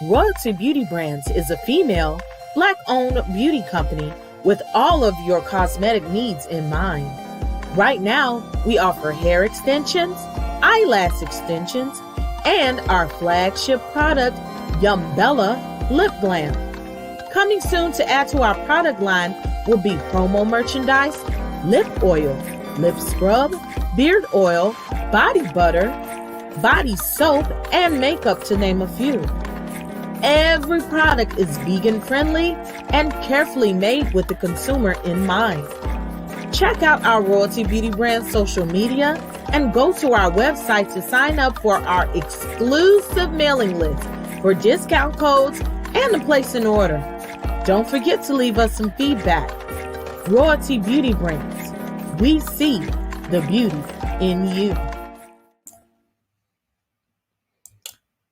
Royalty Beauty Brands is a female, Black-owned beauty company with all of your cosmetic needs in mind. Right now, we offer hair extensions, eyelash extensions, and our flagship product, Yumbella Lip Glam. Coming soon to add to our product line will be promo merchandise, lip oil, lip scrub, beard oil, body butter, body soap, and makeup, to name a few. Every product is vegan friendly and carefully made with the consumer in mind. Check out our Royalty Beauty Brand social media and go to our website to sign up for our exclusive mailing list for discount codes and to place an order. Don't forget to leave us some feedback. Royalty Beauty Brands. We see the beauty in you.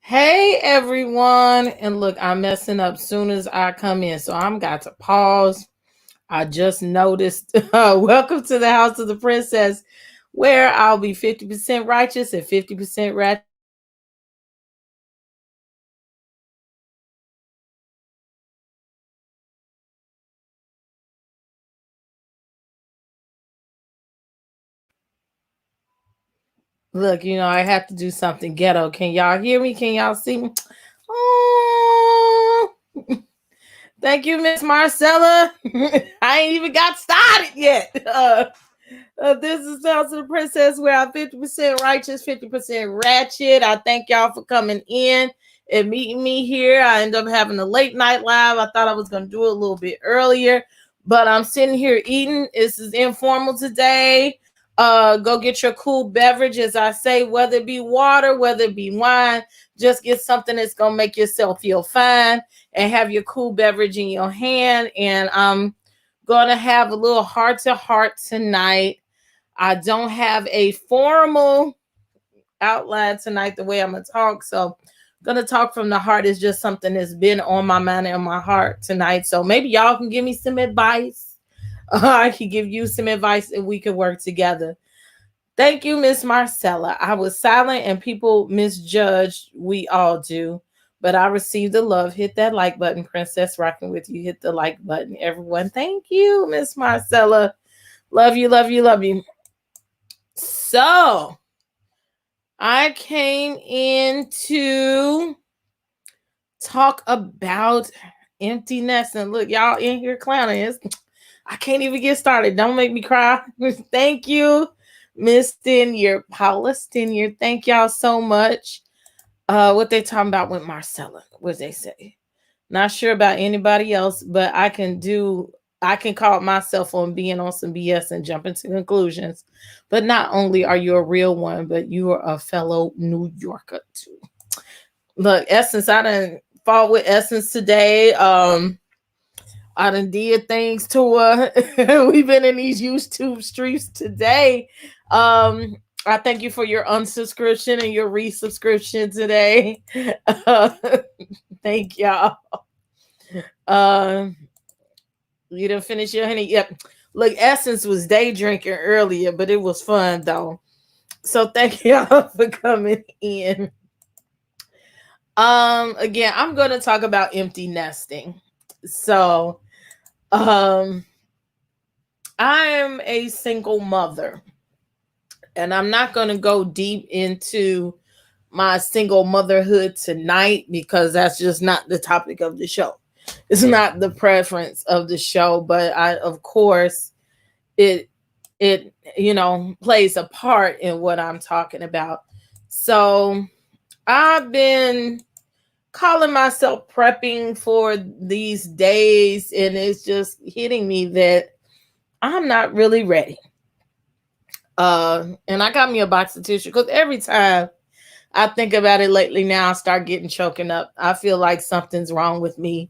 Hey everyone, and look, I'm messing up soon as I come in, so I'm got to pause. I just noticed. Welcome to the House of the Princess, where I'll be 50% righteous and 50% ratchet. Look, I have to do something ghetto. Can y'all hear me? Can y'all see me? Oh, thank you, Miss Marcella. I ain't even got started yet. This is the House of the Princess, where I'm 50% righteous, 50% ratchet. I thank y'all for coming in and meeting me here. I ended up having a late night live. I thought I was going to do it a little bit earlier, but I'm sitting here eating. This is informal today. Go get your cool beverage, as I say, whether it be water, whether it be wine. Just get something that's going to make yourself feel fine and have your cool beverage in your hand. And I'm going to have a little heart-to-heart tonight. I don't have a formal outline tonight the way I'm going to talk. So I'm going to talk from the heart. It's just something that's been on my mind and my heart tonight. So maybe y'all can give me some advice. I can give you some advice and we can work together. Thank you, Miss Marcella. I was silent and people misjudged. We all do. But I received the love. Hit that like button, Princess Rocking with you. Hit the like button, everyone. Thank you, Miss Marcella. Love you, love you, love you. So, I came in to talk about emptiness. And look, y'all in here clowning. I can't even get started. Don't make me cry. Thank you, Miss Stenier, Paula Stenier. Thank y'all so much. What they talking about with Marcella? What they say? Not sure about anybody else, but I can call myself on being on some BS and jumping to conclusions. But not only are you a real one, but you are a fellow New Yorker too. Look, Essence, I done fought with Essence today. I done did things to her. We've been in these YouTube streets today. I thank you for your unsubscription and your resubscription today. Thank y'all. You done finish your honey? Yep. Look, Essence was day drinking earlier, but it was fun though. So thank y'all for coming in. Again, I'm going to talk about empty nesting. So, I'm a single mother, and I'm not going to go deep into my single motherhood tonight because that's just not the topic of the show. It's not the preference of the show, but of course, it plays a part in what I'm talking about. So, I've been calling myself prepping for these days, and it's just hitting me that I'm not really ready. And I got me a box of tissue because every time I think about it lately now, I start getting choking up. I feel like something's wrong with me,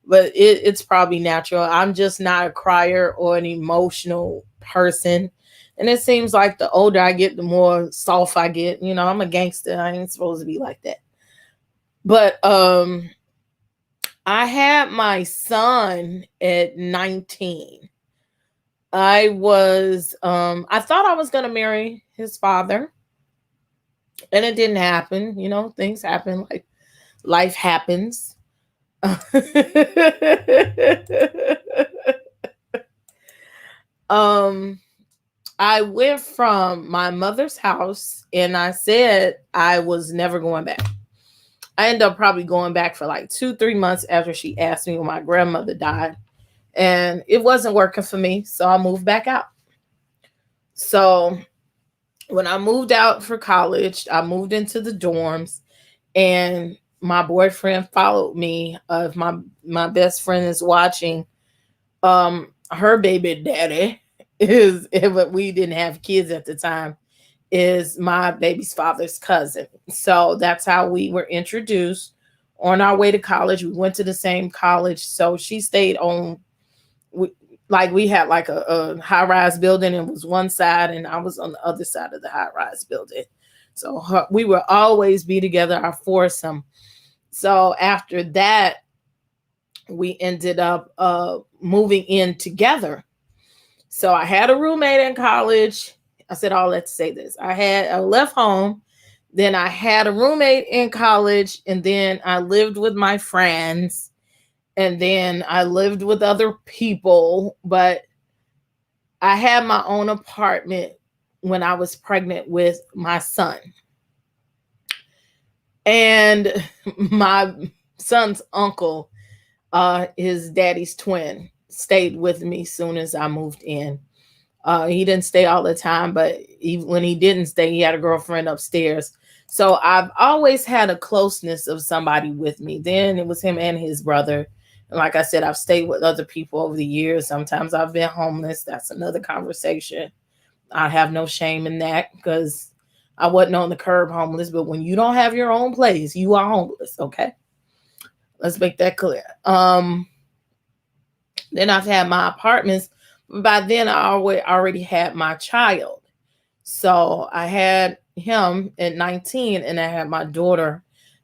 but it's probably natural. I'm just not a crier or an emotional person. And it seems like the older I get, the more soft I get. I'm a gangster. I ain't supposed to be like that. But I had my son at 19. I thought I was going to marry his father, and it didn't happen. Things happen life happens. I went from my mother's house and I said I was never going back. I ended up probably going back for like 2-3 months after she asked me when my grandmother died. And it wasn't working for me. So I moved back out. So when I moved out for college, I moved into the dorms and my boyfriend followed me. If my best friend is watching, her baby daddy but we didn't have kids at the time, is my baby's father's cousin. So that's how we were introduced on our way to college. We went to the same college. So she stayed on, we had like a high-rise building, and it was one side and I was on the other side of the high-rise building. So we would always be together, our foursome. So after that, we ended up moving in together. So I had a roommate in college. I said all that to say this. I left home. Then I had a roommate in college. And then I lived with my friends. And then I lived with other people. But I had my own apartment when I was pregnant with my son. And my son's uncle, his daddy's twin, stayed with me soon as I moved in. He didn't stay all the time, but when he didn't stay, he had a girlfriend upstairs. So I've always had a closeness of somebody with me. Then it was him and his brother. And like I said, I've stayed with other people over the years. Sometimes I've been homeless. That's another conversation. I have no shame in that because I wasn't on the curb homeless. But when you don't have your own place, you are homeless. Okay. Let's make that clear. Then I've had my apartments. By then, I already had my child. So I had him at 19 and I had my daughter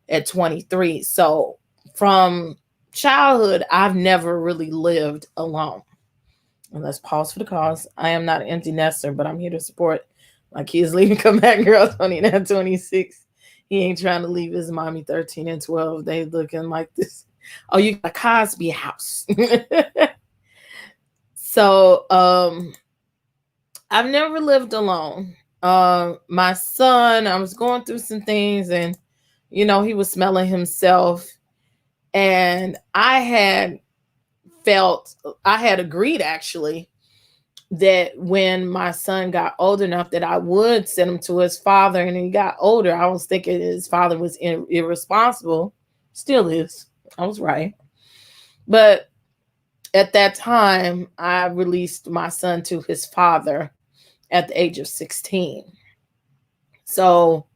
at 23. So from childhood, I've never really lived alone. And let's pause for the cause. I am not an empty nester, but I'm here to support my kids leaving. Come back, girl, 29, 26. He ain't trying to leave his mommy 13 and 12. They looking like this. Oh, you got a Cosby house. So I've never lived alone. My son, I was going through some things and, he was smelling himself. And I had agreed actually that when my son got old enough that I would send him to his father. And he got older. I was thinking his father was irresponsible. Still is. I was right. But at that time, I released my son to his father at the age of 16. So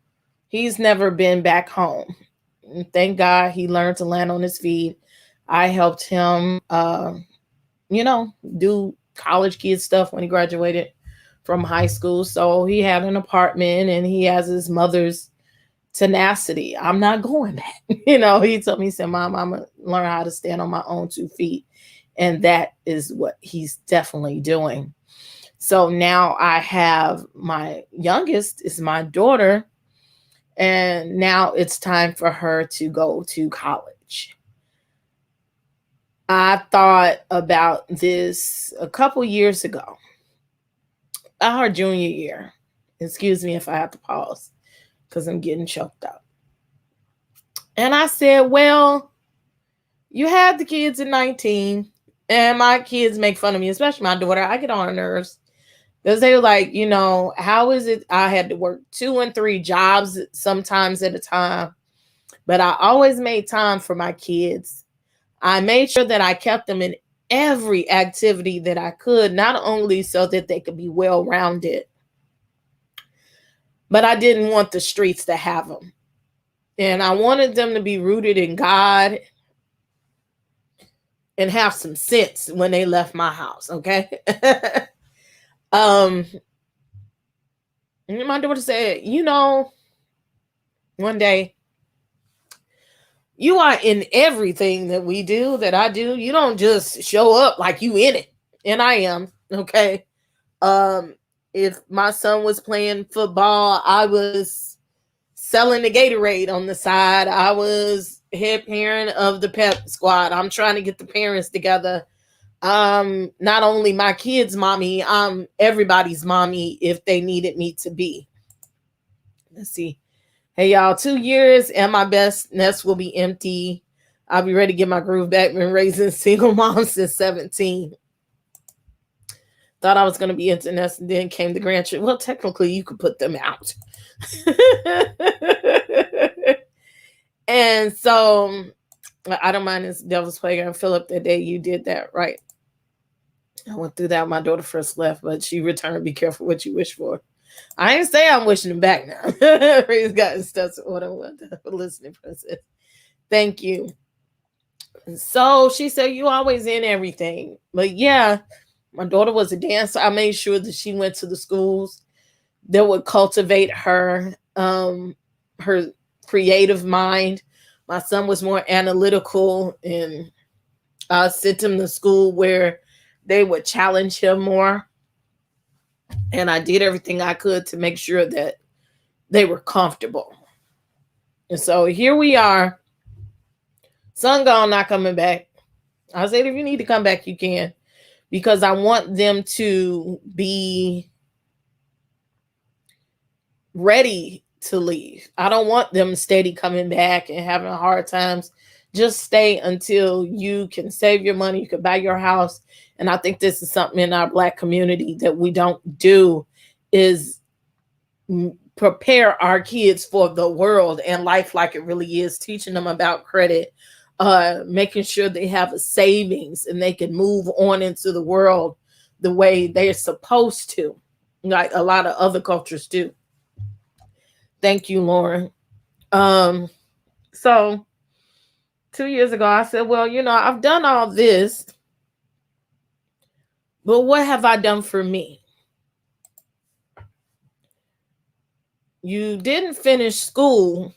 he's never been back home. And thank God he learned to land on his feet. I helped him, do college kid stuff when he graduated from high school. So he had an apartment and he has his mother's tenacity. I'm not going back. He told me, he said, Mom, I'm going to learn how to stand on my own 2 feet. And that is what he's definitely doing. So now I have my youngest is my daughter. And now it's time for her to go to college. I thought about this a couple years ago, our junior year. Excuse me if I have to pause because I'm getting choked up. And I said, well, you had the kids at 19 and my kids make fun of me, especially my daughter. I get on her nerves because they were like, how is it? I had to work 2 and 3 jobs sometimes at a time, but I always made time for my kids. I made sure that I kept them in every activity that I could, not only so that they could be well-rounded, but I didn't want the streets to have them. And I wanted them to be rooted in God and have some sense when they left my house, okay? And my daughter said, one day, you are in everything that we do, that I do. You don't just show up like you in it. And I am, okay? If my son was playing football, I was selling the Gatorade on the side. I was head parent of the pep squad. I'm trying to get the parents together. Not only my kids' mommy, I'm everybody's mommy if they needed me to be. Let's see. Hey y'all, 2 years and my best nest will be empty. I'll be ready to get my groove back. Been raising single moms since 17. Thought I was going to be empty nest, and then came the grandchildren. Well, technically, you could put them out. And so I don't mind this devil's playground. Philip, that day you did that, right? I went through that when my daughter first left, but she returned. Be careful what you wish for. I ain't say I'm wishing them back now. Praise God and stuff. What I want for listening, Princess. Thank you. So she said, you always in everything. But yeah, my daughter was a dancer. I made sure that she went to the schools that would cultivate her creative mind. My son was more analytical, and I sent him to school where they would challenge him more. And I did everything I could to make sure that they were comfortable. And so here we are. Son gone, not coming back. I said, if you need to come back, you can. Because I want them to be ready to leave. I don't want them steady coming back and having hard times. Just stay until you can save your money, you can buy your house. And I think this is something in our Black community that we don't do, is prepare our kids for the world and life like it really is, teaching them about credit, making sure they have a savings and they can move on into the world the way they're supposed to, like a lot of other cultures do. Thank you, Lauren. So 2 years ago, I said, well, I've done all this, but what have I done for me? You didn't finish school.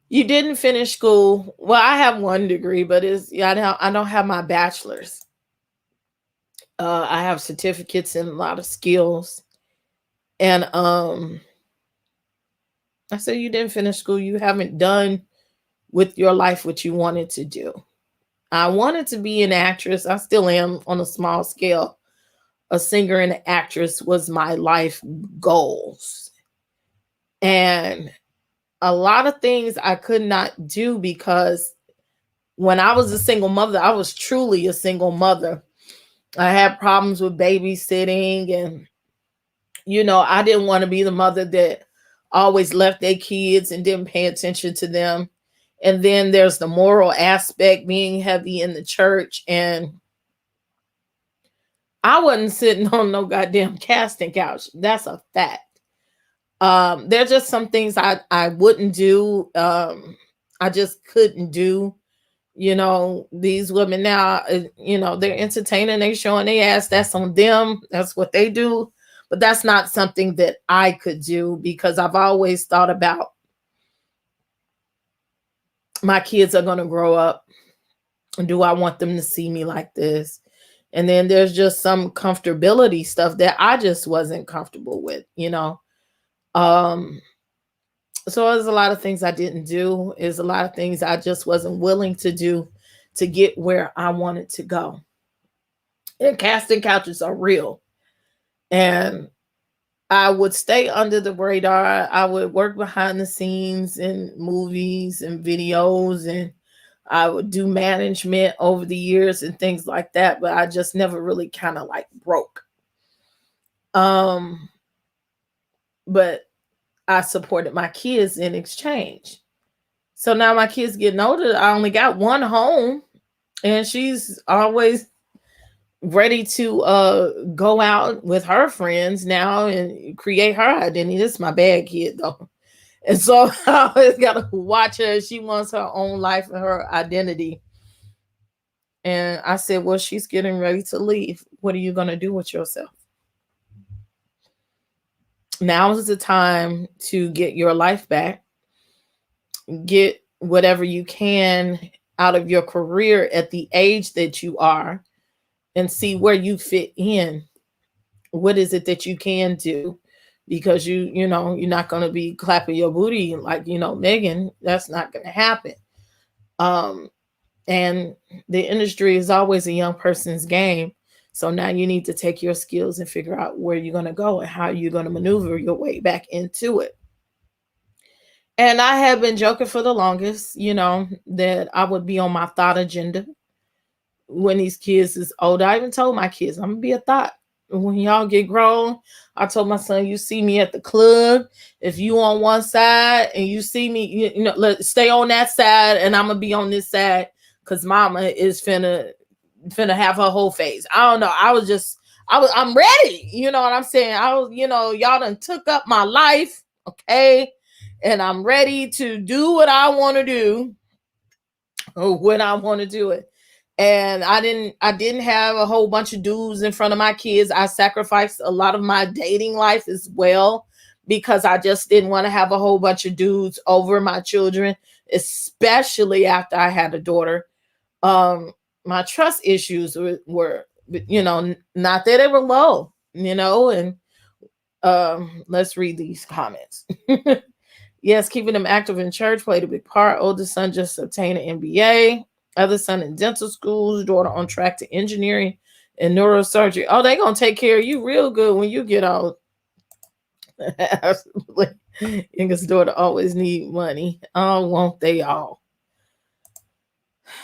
You didn't finish school. Well, I have one degree, but I don't have my bachelor's. I have certificates and a lot of skills. And I said, you didn't finish school. You haven't done with your life what you wanted to do. I wanted to be an actress. I still am on a small scale. A singer and an actress was my life goals. And a lot of things I could not do because when I was a single mother, I was truly a single mother. I had problems with babysitting, and I didn't want to be the mother that always left their kids and didn't pay attention to them. And then there's the moral aspect, being heavy in the church, and I wasn't sitting on no goddamn casting couch. That's a fact. There's just some things I wouldn't do. I just couldn't do. These women now, they're entertaining, they showing their ass. That's on them. That's what they do. But that's not something that I could do, because I've always thought about my kids are going to grow up. Do I want them to see me like this? And then there's just some comfortability stuff that I just wasn't comfortable with, So there's a lot of things I didn't do. There's a lot of things I just wasn't willing to do to get where I wanted to go. And casting couches are real. And I would stay under the radar. I would work behind the scenes in movies and videos, and I would do management over the years and things like that. But I just never really kind of like broke. But I supported my kids in exchange. So now my kids getting older. I only got one home, and she's always ready to go out with her friends now and create her identity. This is my bad kid though. And so I always gotta watch her. She wants her own life and her identity. And I said, well, she's getting ready to leave. What are you gonna do with yourself? Now is the time to get your life back. Get whatever you can out of your career at the age that you are, and see where you fit in. What is it that you can do? because you're not going to be clapping your booty like, Megan. That's not going to happen. And the industry is always a young person's game. So now you need to take your skills and figure out where you're going to go and how you're going to maneuver your way back into it. And I have been joking for the longest, that I would be on my thought agenda when these kids is older. I even told my kids, I'm going to be a thought. When y'all get grown, I told my son, you see me at the club. If you on one side and you see me, let's stay on that side and I'm going to be on this side because mama is finna have her whole phase. I don't know. I'm ready. You know what I'm saying? Y'all done took up my life. Okay. And I'm ready to do what I want to do when I want to do it. And I didn't have a whole bunch of dudes in front of my kids. I sacrificed a lot of my dating life as well because I just didn't want to have a whole bunch of dudes over my children, especially after I had a daughter. My trust issues were not that they were low, and let's read these comments. Yes, keeping them active in church played a big part. Oldest son just obtained an MBA. Other son in dental schools. Daughter on track to engineering and neurosurgery. Oh, they gonna take care of you real good when you get old. Absolutely. Youngest daughter always need money. Oh, won't they all?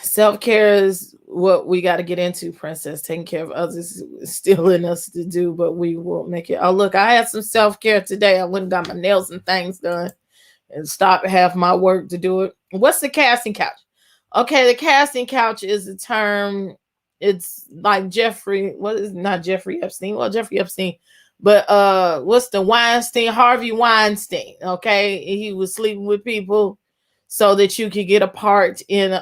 Self-care is what we got to get into, Princess. Taking care of others is still in us to do, but we will make it. Oh, look, I had some self-care today. I went and got my nails and things done and stopped half my work to do it. What's the casting couch? Okay, the casting couch is a term. It's like not Jeffrey Epstein? Well, Jeffrey Epstein, but what's the Weinstein? Harvey Weinstein. Okay, he was sleeping with people so that you could get a part in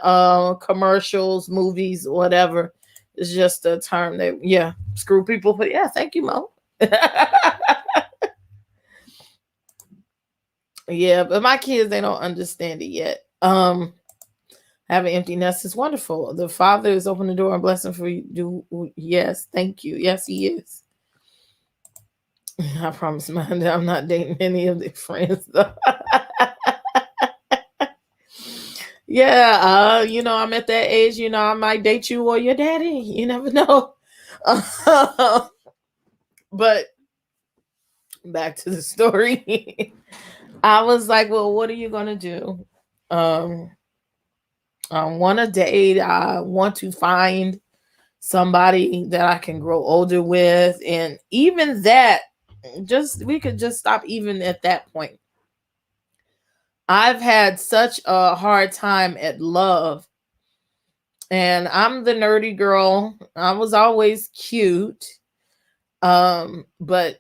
commercials, movies, whatever. It's just a term that screw people. But thank you, Mo. Yeah, but my kids, they don't understand it yet. Have an empty nest is wonderful. The father is open the door and blessing for you. Yes, thank you. Yes, he is. I promise mine that I'm not dating any of their friends. Yeah, I'm at that age, I might date you or your daddy. You never know. But back to the story. I was like, well, what are you going to do? I want to date. I want to find somebody that I can grow older with. And even that, we could just stop even at that point. I've had such a hard time at love. And I'm the nerdy girl. I was always cute. But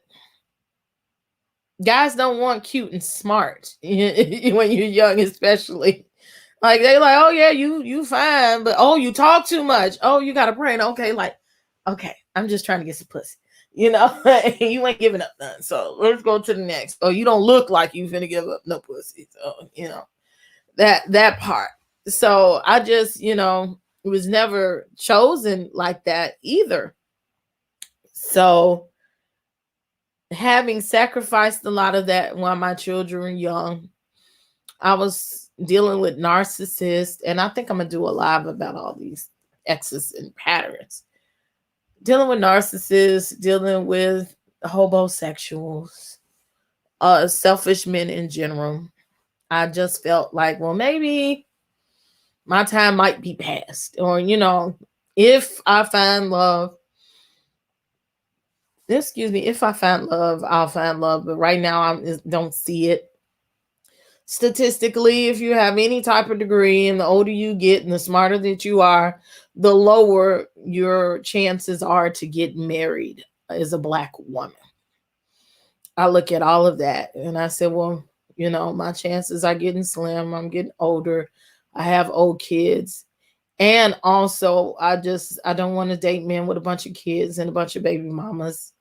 guys don't want cute and smart when you're young, especially. Like they like, oh yeah, you fine, but oh, you talk too much. Oh, you got a brain. Okay, okay, I'm just trying to get some pussy. You ain't giving up none. So let's go to the next. Oh, you don't look like you finna give up no pussy. So that part. So I just was never chosen like that either. So having sacrificed a lot of that while my children were young, I was dealing with narcissists, and I think I'm gonna do a live about all these exes and patterns. Dealing with narcissists, dealing with homosexuals, selfish men in general. I just felt like, well, maybe my time might be past, or if I find love. If I find love, I'll find love. But right now, I don't see it. Statistically, if you have any type of degree and the older you get and the smarter that you are, the lower your chances are to get married as a Black woman. I look at all of that and I said, well, my chances are getting slim. I'm getting older. I have old kids. And also, I don't want to date men with a bunch of kids and a bunch of baby mamas.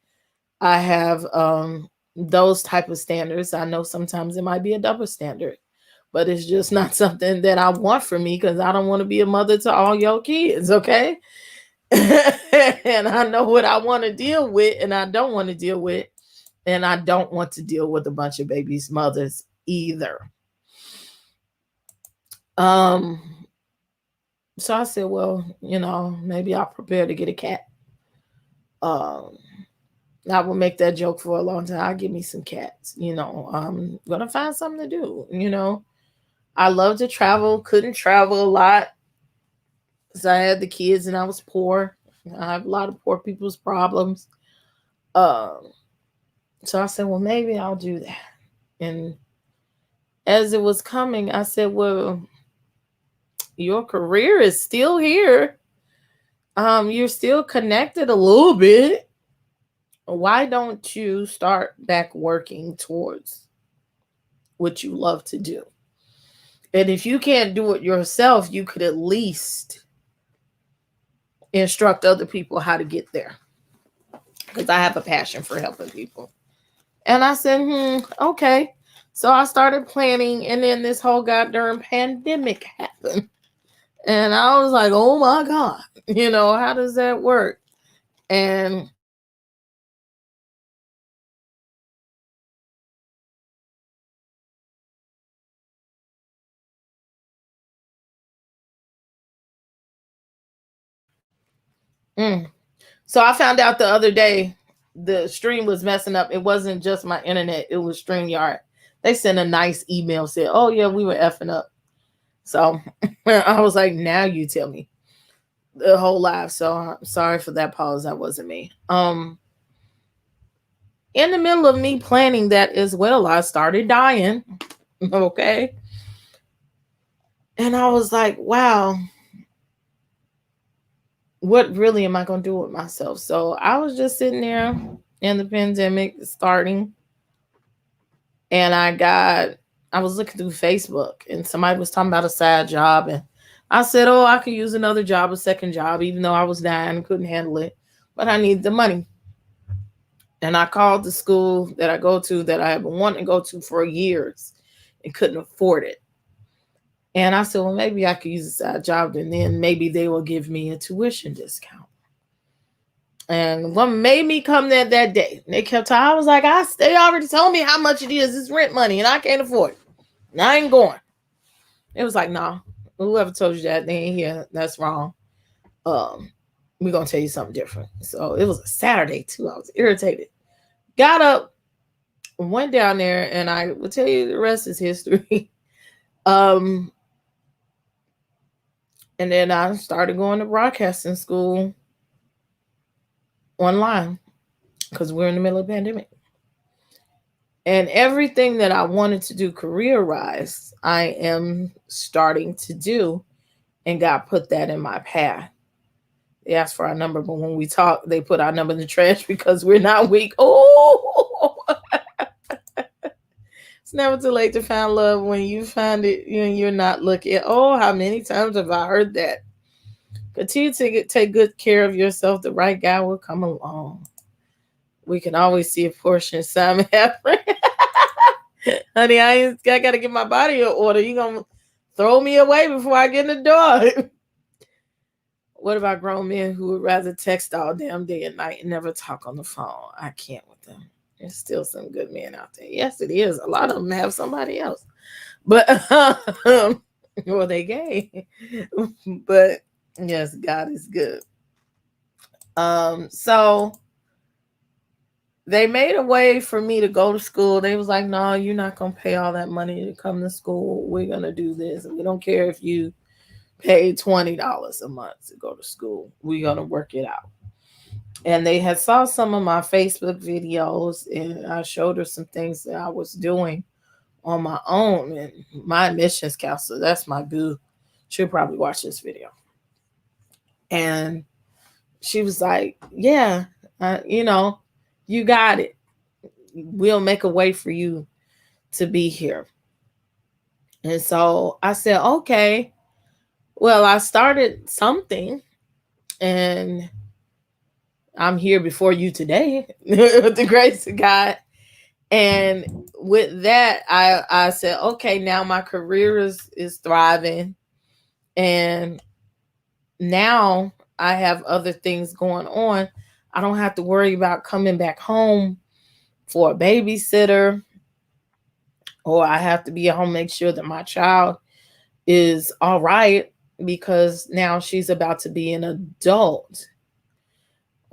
I have those type of standards. I know sometimes it might be a double standard, but it's just not something that I want for me because I don't want to be a mother to all your kids, okay? And I know what I want to deal with and I don't want to deal with. And I don't want to deal with a bunch of babies' mothers either. So I said, well, maybe I'll prepare to get a cat. Um, I will make that joke for a long time. I'll give me some cats. I'm gonna find something to do. I love to travel, couldn't travel a lot because I had the kids and I was poor. I have a lot of poor people's problems. Um, so I said, well, maybe I'll do that. And as it was coming, I said, well, your career is still here. You're still connected a little bit. Why don't you start back working towards what you love to do? And if you can't do it yourself, you could at least instruct other people how to get there. Because I have a passion for helping people. And I said, okay. So I started planning, and then this whole goddamn pandemic happened. And I was like, oh my God, how does that work? And so I found out the other day the stream was messing up. It wasn't just my internet, it was StreamYard. They sent a nice email, said, oh yeah, we were effing up. So I was like, now you tell me the whole live. So I'm sorry for that pause. That wasn't me. In the middle of me planning that as well, I started dying. Okay. And I was like, wow, what really am I going to do with myself? So I was just sitting there in the pandemic starting, and I was looking through Facebook, and somebody was talking about a side job, and I said, oh, I could use another job, a second job, even though I was dying and couldn't handle it, but I need the money. And I called the school that I go to that I have been wanting to go to for years and couldn't afford it. And I said, well, maybe I could use a side job, and then maybe they will give me a tuition discount. And what made me come there that day, they kept talking. I was like, they already told me how much it is. It's rent money, and I can't afford it. And I ain't going. It was like, no, whoever told you that, they ain't here. That's wrong. We're going to tell you something different. So it was a Saturday, too. I was irritated. Got up, went down there, and I will tell you the rest is history. And then I started going to broadcasting school online because we're in the middle of the pandemic. And everything that I wanted to do career-wise, I am starting to do, and God put that in my path. They asked for our number, but when we talk, they put our number in the trash because we're not weak. Oh, it's never too late to find love. When you find it, you're not looking. Oh, how many times have I heard that? Continue to take good care of yourself. The right guy will come along. We can always see a portion. Simon Heffer. Honey, I got to get my body in order. You going to throw me away before I get in the door. What about grown men who would rather text all damn day and night and never talk on the phone? I can't with them. There's still some good men out there. Yes, it is. A lot of them have somebody else. But, well, they gay. But, yes, God is good. So they made a way for me to go to school. They was like, no, you're not going to pay all that money to come to school. We're going to do this. And we don't care if you pay $20 a month to go to school. We're going to work it out. And they had saw some of my Facebook videos, and I showed her some things that I was doing on my own. And my admissions counselor, that's my boo. She'll probably watch this video. And she was like, yeah, you got it. We'll make a way for you to be here. And so I said, okay. Well, I started something, and I'm here before you today with the grace of God. And with that, I said, okay, now my career is thriving. And now I have other things going on. I don't have to worry about coming back home for a babysitter, or I have to be at home, make sure that my child is all right because now she's about to be an adult.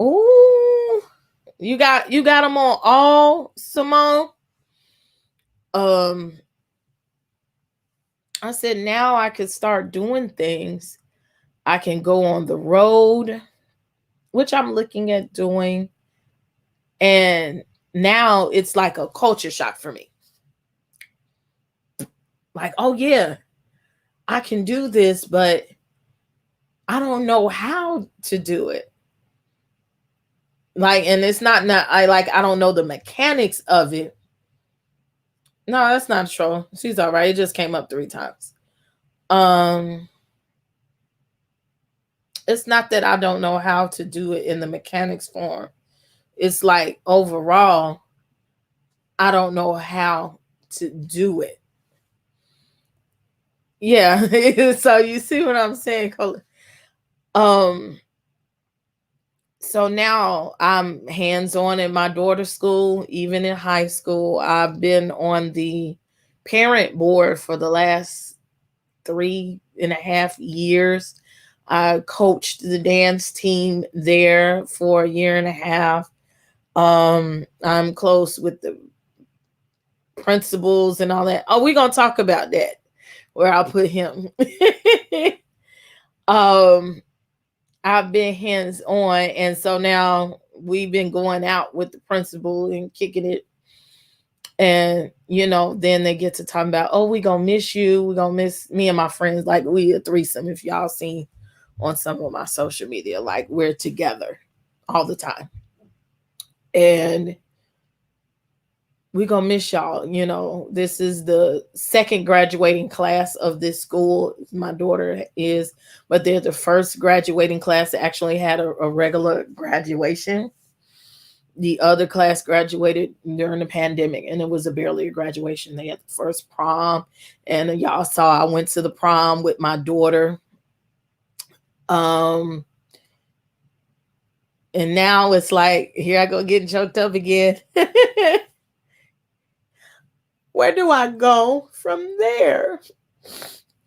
Ooh, you got them on all, Simone. I said now I can start doing things. I can go on the road, which I'm looking at doing. And now it's like a culture shock for me. Like, oh yeah, I can do this, but I don't know how to do it. Like, and it's not I don't know the mechanics of it. No, that's not true. She's all right. It just came up 3 times. It's not that I don't know how to do it in the mechanics form. It's like overall, I don't know how to do it. Yeah. So you see what I'm saying? So now I'm hands-on in my daughter's school, even in high school. I've been on the parent board for the last 3.5 years. I coached the dance team there for 1.5 years. I'm close with the principals and all that. Oh, we're gonna talk about that, where I'll put him. I've been hands on, and so now we've been going out with the principal and kicking it. And then they get to talking about, oh, we gonna miss you. We gonna miss me and my friends. Like, we a threesome. If y'all seen on some of my social media, like, we're together all the time, and we gonna miss y'all. This is the second graduating class of this school. My daughter is, but they're the first graduating class that actually had a regular graduation. The other class graduated during the pandemic, and it was barely a graduation. They had the first prom, and y'all saw I went to the prom with my daughter. And now it's like, here I go getting choked up again. Where do I go from there?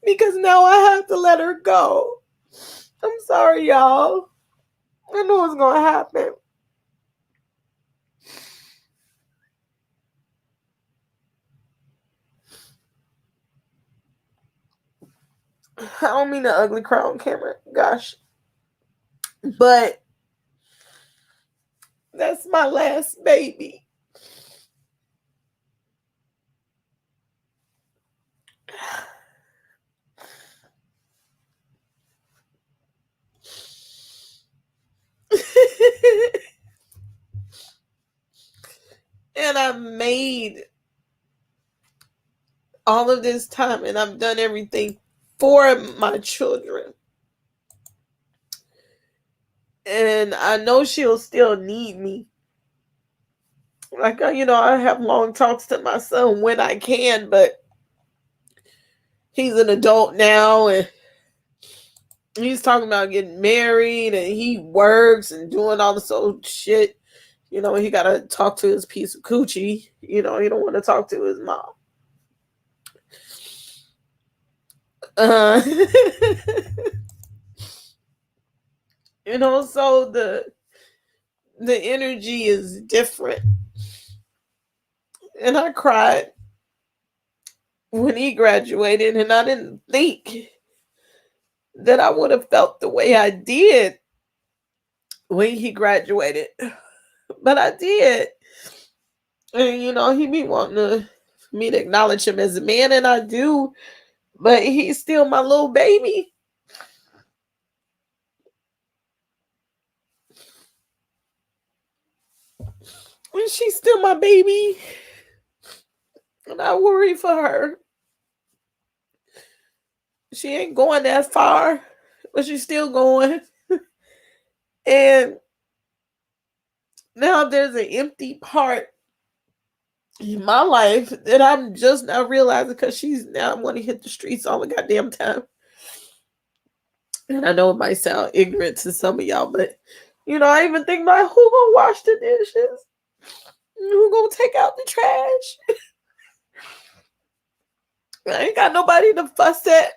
Because now I have to let her go. I'm sorry, y'all. I know what's going to happen. I don't mean the ugly crown camera. Gosh. But that's my last baby. And I've made all of this time, and I've done everything for my children. And I know she'll still need me. Like, I have long talks to my son when I can, but he's an adult now, and he's talking about getting married, and he works and doing all this old shit. He got to talk to his piece of coochie. He don't want to talk to his mom. So the energy is different. And I cried when he graduated, and I didn't think that I would have felt the way I did when he graduated. But I did. And he be wanting me to acknowledge him as a man, and I do, but he's still my little baby. And she's still my baby. And I worry for her. She ain't going that far, but she's still going. And now there's an empty part in my life that I'm just now realizing, because she's now want to hit the streets all the goddamn time. And I know it might sound ignorant to some of y'all, but I even think about who gonna wash the dishes. Who gonna take out the trash? I ain't got nobody to fuss at.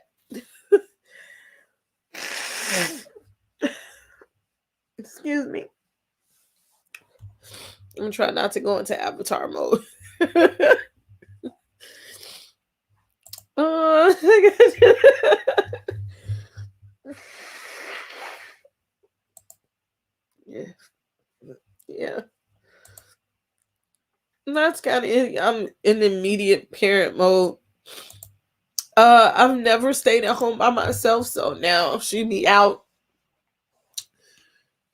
Excuse me. I'm trying not to go into avatar mode. Yeah. Yeah. That's kind of it. I'm in immediate parent mode. I've never stayed at home by myself, so now she be out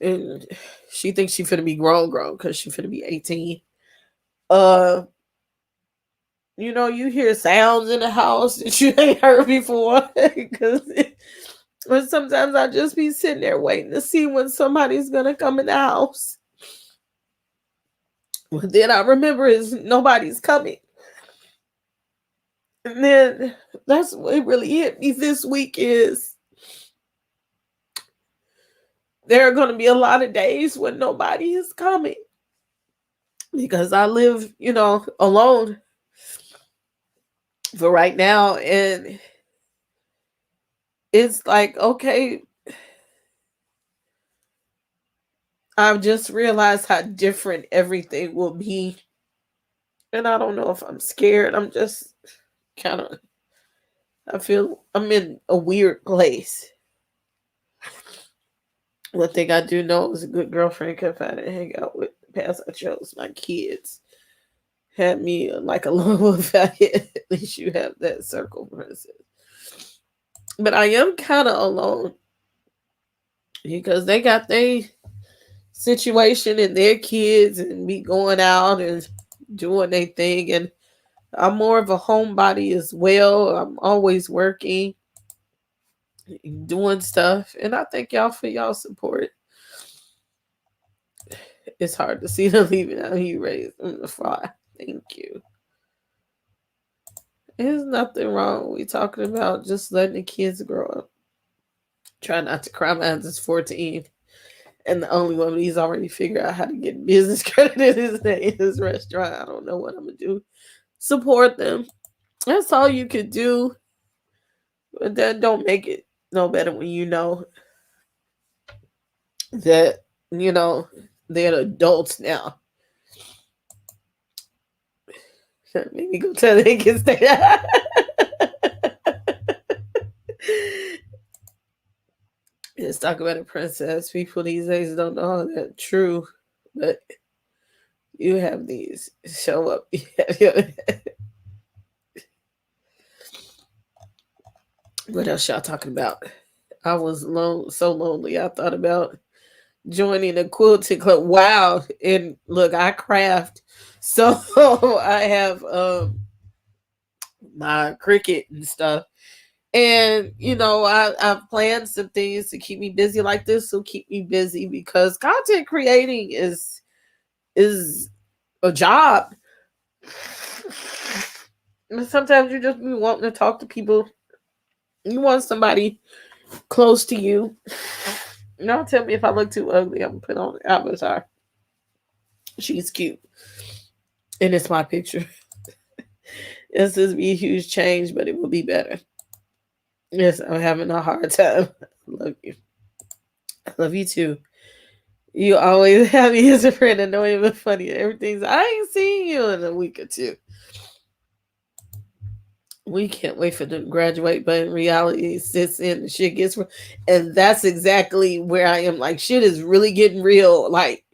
and she thinks she finna be grown because she finna be 18. You hear sounds in the house that you ain't heard before. But sometimes I just be sitting there waiting to see when somebody's gonna come in the house. But then I remember nobody's coming. And then that's what it really hit me this week is there are going to be a lot of days when nobody is coming because I live, alone for right now. And it's like, okay, I've just realized how different everything will be. And I don't know if I'm scared. I'm just I feel I'm in a weird place. One thing I do know is a good girlfriend can find and hang out with. Past I chose my kids had me like a little faggot. At least you have that circle, princess. But I am kind of alone because they got their situation and their kids and me going out and doing their thing. And I'm more of a homebody as well. I'm always working, doing stuff. And I thank y'all for y'all support. It's hard to see them leaving out here raised on the fly. Thank you. There's nothing wrong. We talking about just letting the kids grow up. Try not to cry. Mine's is 14. And the only one he's already figured out how to get business credit in his restaurant. I don't know what I'm going to do. Support them. That's all you could do. But that don't make it no better when you know that, they're adults now. Maybe go tell the kids that. Let's talk about a princess. People these days don't know that true, but you have these show up. What else y'all talking about? I was so lonely. I thought about joining a quilting club. Wow. And look, I craft. So I have my Cricut and stuff. And, I've planned some things to keep me busy like this. So keep me busy because content creating is a job. And sometimes you just be wanting to talk to people. You want somebody close to you. Don't tell me if I look too ugly, I'm going to put on the avatar. She's cute. And it's my picture. This is be a huge change, but it will be better. Yes, I'm having a hard time. I love you. I love you too. You always have me as a friend and know even funny. Everything's I ain't seen you in a week or two. We can't wait for them to graduate, but in reality it sits in and shit gets real. And that's exactly where I am. Like shit is really getting real. Like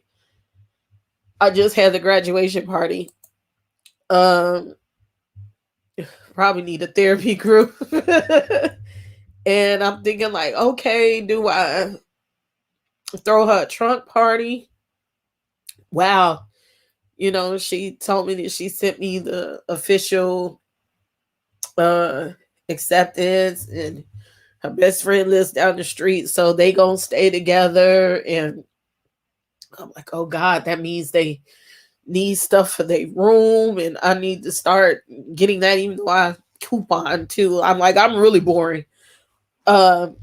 I just had the graduation party. Probably need a therapy group. And I'm thinking like, okay, do I throw her a trunk party? Wow. She told me that she sent me the official acceptance and her best friend lives down the street. So they gonna stay together. And I'm like, oh God, that means they need stuff for their room. And I need to start getting that even though I coupon too. I'm like, I'm really boring. I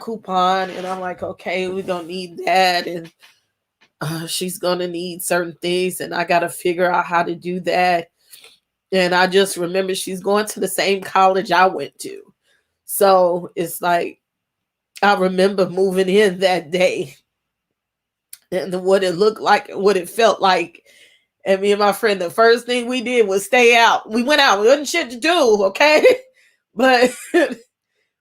coupon and I'm like, okay, we don't need that. And she's going to need certain things, and I got to figure out how to do that. And I just remember she's going to the same college I went to. So it's like, I remember moving in that day and what it looked like, what it felt like. And me and my friend, the first thing we did was stay out. We went out. We wasn't shit to do, okay? But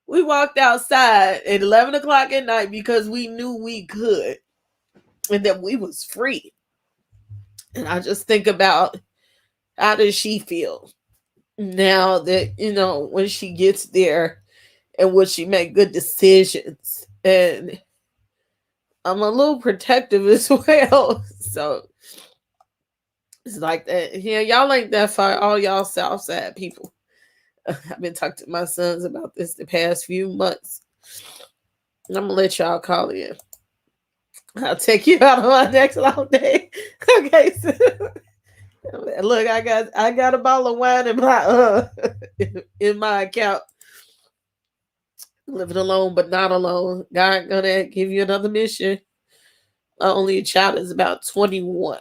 we walked outside at 11 o'clock at night because we knew we could and that we was free. And I just think about, how does she feel now that, when she gets there, and will she make good decisions? And I'm a little protective as well. So it's like that. Yeah, y'all ain't that far. All y'all Southside people. I've been talking to my sons about this the past few months. I'm gonna let y'all call in. I'll take you out on my next long day. Okay. So, look, I got a bottle of wine in my account. Living alone, but not alone. God gonna give you another mission. My only child is about 21.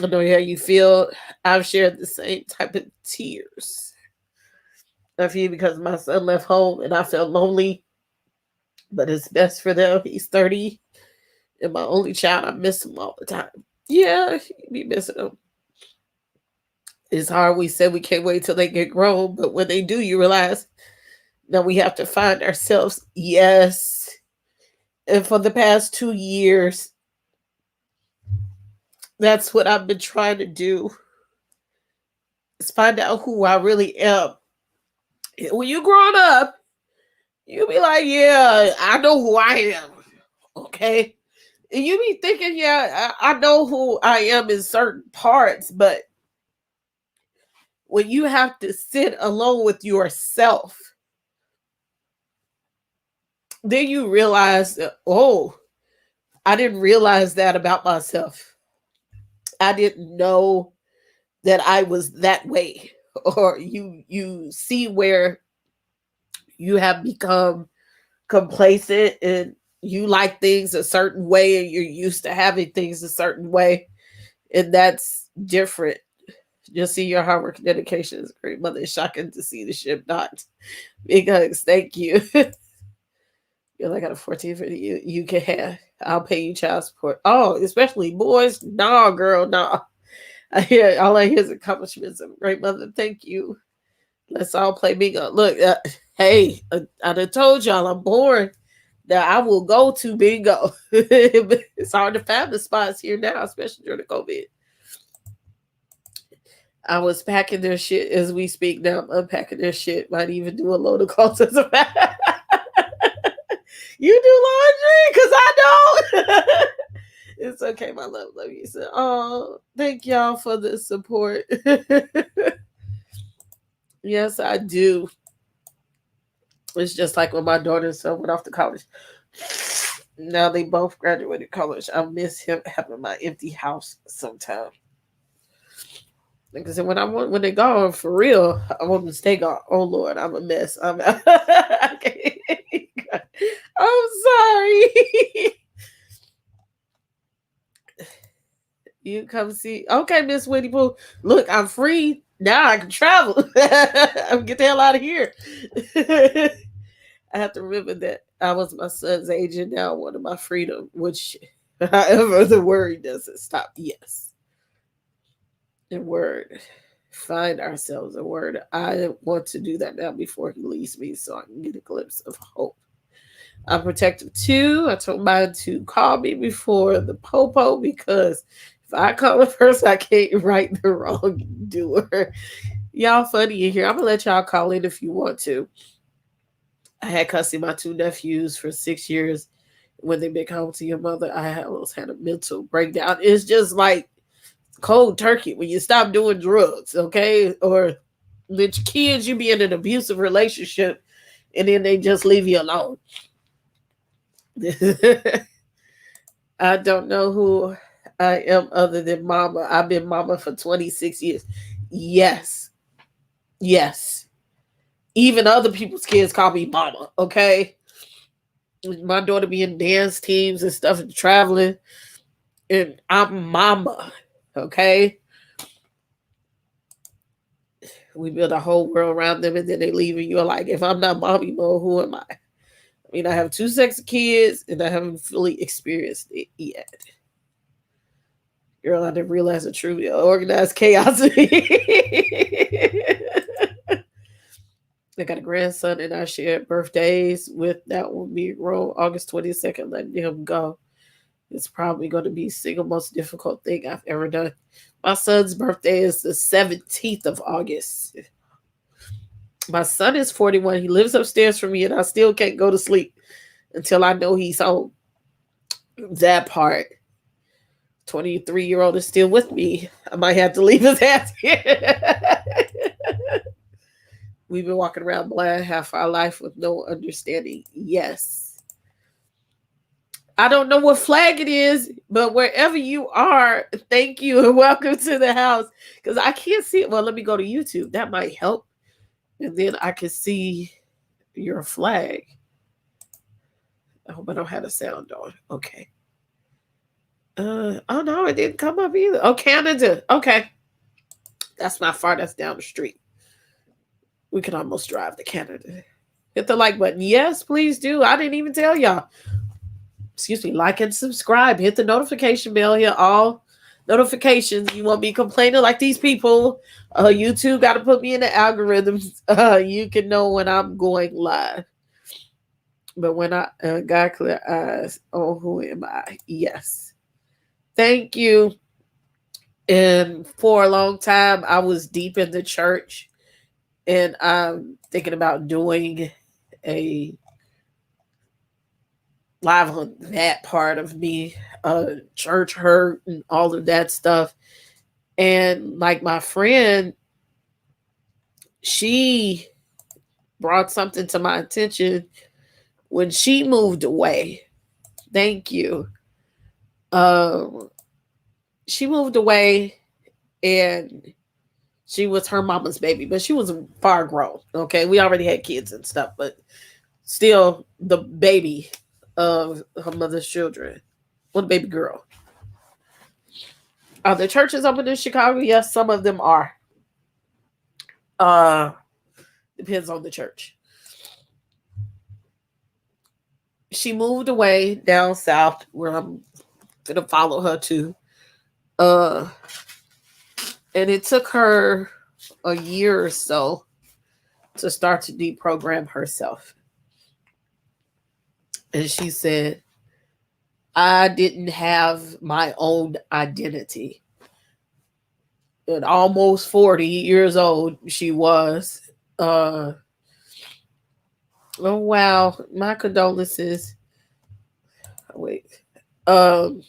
I know how you feel. I've shared the same type of tears. I feel because my son left home and I felt lonely. But it's best for them. He's 30. And my only child, I miss him all the time. Yeah, you be missing him. It's hard. We said we can't wait till they get grown. But when they do, you realize that we have to find ourselves. Yes. And for the past 2 years, that's what I've been trying to do, is find out who I really am. When you growing up, you be like, yeah, I know who I am. Okay. And you be thinking, yeah, I know who I am in certain parts, but when you have to sit alone with yourself, then you realize that, oh, I didn't realize that about myself. I didn't know that I was that way. Or you see where you have become complacent and you like things a certain way and you're used to having things a certain way, and that's different. Just see your hard work and dedication is great. Mother, it's shocking to see the ship not. Big hugs. Thank you. You're like, out of 14 for you can have. I'll pay you child support. Oh, especially boys. Nah, girl, nah. All I hear is accomplishments of a great mother. Thank you. Let's all play bingo. Look, hey, I done told y'all I'm born that I will go to bingo. It's hard to find the spots here now, especially during the COVID. I was packing their shit as we speak now. I'm unpacking their shit. Might even do a load of calls as a fact. You do laundry? Because I don't. It's okay, my love. Love you. So, oh, thank y'all for the support. Yes, I do. It's just like when my daughter and son went off to college. Now they both graduated college. I miss him having my empty house sometimes. Because when they gone for real, I want them to stay gone. Oh Lord, I'm a mess. I'm sorry. You come see. Okay, Miss Winnie Pooh. Look, I'm free. Now I can travel. I can get the hell out of here. I have to remember that I was my son's age and now I wanted my freedom, which, however, the worry doesn't stop. Yes. A word. Find ourselves a word. I want to do that now before he leaves me so I can get a glimpse of hope. I'm protective too. I told mine to call me before the popo because if I call it first, I can't right the wrong doer. Y'all funny in here. I'm going to let y'all call in if you want to. I had custody of my 2 nephews for 6 years. When they been home to your mother, I almost had a mental breakdown. It's just like cold turkey when you stop doing drugs, okay? Or with your kids, you be in an abusive relationship and then they just leave you alone. I don't know who I am other than mama. I've been mama for 26 years. Yes. Yes. Even other people's kids call me mama, okay? My daughter be in dance teams and stuff and traveling. And I'm mama. Okay. We build a whole world around them and then they leave and you're like, if I'm not mommy mode, who am I? I mean, I have 2 sexy kids and I haven't fully experienced it yet. Girl, I didn't realize the true organized chaos. I got a grandson and I shared birthdays with that one being grown August 22nd, letting him go. It's probably going to be the single most difficult thing I've ever done. My son's birthday is the 17th of August. My son is 41. He lives upstairs from me and I still can't go to sleep until I know he's home. That part. 23-year-old is still with me. I might have to leave his ass here. We've been walking around blind half our life with no understanding. Yes. I don't know what flag it is, but wherever you are, thank you and welcome to the house. Because I can't see it. Well, let me go to YouTube. That might help. And then I can see your flag. I hope I don't have the sound on. Okay. Oh no, it didn't come up either. Oh, Canada. Okay. That's not far. That's down the street. We can almost drive to Canada. Hit the like button. Yes, please do. I didn't even tell y'all. Excuse me. Like and subscribe. Hit the notification bell here. All notifications. You won't be complaining like these people. YouTube got to put me in the algorithms. You can know when I'm going live. But when I got clear eyes, oh, who am I? Yes. Thank you. And for a long time, I was deep in the church. And I'm thinking about doing a live on that part of me, church hurt and all of that stuff. And like my friend, she brought something to my attention when she moved away. Thank you. She moved away and she was her mama's baby, but she was far grown. Okay. We already had kids and stuff, but still the baby of her mother's children. Well, the baby girl. Are the churches open in Chicago? Yes, some of them are. Depends on the church. She moved away down south where I'm gonna follow her to. And it took her a year or so to start to deprogram herself. And she said, I didn't have my own identity. At almost 40 years old, she was. Oh, wow. My condolences. Wait. Do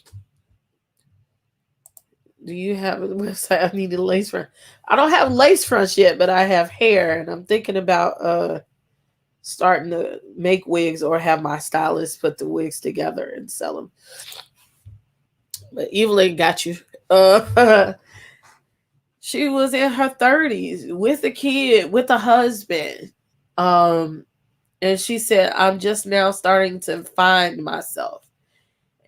you have a website? I need a lace front. I don't have lace fronts yet, but I have hair, and I'm thinking about starting to make wigs or have my stylist put the wigs together and sell them. But Evelyn got you. She was in her 30s with a kid, with a husband. And she said, I'm just now starting to find myself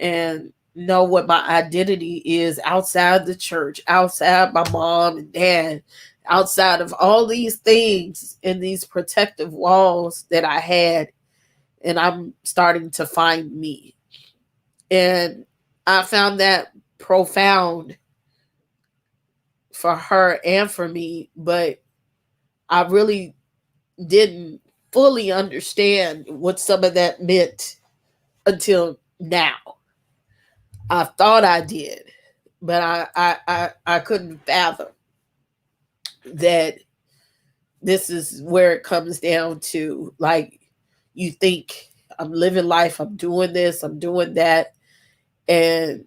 and know what my identity is outside the church, outside my mom and dad, outside of all these things and these protective walls that I had. And I'm starting to find me. And I found that profound for her and for me, but I really didn't fully understand what some of that meant until now. I thought I did, but I couldn't fathom that this is where it comes down to. Like, you think I'm living life, I'm doing this, I'm doing that, and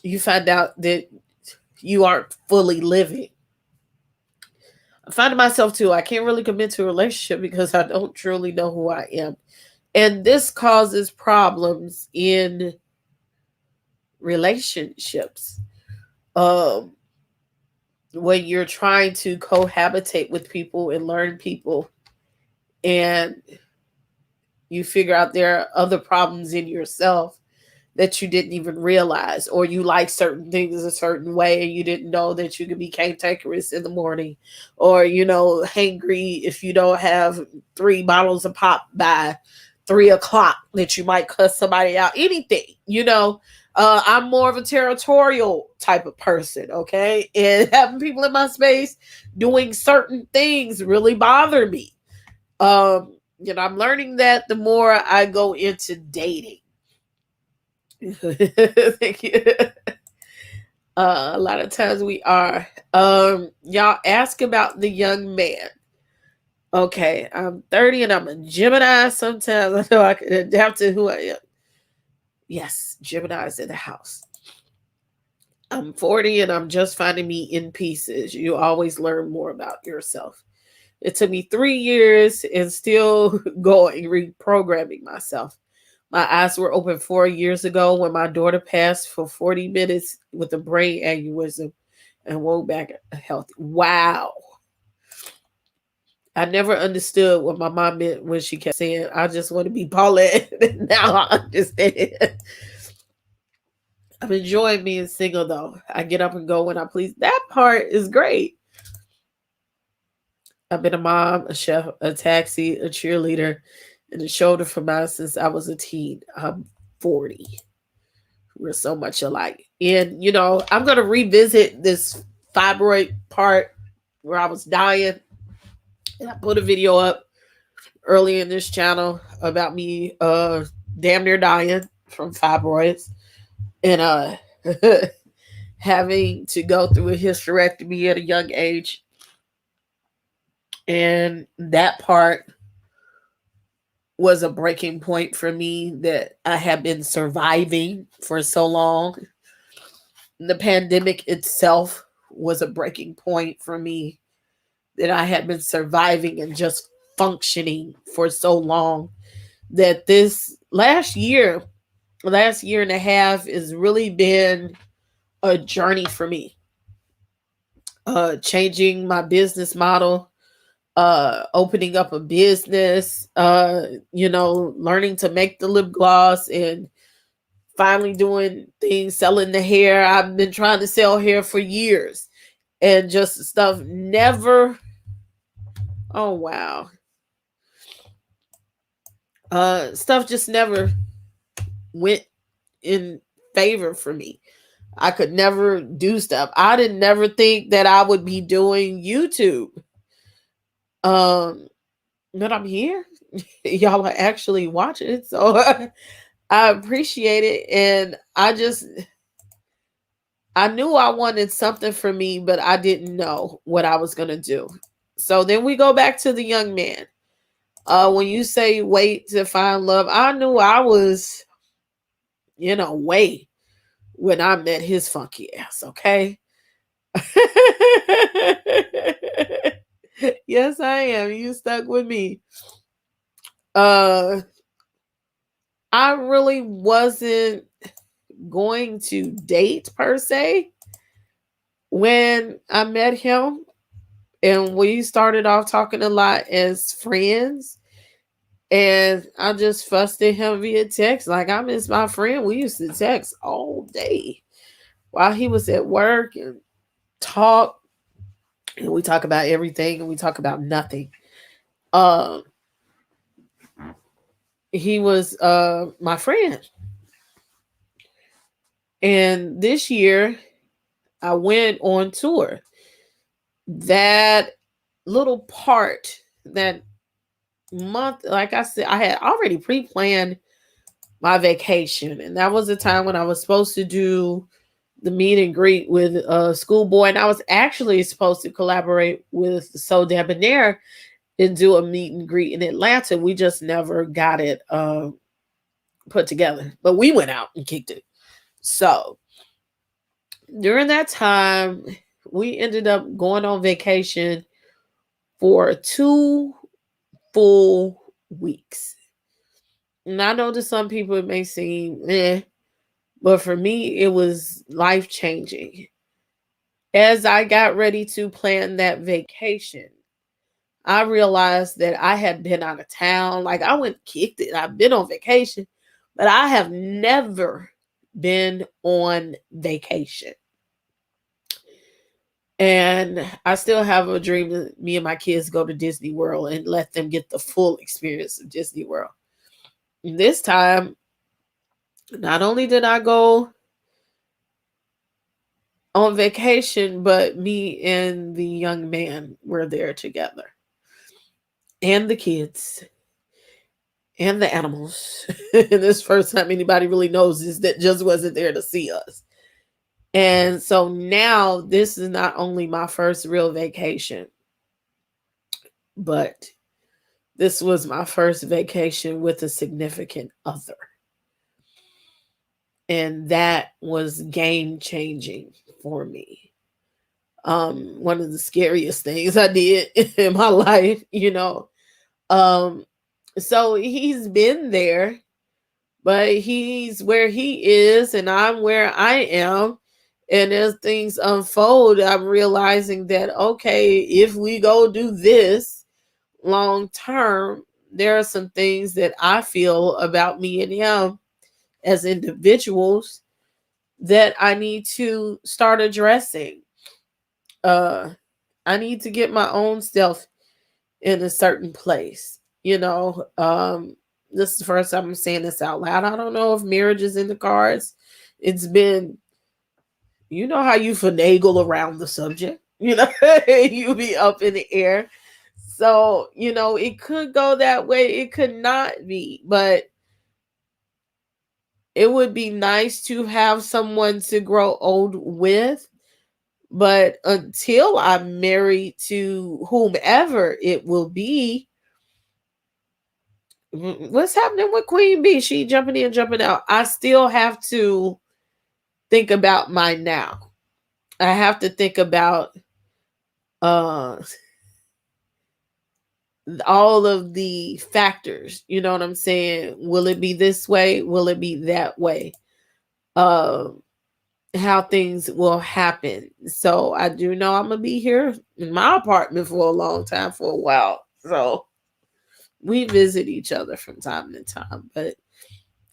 you find out that you aren't fully living. I'm finding myself too. I can't really commit to a relationship because I don't truly know who I am. And this causes problems in relationships. When you're trying to cohabitate with people and learn people, and you figure out there are other problems in yourself that you didn't even realize, or you like certain things a certain way and you didn't know that you could be cantankerous in the morning, or hangry if you don't have 3 bottles of pop by 3 o'clock, that you might cuss somebody out, anything. I'm more of a territorial type of person, okay? And having people in my space doing certain things really bother me. I'm learning that the more I go into dating. Thank you. A lot of times we are. Y'all ask about the young man. Okay, I'm 30 and I'm a Gemini. Sometimes I know I can adapt to who I am. Yes, Gemini's in the house. I'm 40 and I'm just finding me in pieces. You always learn more about yourself. It took me 3 years and still going, reprogramming myself. My eyes were open 4 years ago when my daughter passed for 40 minutes with a brain aneurysm and woke back healthy. Wow. I never understood what my mom meant when she kept saying, I just want to be Paulette. Now I understand. I'm enjoying being single, though. I get up and go when I please. That part is great. I've been a mom, a chef, a taxi, a cheerleader, and a shoulder for mine since I was a teen. I'm 40. We're so much alike. And, I'm going to revisit this fibroid part where I was dying. And I put a video up early in this channel about me damn near dying from fibroids. And having to go through a hysterectomy at a young age. And that part was a breaking point for me that I have been surviving for so long. The pandemic itself was a breaking point for me that I had been surviving and just functioning for so long, that this last year and a half has really been a journey for me. Changing my business model, opening up a business, learning to make the lip gloss, and finally doing things, selling the hair. I've been trying to sell hair for years, and just stuff never. Oh, wow. Stuff just never went in favor for me. I could never do stuff. I didn't never think that I would be doing YouTube. But I'm here. Y'all are actually watching it, so I appreciate it. And I knew I wanted something for me, but I didn't know what I was gonna do. So then we go back to the young man. When you say wait to find love, I knew I was, way when I met his funky ass, okay? Yes, I am. You stuck with me. I really wasn't going to date per se when I met him. And we started off talking a lot as friends. And I just fussed at him via text. Like, I miss my friend. We used to text all day while he was at work and talk. And we talk about everything and we talk about nothing. He was my friend. And this year, I went on tour. That little part, that month, like I said, I had already pre-planned my vacation. And that was the time when I was supposed to do the meet and greet with a schoolboy. And I was actually supposed to collaborate with So Debonair and do a meet and greet in Atlanta. We just never got it put together. But we went out and kicked it. So during that time, we ended up going on vacation for 2 full weeks. And I know to some people it may seem but for me, it was life-changing. As I got ready to plan that vacation, I realized that I had been out of town. Like, I went kicked it. I've been on vacation, but I have never been on vacation. And I still have a dream that me and my kids go to Disney World and let them get the full experience of Disney World. And this time, not only did I go on vacation, but me and the young man were there together. And the kids. And the animals. And this first time anybody really knows this that just wasn't there to see us. And so now this is not only my first real vacation, but this was my first vacation with a significant other. And that was game changing for me. One of the scariest things I did in my life, you know. So he's been there, but he's where he is and I'm where I am. And as things unfold, I'm realizing that, okay, if we go do this long term, there are some things that I feel about me and him as individuals that I need to start addressing. I need to get my own self in a certain place. You know, this is the first time I'm saying this out loud. I don't know if marriage is in the cards. It's been, you know how you finagle around the subject, you know, you be up in the air. So, you know, it could go that way. It could not be, but it would be nice to have someone to grow old with. But until I'm married to whomever it will be, what's happening with Queen Bee? She jumping in, jumping out. I still have to think about my now. I have to think about uh all of the factors. You know what I'm saying? Will it be this way? Will it be that way? How things will happen. So I do know I'm gonna be here in my apartment for a long time, for a while. So we visit each other from time to time, but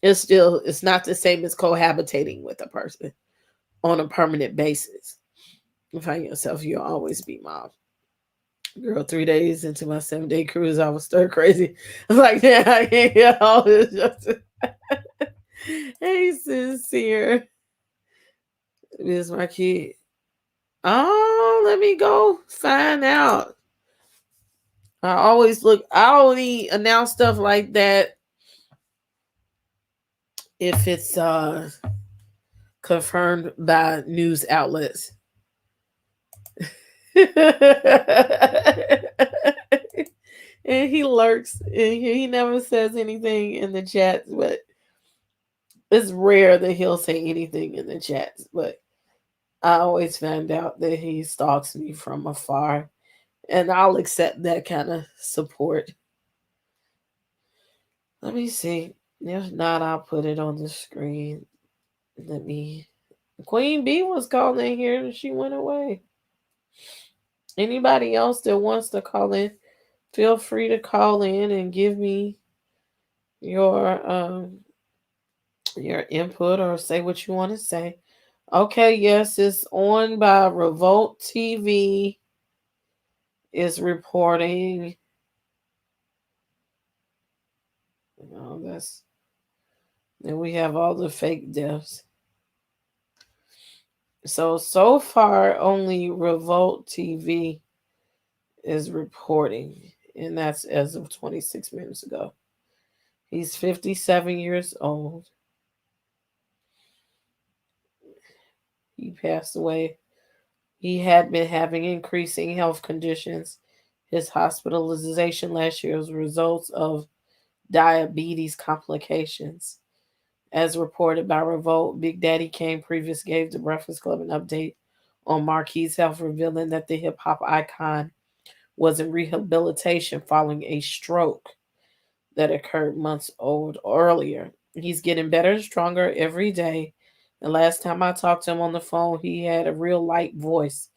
it's not the same as cohabitating with a person on a permanent basis. You find yourself, you'll always be mom. Girl, 3 days into my 7-day cruise, I was stir crazy. I'm like, yeah, yeah, all this just hey, sincere. This is my kid. Oh, let me go find out. I only announce stuff like that if it's confirmed by news outlets. And he lurks and he never says anything in the chats, but it's rare that he'll say anything in the chats. But I always find out that he stalks me from afar, and I'll accept that kind of support. Let me see. If not, I'll put it on the screen. Let me. Queen Bee was calling here and she went away. Anybody else that wants to call in, feel free to call in and give me your your input or say what you want to say. Okay, yes, it's on by Revolt TV is reporting. That's then we have all the fake deaths. So far only Revolt TV is reporting, and that's as of 26 minutes ago. He's 57 years old. He passed away. He had been having increasing health conditions. His hospitalization last year was a result of diabetes complications. As reported by Revolt, Big Daddy Kane previously gave the Breakfast Club an update on Marquis' health, revealing that the hip hop icon was in rehabilitation following a stroke that occurred months old earlier. He's getting better and stronger every day. The last time I talked to him on the phone, he had a real light voice,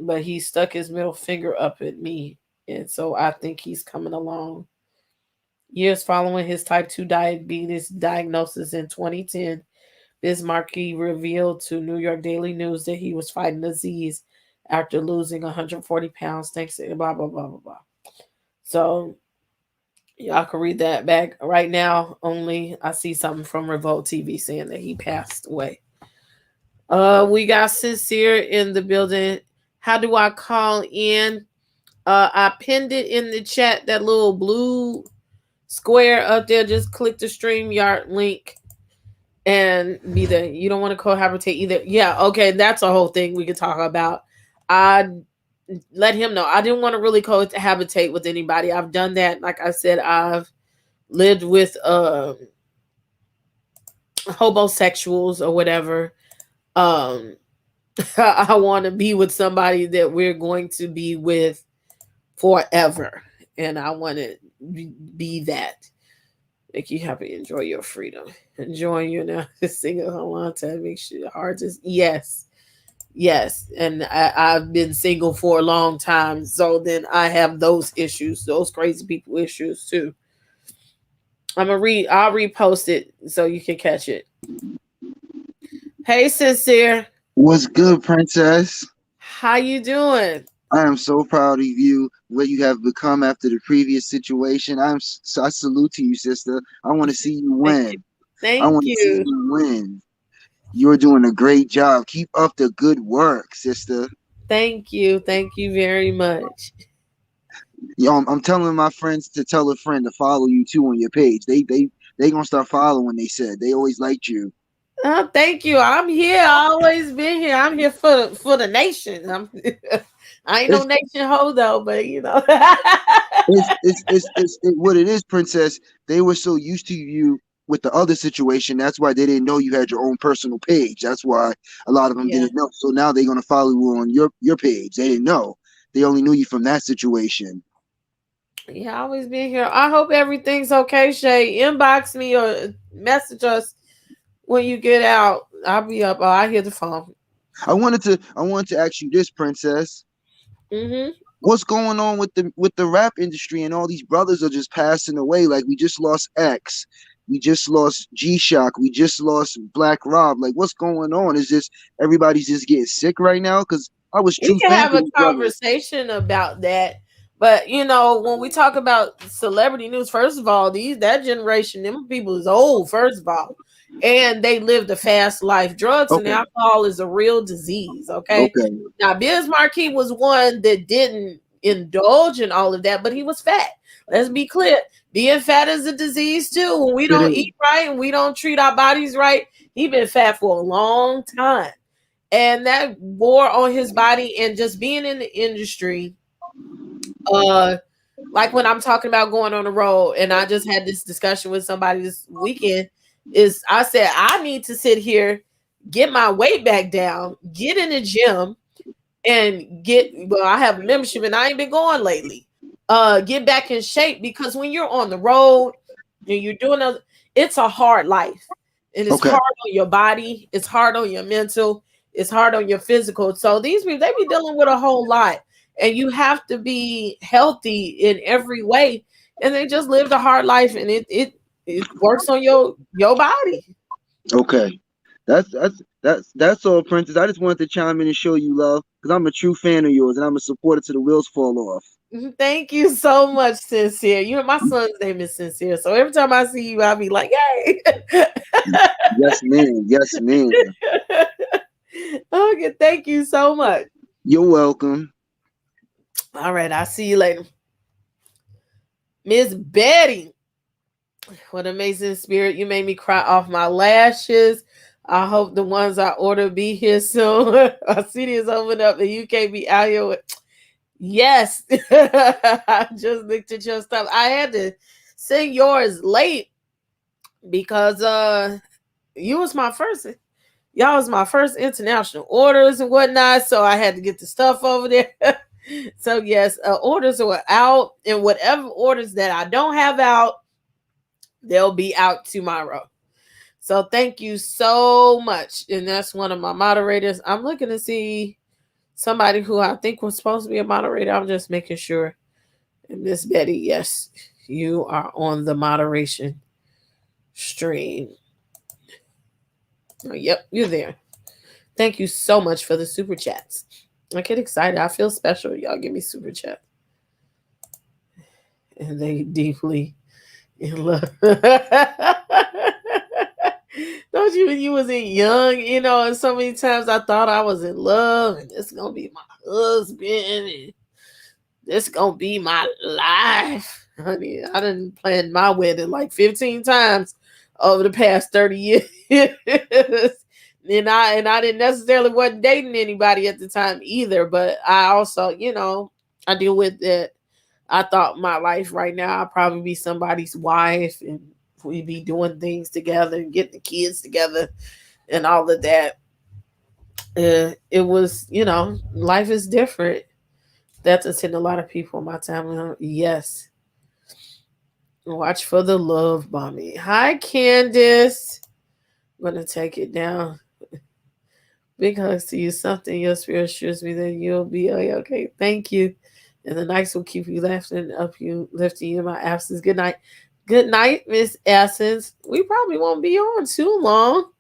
but he stuck his middle finger up at me. And so I think he's coming along. Years following his type 2 diabetes diagnosis in 2010, Biz Markie revealed to New York Daily News that he was fighting disease after losing 140 pounds thanks to blah, blah, blah, blah, blah. So y'all can read that back. Right now, only I see something from Revolt TV saying that he passed away. We got Sincere in the building. How do I call in? I pinned it in the chat, that little blue square up there. Just click the StreamYard link and be there. You don't want to cohabitate either. Yeah, okay, that's a whole thing we could talk about. I let him know. I didn't want to really cohabitate with anybody. I've done that. Like I said, I've lived with homosexuals or whatever. I want to be with somebody that we're going to be with forever, and I want to be that. Make you happy, enjoy your freedom, enjoying you now. Just sing a long time, make sure your heart is yes. And I've been single for a long time, so then I have those issues, those crazy people issues too. I'll repost it so you can catch it. Hey, Sincere. What's good, Princess? How you doing? I am so proud of you, what you have become after the previous situation. I salute to you, sister. I want to see you win. Thank I want to see you win. You're doing a great job. Keep up the good work, sister. Thank you very much. Yo, I'm telling my friends to tell a friend to follow you too on your page. They gonna start following. They said they always liked you. Oh, thank you. I'm here. I always been here. I'm here for the nation. I ain't no nation hoe though, but you know. it's what it is, Princess. They were so used to you with the other situation. That's why they didn't know you had your own personal page. That's why a lot of them didn't know. So now they're gonna follow you on your page. They didn't know. They only knew you from that situation. Yeah, I always been here. I hope everything's okay, Shay. Inbox me or message us when you get out. I'll be up. Oh, I hear the phone. I wanted to ask you this, Princess. What's going on with the rap industry, and all these brothers are just passing away? Like, we just lost X, we just lost G-Shock, we just lost Black Rob. Like, what's going on? Is this everybody's just getting sick right now? Because I was true. We can have a conversation about that. But you know, when we talk about celebrity news, first of all, that generation, them people is old, first of all. And they lived a fast life. Drugs and alcohol is a real disease. Okay. Now, Biz Markie was one that didn't indulge in all of that, but he was fat. Let's be clear. Being fat is a disease too. When we don't eat right and we don't treat our bodies right, he been fat for a long time. And that wore on his body, and just being in the industry. Like when I'm talking about going on the road, and I just had this discussion with somebody this weekend, I said, I need to sit here, get my weight back down, get in the gym, and I have a membership and I ain't been going lately. Get back in shape, because when you're on the road and you're doing it's a hard life, and it's hard on your body, it's hard on your mental, it's hard on your physical. So these people, they be dealing with a whole lot, and you have to be healthy in every way. And they just lived a hard life, and it works on your body. Okay. That's all, Princess. I just wanted to chime in and show you love, because I'm a true fan of yours, and I'm a supporter to the wheels fall off. Thank you so much, Sincere. You know, my son's name is Sincere, so every time I see you, I'll be like, "Hey." Yes, ma'am. Yes, ma'am. Okay, thank you so much. You're welcome. All right, I'll see you later. Miss Betty, what amazing spirit. You made me cry off my lashes. I hope the ones I order be here soon. Our city is opened up and you can't be out here with... Yes. I just looked at your stuff. I had to send yours late because y'all was my first international orders and whatnot. So I had to get the stuff over there. So yes, orders are out, and whatever orders that I don't have out, they'll be out tomorrow. So thank you so much. And that's one of my moderators. I'm looking to see somebody who I think was supposed to be a moderator. I'm just making sure. And Miss Betty, yes, You are on the moderation stream. Oh, yep, you're there. Thank you so much for the super chats. I get excited. I feel special. Y'all give me super chat. And they deeply in love. Don't you when you was young, and so many times I thought I was in love and this is gonna be my husband and this gonna be my life. Honey, I done planned my wedding like 15 times over the past 30 years. and I didn't necessarily wasn't dating anybody at the time either, but I also, I deal with that. I thought my life right now I'd probably be somebody's wife and we'd be doing things together and getting the kids together and all of that. It was, life is different. That's attending a lot of people in my time. Yes. Watch for the love bombing. Hi, Candace. I'm going to take it down. Big hugs to you. Something your spirit assures me that you'll be okay. Thank you. And the nights will keep you lifting you in my absence. Good night. Good night, Miss Essence. We probably won't be on too long.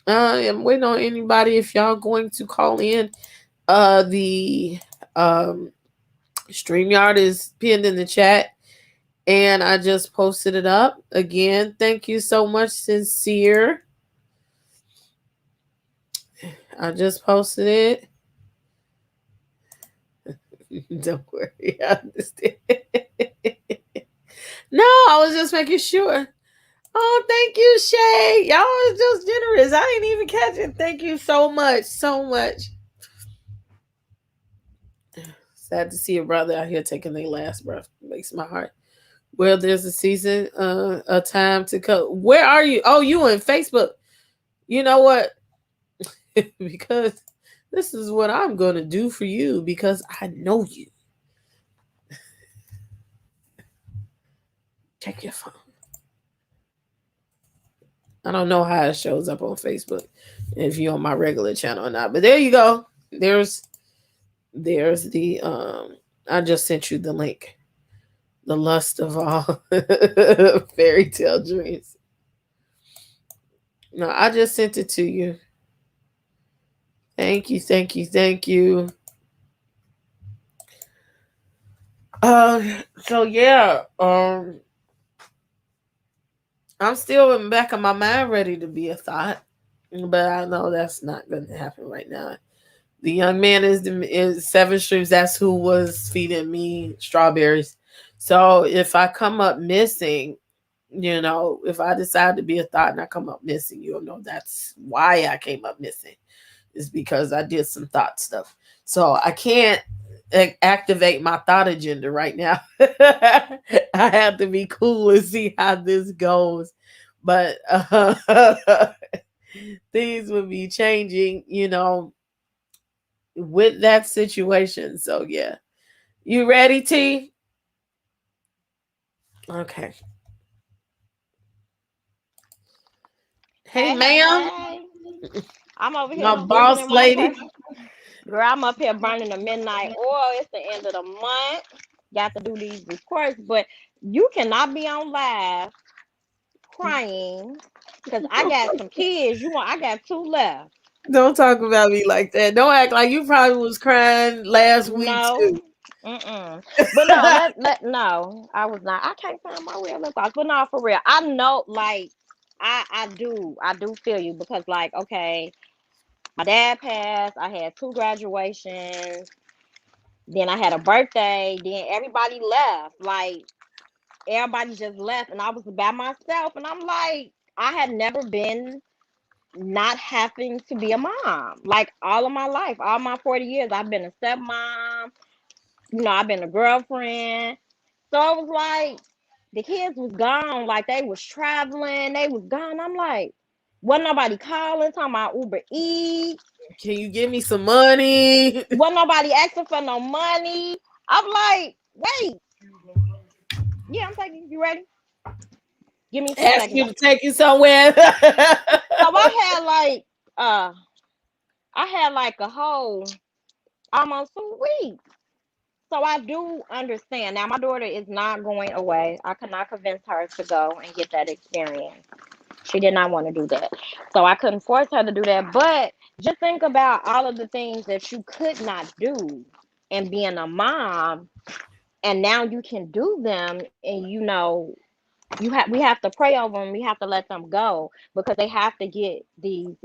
I'm waiting on anybody if y'all going to call in. The StreamYard is pinned in the chat. And I just posted it up. Again, thank you so much, Sincere. I just posted it. Don't worry, I understand. No, I was just making sure. Oh, thank you, Shay. Y'all was just generous. I didn't even catch it. Thank you so much. So much. Sad to see a brother out here taking their last breath. Makes my heart. Well, there's a season, a time to come. Where are you? Oh, you on Facebook. You know what? Because this is what I'm going to do for you because I know you. Check your phone. I don't know how it shows up on Facebook if you're on my regular channel or not, but there you go. There's the I just sent you the link. The lust of all fairy tale dreams. No, I just sent it to you. Thank you, thank you, thank you. So yeah, I'm still in the back of my mind ready to be a thought, but I know that's not going to happen right now. The young man is 7 Streams. That's who was feeding me strawberries. So if I come up missing, if I decide to be a thought and I come up missing, you'll know that's why I came up missing. Is because I did some thought stuff. So I can't activate my thought agenda right now. I have to be cool and see how this goes. But things will be changing, with that situation. So yeah. You ready, T? Okay. Hey, ma'am. Hey. I'm over here My boss lady. Girl, I'm up here burning the midnight oil. It's the end of the month. Got to do these reports, but you cannot be on live crying because I got some kids. I got 2 left. Don't talk about me like that. Don't act like you probably was crying last week No. too. But no, no, I was not. I can't find my real lip gloss. But no, for real, I know, like, I do feel you because, like, okay, my dad passed. I had 2 graduations. Then I had a birthday. Then everybody left. Like, everybody just left, and I was by myself. And I'm like, I had never been not having to be a mom. Like, all of my life, all my 40 years, I've been a stepmom. I've been a girlfriend. So it was like the kids was gone, like they was traveling, they was gone. I'm like, wasn't nobody calling, talking about Uber Eats. Can you give me some money? Wasn't nobody asking for no money. I'm like, wait. Yeah, I'm taking you. Ready? Give me 2 Ask seconds. you to take you somewhere. So I had like a whole almost 2 weeks. So I do understand. Now my daughter is not going away. I could not convince her to go and get that experience. She did not want to do that. So I couldn't force her to do that. But just think about all of the things that you could not do and being a mom, and now you can do them, and we have to pray over them. We have to let them go because they have to get these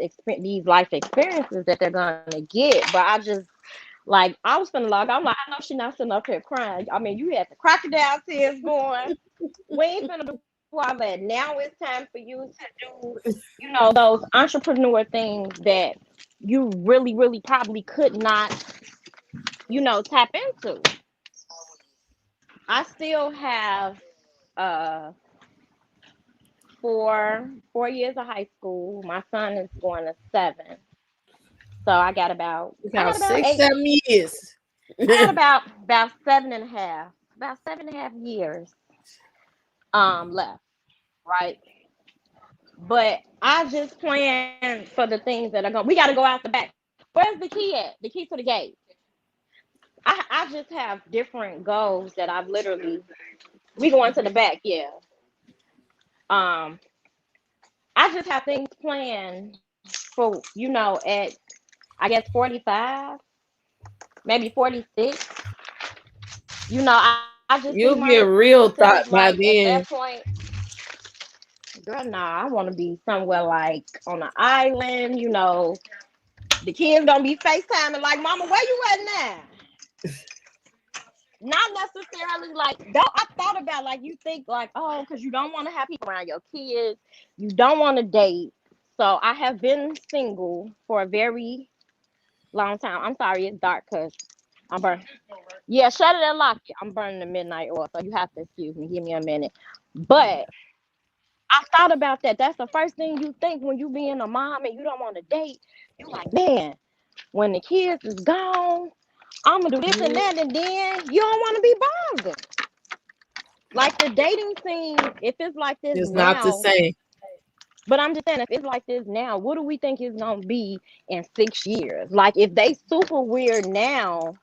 life experiences that they're gonna get. But I was finna log. I'm like, I know she's not sitting up here crying. I mean, you had the crocodile tears going. We ain't finna do all that. Now it's time for you to do, those entrepreneur things that you really, really probably could not, tap into. I still have uh 4 years of high school. My son is going to 7. So I About got about six, eight. 7 years. I got about 7.5 years left, right? But I just plan for the things that are going. We got to go out the back. Where's the key at? The key to the gate. I just have different goals that I've literally. We going to the back, yeah. Um, I just have things planned for at I guess 45, maybe 46. I just see You'll get myself real like thought at by that then. point, girl, nah, I want to be somewhere like on an island. The kids gonna be FaceTiming like, "Mama, where you at now?" Not necessarily like though. I thought about like you think like, oh, because you don't want to have people around your kids, you don't want to date. So I have been single for a very long time. I'm sorry, it's dark because I'm burning. Yeah, shut it and lock it. I'm burning the midnight oil, so you have to excuse me. Give me a minute. But I thought about that. That's the first thing you think when you being a mom and you don't want to date. You like, man, when the kids is gone, I'm gonna do this and that, and then you don't want to be bothered. Like the dating scene, if it's like this It's not the now, same. but I'm just saying, if it's like this now, what do we think it's gonna be in 6 years? Like if they super weird now,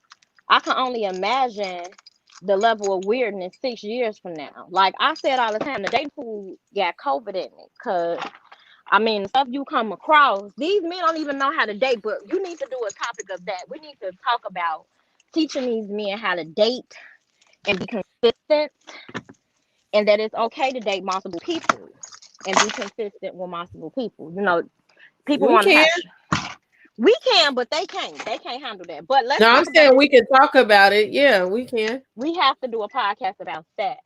I can only imagine the level of weirdness 6 years from now. Like I said all the time, the dating pool got COVID in it. Cause I mean, the stuff you come across, these men don't even know how to date, but you need to do a topic of that. We need to talk about teaching these men how to date and be consistent, and that it's okay to date multiple people and be consistent with multiple people. People We want to can. have. We can, but they can't. They can't handle that. But let's No, I'm talk about saying this. we can talk about it. Yeah, we can. We have to do a podcast about that.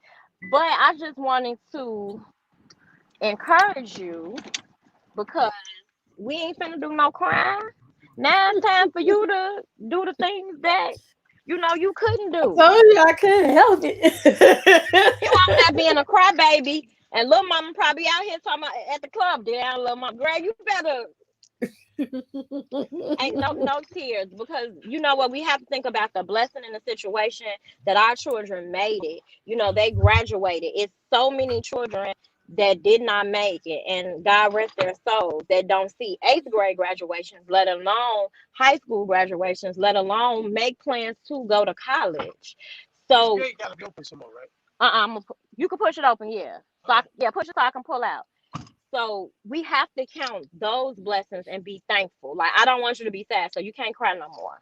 But I just wanted to encourage you because we ain't finna do no crime. Now it's time for you to do the things that you couldn't I do. told you I couldn't help it. You over there being a crybaby, and little mama probably out here talking about at the club. There, little mama, girl, you better ain't no tears because you know what, we have to think about the blessing in the situation that our children made it. They graduated. It's so many children that did not make it, and God rest their souls, that don't see eighth grade graduations, let alone high school graduations, let alone make plans to go to college. So you gotta be open some more, right? You can push it open, yeah. Push it so I can pull out. So we have to count those blessings and be thankful. Like I don't want you to be sad, so you can't cry no more.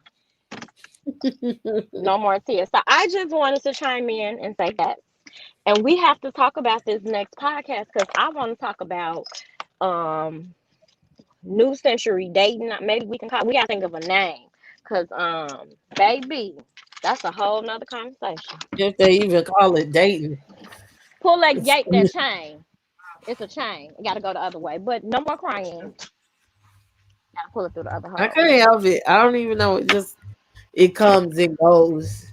No more tears. So I just wanted to chime in and say that. And we have to talk about this next podcast because I want to talk about um new century dating. Maybe we gotta think of a name. Cause baby, that's a whole nother conversation. If they even call it dating. Pull that chain. It's a chain. It gotta go the other way. But no more crying. Gotta pull it through the other I hole. can't help it. I don't even know. It comes and goes.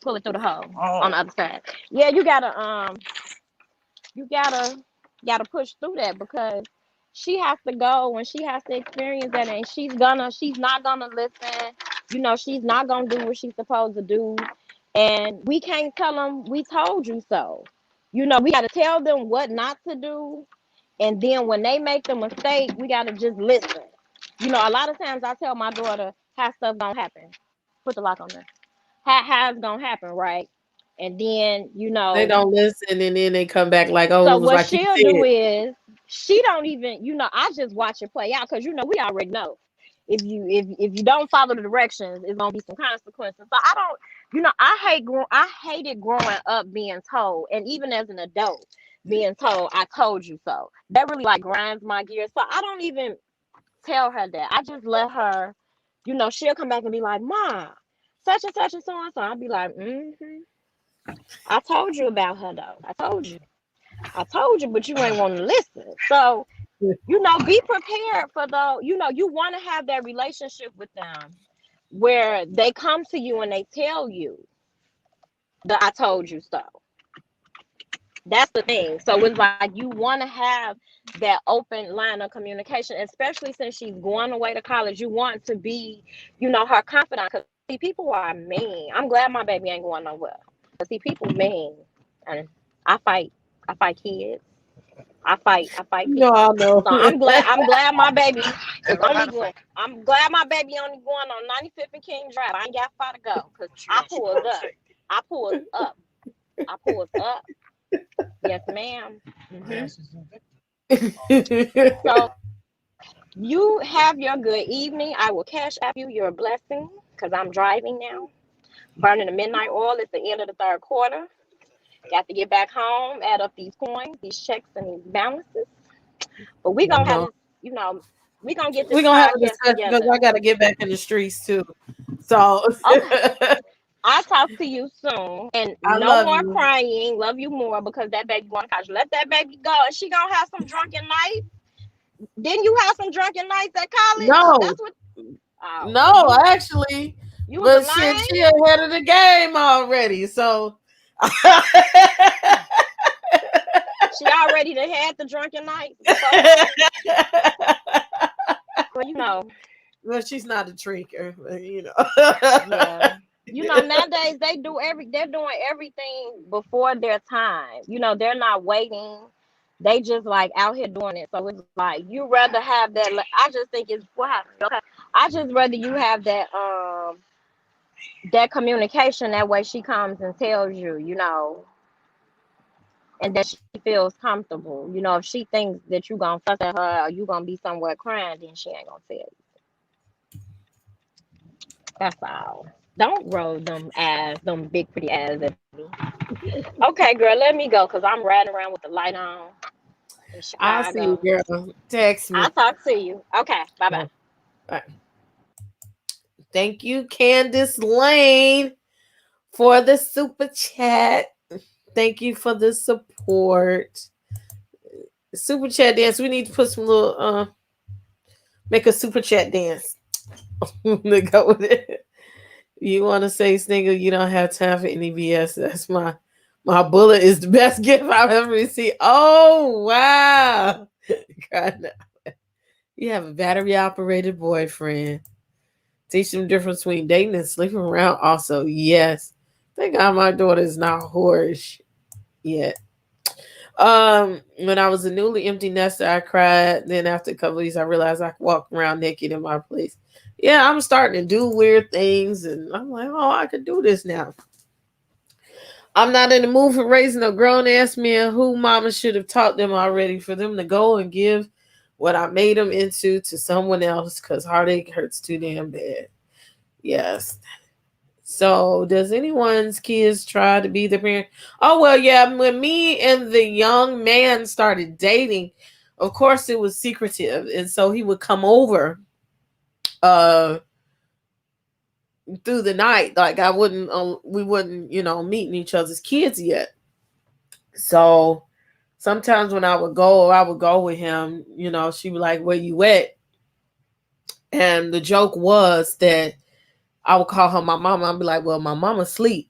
Pull it through the hole on the other side. Yeah, you gotta push through that because she has to go and she has to experience that, and she's not gonna listen. She's not gonna do what she's supposed to do, and we can't tell them we told you so. We gotta tell them what not to do, and then when they make the mistake, we gotta just listen. A lot of times I tell my daughter how stuff don't happen. Put the lock on there. How's gonna happen, right? And then They don't listen, and then they come back like, "Oh, so it was what like you she'll do said." is she don't even, I just watch it play out because we already know if you don't follow the directions, it's gonna be some consequences. So I don't, I hated growing up being told, and even as an adult being told, "I told you so." That really like grinds my gears. So I don't even tell her that. I just let her, she'll come back and be like, "Ma, such and such and so and so." I'll be like, "I told you about her though. I told you, but you ain't want to listen." So, be prepared for you want to have that relationship with them where they come to you and they tell you that "I told you so." That's the thing. So it's like you want to have that open line of communication, especially since she's going away to college. You want to be, her confidant. Because see, people are mean. I'm glad my baby ain't going nowhere. But see, people mean, and I fight. I fight kids. I fight No, people. I know. So I'm glad my baby is only going. I'm glad my baby only going on 95th and King Drive. I ain't got far to go because I pulled up. I pulled up. I pulled up. Yes, ma'am. So you have your good evening. I will cash app you your blessing because I'm driving now. Burning the midnight oil. It's the end of the third quarter. Got to get back home, add up these coins, these checks, and these balances. But we gonna have this, we gonna get this We're gonna have a podcast discussion because together. I gotta get back in the streets too. So Okay. I'll talk to you soon. And I no love more you. crying. Love you more because that baby going to college. Let that baby go. And she gonna have some drunken nights. Didn't you have some drunken nights at college? No, That's what. Oh, no, you actually, was a but shit, lying. she ahead of the game already. So She already done had the drunken nights. Well, well, she's not a drinker, but yeah. Nowadays they're doing everything before their time. They're not waiting. They just like out here doing it. So it's like you rather have that. I just think it's what happened. Okay. I just rather you have that communication. That way she comes and tells you, and that she feels comfortable. If she thinks that you gonna fuss at her or you gonna be somewhere crying, then she ain't gonna tell you. That's all. Don't roll them big pretty ass at me. Okay, girl, let me go because I'm riding around with the light on in I'll see you, Chicago. girl. Text I'll me. talk to you. Okay, bye bye. All right. Thank you, Candace Lane, for the super chat. Thank you for the support. Super chat dance. We need to put some little make a super chat dance to go with it. You want to say, Snigger, you don't have time for any BS. That's my bullet is the best gift I've ever received. Oh wow. God, no. You have a battery operated boyfriend. Teach them the difference between dating and sleeping around. Also, yes. Thank God my daughter is not whorish yet. When I was a newly empty nester, I cried. Then after a couple of weeks, I realized I could walk around naked in my place. Yeah, I'm starting to do weird things, and I'm like, oh, I could do this now. I'm not in the mood for raising a grown ass man who mama should have taught them already for them to go and give what I made them into to someone else because heartache hurts too damn bad. Yes. So, does anyone's kids try to be the parent? Oh, well, yeah. When me and the young man started dating, of course, it was secretive. And so he would come over through the night. Like, we wouldn't, meeting each other's kids yet. So, sometimes when I would go with him, she would like, where you at? And the joke was that I would call her my mama. I'd be like, well, my mama's asleep.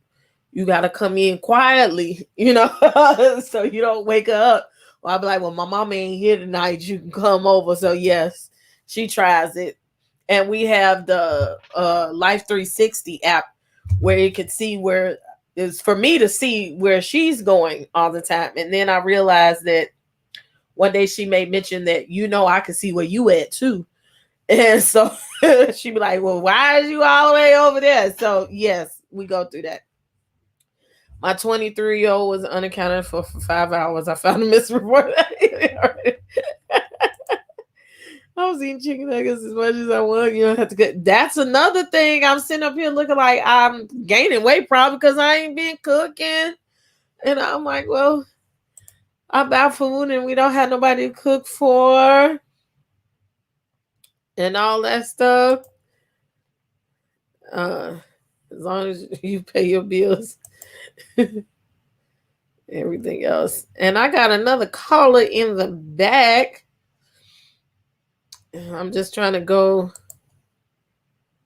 You got to come in quietly, so you don't wake her up. Well, I'd be like, well, my mama ain't here tonight. You can come over. So, yes, she tries it. And we have the Life 360 app where you can see where it's for me to see where she's going all the time. And then I realized that one day she made mention that, I can see where you at too. And so she'd be like, well, why is you all the way over there? So, yes, we go through that. My 23-year-old was unaccounted for 5 hours. I found a missing report. I was eating chicken nuggets as much as I want. You don't have to get. That's another thing. I'm sitting up here looking like I'm gaining weight probably because I ain't been cooking. And I'm like, well, I buy food and we don't have nobody to cook for and all that stuff. As long as you pay your bills, everything else. And I got another caller in the back. I'm just trying to go.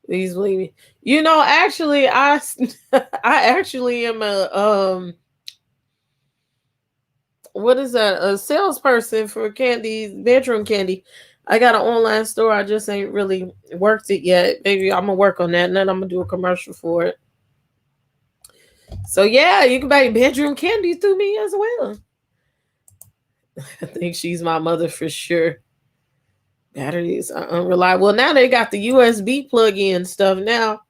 Please believe me. You know, actually, I actually am a what is that? A salesperson for candy, bedroom candy. I got an online store. I just ain't really worked it yet. Maybe I'm gonna work on that, and then I'm gonna do a commercial for it. So yeah, you can buy bedroom candy through me as well. I think she's my mother for sure. Batteries are unreliable. Now they got the USB plug-in stuff now.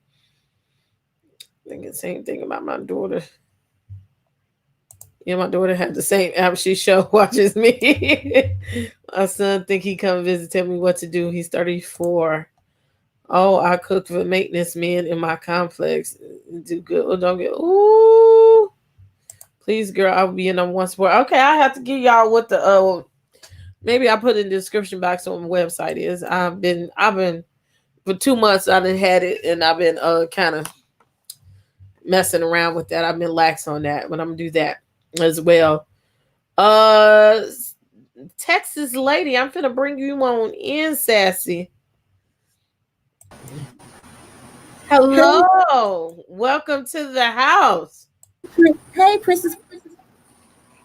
I think the same thing about my daughter. Yeah, my daughter had the same app. She watches me. My son think he come visit, tell me what to do. He's 34. Oh, I cook for maintenance men in my complex. Do good or don't get. Ooh, please, girl, I'll be in on one sport. Okay, I have to give y'all what the maybe I put in the description box on the website is. I've been for 2 months. I done had it, and I've been kind of messing around with that. I've been lax on that, but I'm gonna do that as well. Texas lady, I'm finna bring you on in, sassy. Hello, welcome to the house. Hey, Princess.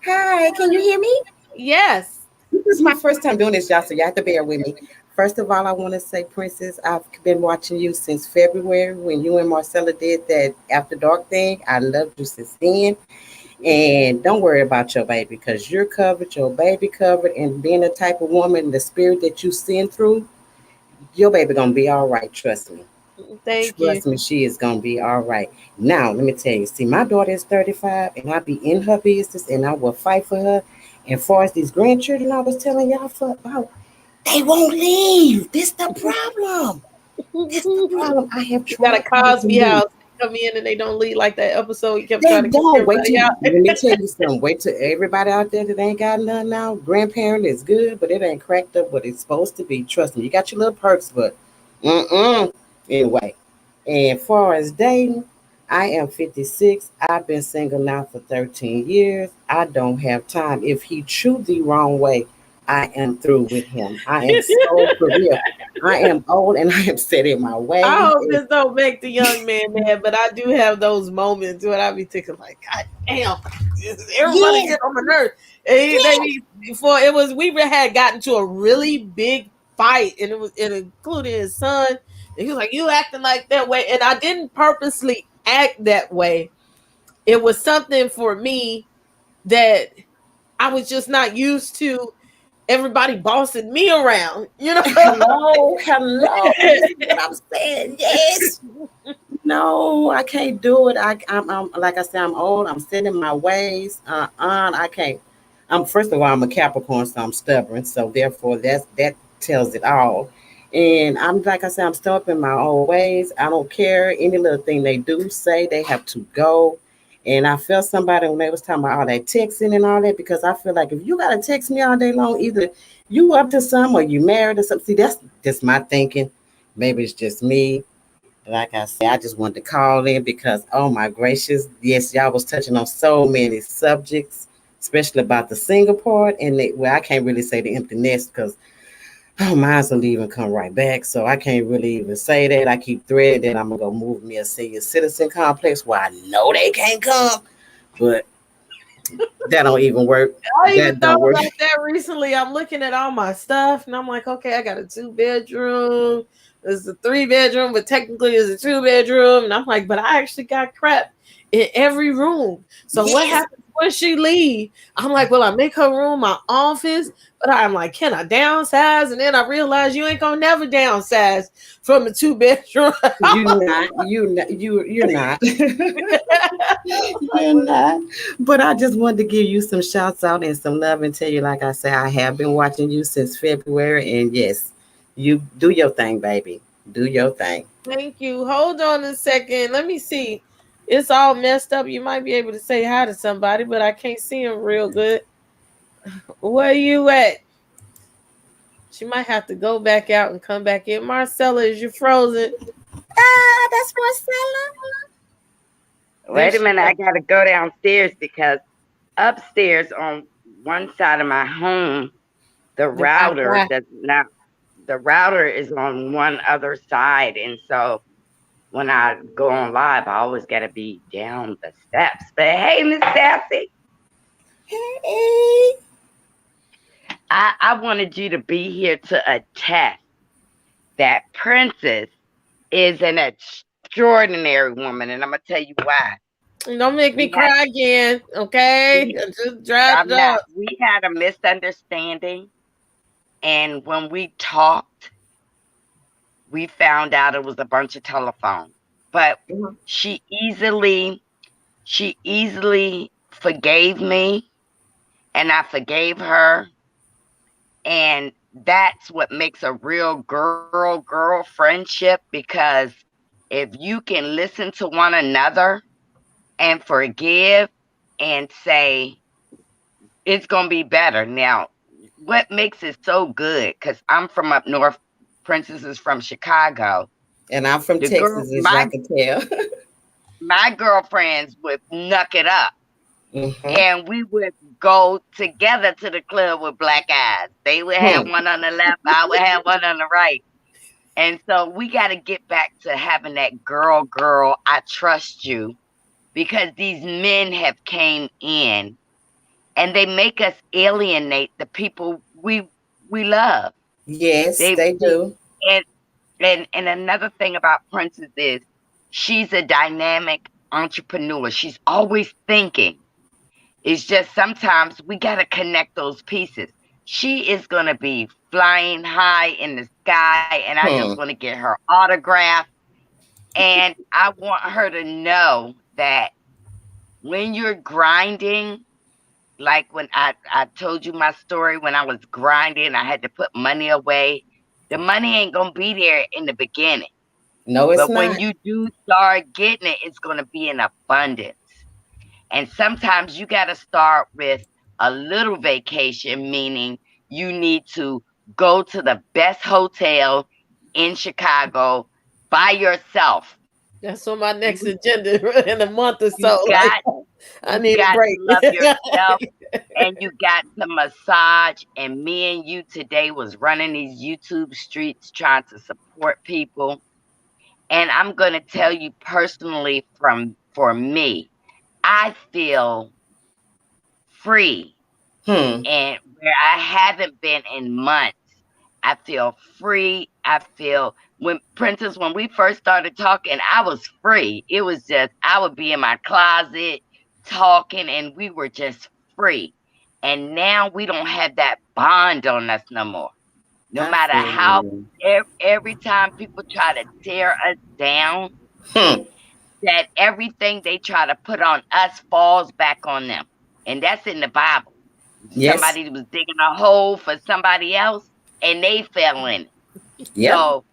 Hi, can you hear me? Yes. This is my first time doing this, y'all, so you have to bear with me. First of all, I want to say, Princess, I've been watching you since February when you and Marcella did that After Dark thing. I loved you since then. And don't worry about your baby because you're covered, your baby covered, and being the type of woman, the spirit that you send through, your baby going to be all right, trust me. Trust me, she is going to be all right. Now, let me tell you, see, my daughter is 35, and I be in her business, and I will fight for her. And far as these grandchildren I was telling y'all about, they won't leave. This the problem. This the problem. I have tried. You got a Cosby house. They come in and they don't leave like that episode. You kept trying to get everybody out. Let me tell you something. Wait till everybody out there that ain't got none now. Grandparent is good, but it ain't cracked up what it's supposed to be. Trust me, you got your little perks, but anyway. And far as dating, I am 56. I've been single now for 13 years. I don't have time. If he chewed the wrong way, I am through with him. I am so for real. I am old and I am set in my ways. I hope this don't make the young man mad, but I do have those moments when I be thinking like, God damn, everybody get on my nerves. Before it was, we had gotten to a really big fight, and it including his son. And he was like, "You acting like that way," and I didn't purposely act that way. It was something for me that I was just not used to. Everybody bossing me around, you know. Hello. This is what I'm saying. Yes. No, I can't do it. I'm like I said, I'm old. I'm set in my ways. I can't. First of all, I'm a Capricorn, so I'm stubborn. So therefore, that tells it all. And I'm like I said, I'm stuck in my old ways. I don't care any little thing they do say. They have to go. And I felt somebody when they was talking about all that texting and all that, because I feel like if you got to text me all day long, either you up to some or you married or something. See, that's just my thinking. Maybe it's just me. Like I said, I just wanted to call in because, oh my gracious, yes, y'all was touching on so many subjects, especially about the single part. And I can't really say the empty nest because mine's gonna even come right back. So I can't really even say that. I keep threading that I'm gonna go move me a senior citizen complex where I know they can't come, but that don't even work. I even thought about that recently. I'm looking at all my stuff and I'm like, okay, I got a 2-bedroom. There's a 3-bedroom, but technically it's a 2-bedroom. And I'm like, but I actually got crap in every room. So what when she leave, I'm like, well, I make her room my office, but I'm like, can I downsize? And then I realize you ain't gonna never downsize from a 2-bedroom. You're not. You're not. You're not. But I just wanted to give you some shouts out and some love and tell you, like I said, I have been watching you since February, and yes, you do your thing, baby. Do your thing. Thank you. Hold on a second. Let me see. It's all messed up. You might be able to say hi to somebody, but I can't see him real good. Where you at? She might have to go back out and come back in. Marcella, is you frozen? That's Marcella. Wait a minute, I gotta go downstairs because upstairs on one side of my home, the router is on one other side, and so when I go on live, I always gotta be down the steps. But hey, Miss Sassy. Hey. I wanted you to be here to attest that Princess is an extraordinary woman, and I'm gonna tell you why. Don't make me cry again, okay? Just drive it up. We had a misunderstanding, and when we talked, we found out it was a bunch of telephone. But she easily forgave me, and I forgave her. And that's what makes a real girl friendship, because if you can listen to one another and forgive and say it's gonna be better. Now, what makes it so good, because I'm from up north, Princess is from Chicago. And I'm from Texas, as I can tell. My girlfriends would knuck it up. And we would go together to the club with black eyes. They would have one on the left, I would have one on the right. And so we got to get back to having that girl, I trust you, because these men have came in and they make us alienate the people we love. Yes, they do. And another thing about Princess is she's a dynamic entrepreneur. She's always thinking. It's just sometimes we got to connect those pieces. She is going to be flying high in the sky, and I just want to get her autograph. And I want her to know that when you're grinding, like when I told you my story, when I was grinding, I had to put money away. The money ain't going to be there in the beginning. No, it's not. But when you do start getting it, it's going to be in abundance. And sometimes you got to start with a little vacation, meaning you need to go to the best hotel in Chicago by yourself. That's on my next agenda in a month or so. I need a break. You got to love yourself, and you got to massage. And me and you today was running these YouTube streets trying to support people. And I'm going to tell you personally, for me, I feel free. And where I haven't been in months, I feel free. I feel when we first started talking, I was free. It was just, I would be in my closet talking and we were just free. And now we don't have that bond on us no more. No matter how, every time people try to tear us down, that everything they try to put on us falls back on them. And that's in the Bible. Yes. Somebody was digging a hole for somebody else and they fell in it. Yep. So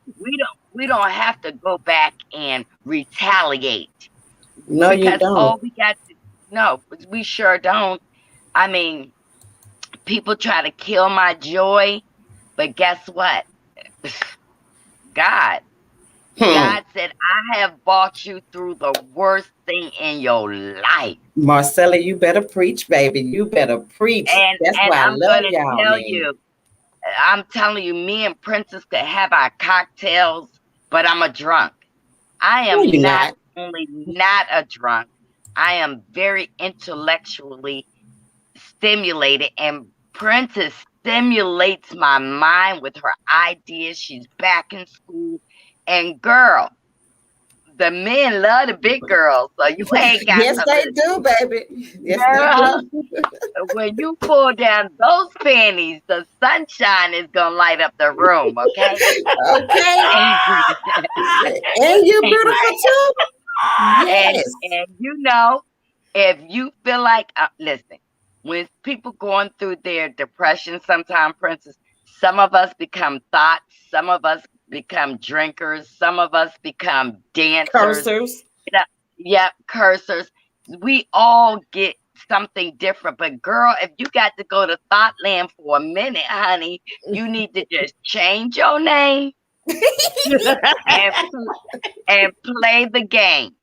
we don't have to go back and retaliate. No, you don't. We sure don't. I mean, people try to kill my joy, but guess what? God said, I have brought you through the worst thing in your life. Marcella, you better preach, baby. You better preach. That's why I love y'all. I'm telling you, me and Princess could have our cocktails, but I'm a drunk. I am not only not a drunk, I am very intellectually stimulated, and Princess stimulates my mind with her ideas. She's back in school. And girl, the men love the big girls, so you ain't got yes, they do, baby. Yes, girl, they do. when you pull down those panties, the sunshine is gonna light up the room, okay? Okay. And you're beautiful too. Yes. And you know, if you feel like, listen, when people going through their depression, sometimes, Princess, some of us become thoughts, some of us become drinkers, some of us become dancers. Cursors. Yep, cursors. We all get something different. But girl, if you got to go to Thoughtland for a minute, honey, you need to just change your name and play the game.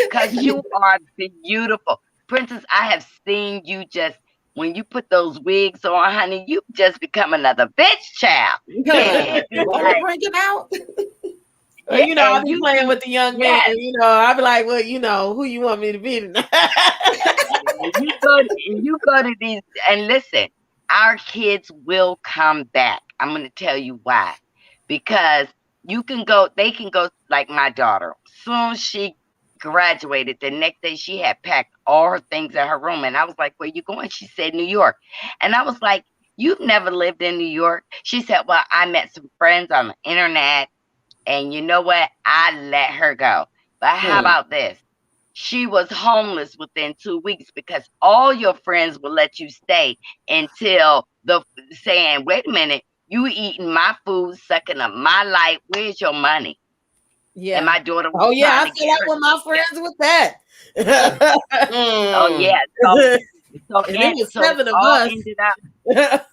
Because you are beautiful. Princess, I have seen you just, when you put those wigs on, honey, you just become another bitch child. Yeah. Want to bring it out? Well, you know, I'll be playing with the young man. You know, I'll be like, well, you know, who you want me to be tonight? you go to these, and listen, our kids will come back. I'm going to tell you why. Because they can go like my daughter. Soon she graduated, the next day she had packed all her things in her room. And I was like, where you going? She said, New York. And I was like, you've never lived in New York? She said, well, I met some friends on the internet. And you know what? I let her go. But how about this? She was homeless within 2 weeks because all your friends will let you stay until saying, wait a minute, you eating my food, sucking up my life. Where's your money? Yeah. And my daughter was I feel like with my friends with that. Oh, yeah. So it was 7 of us. Ended up,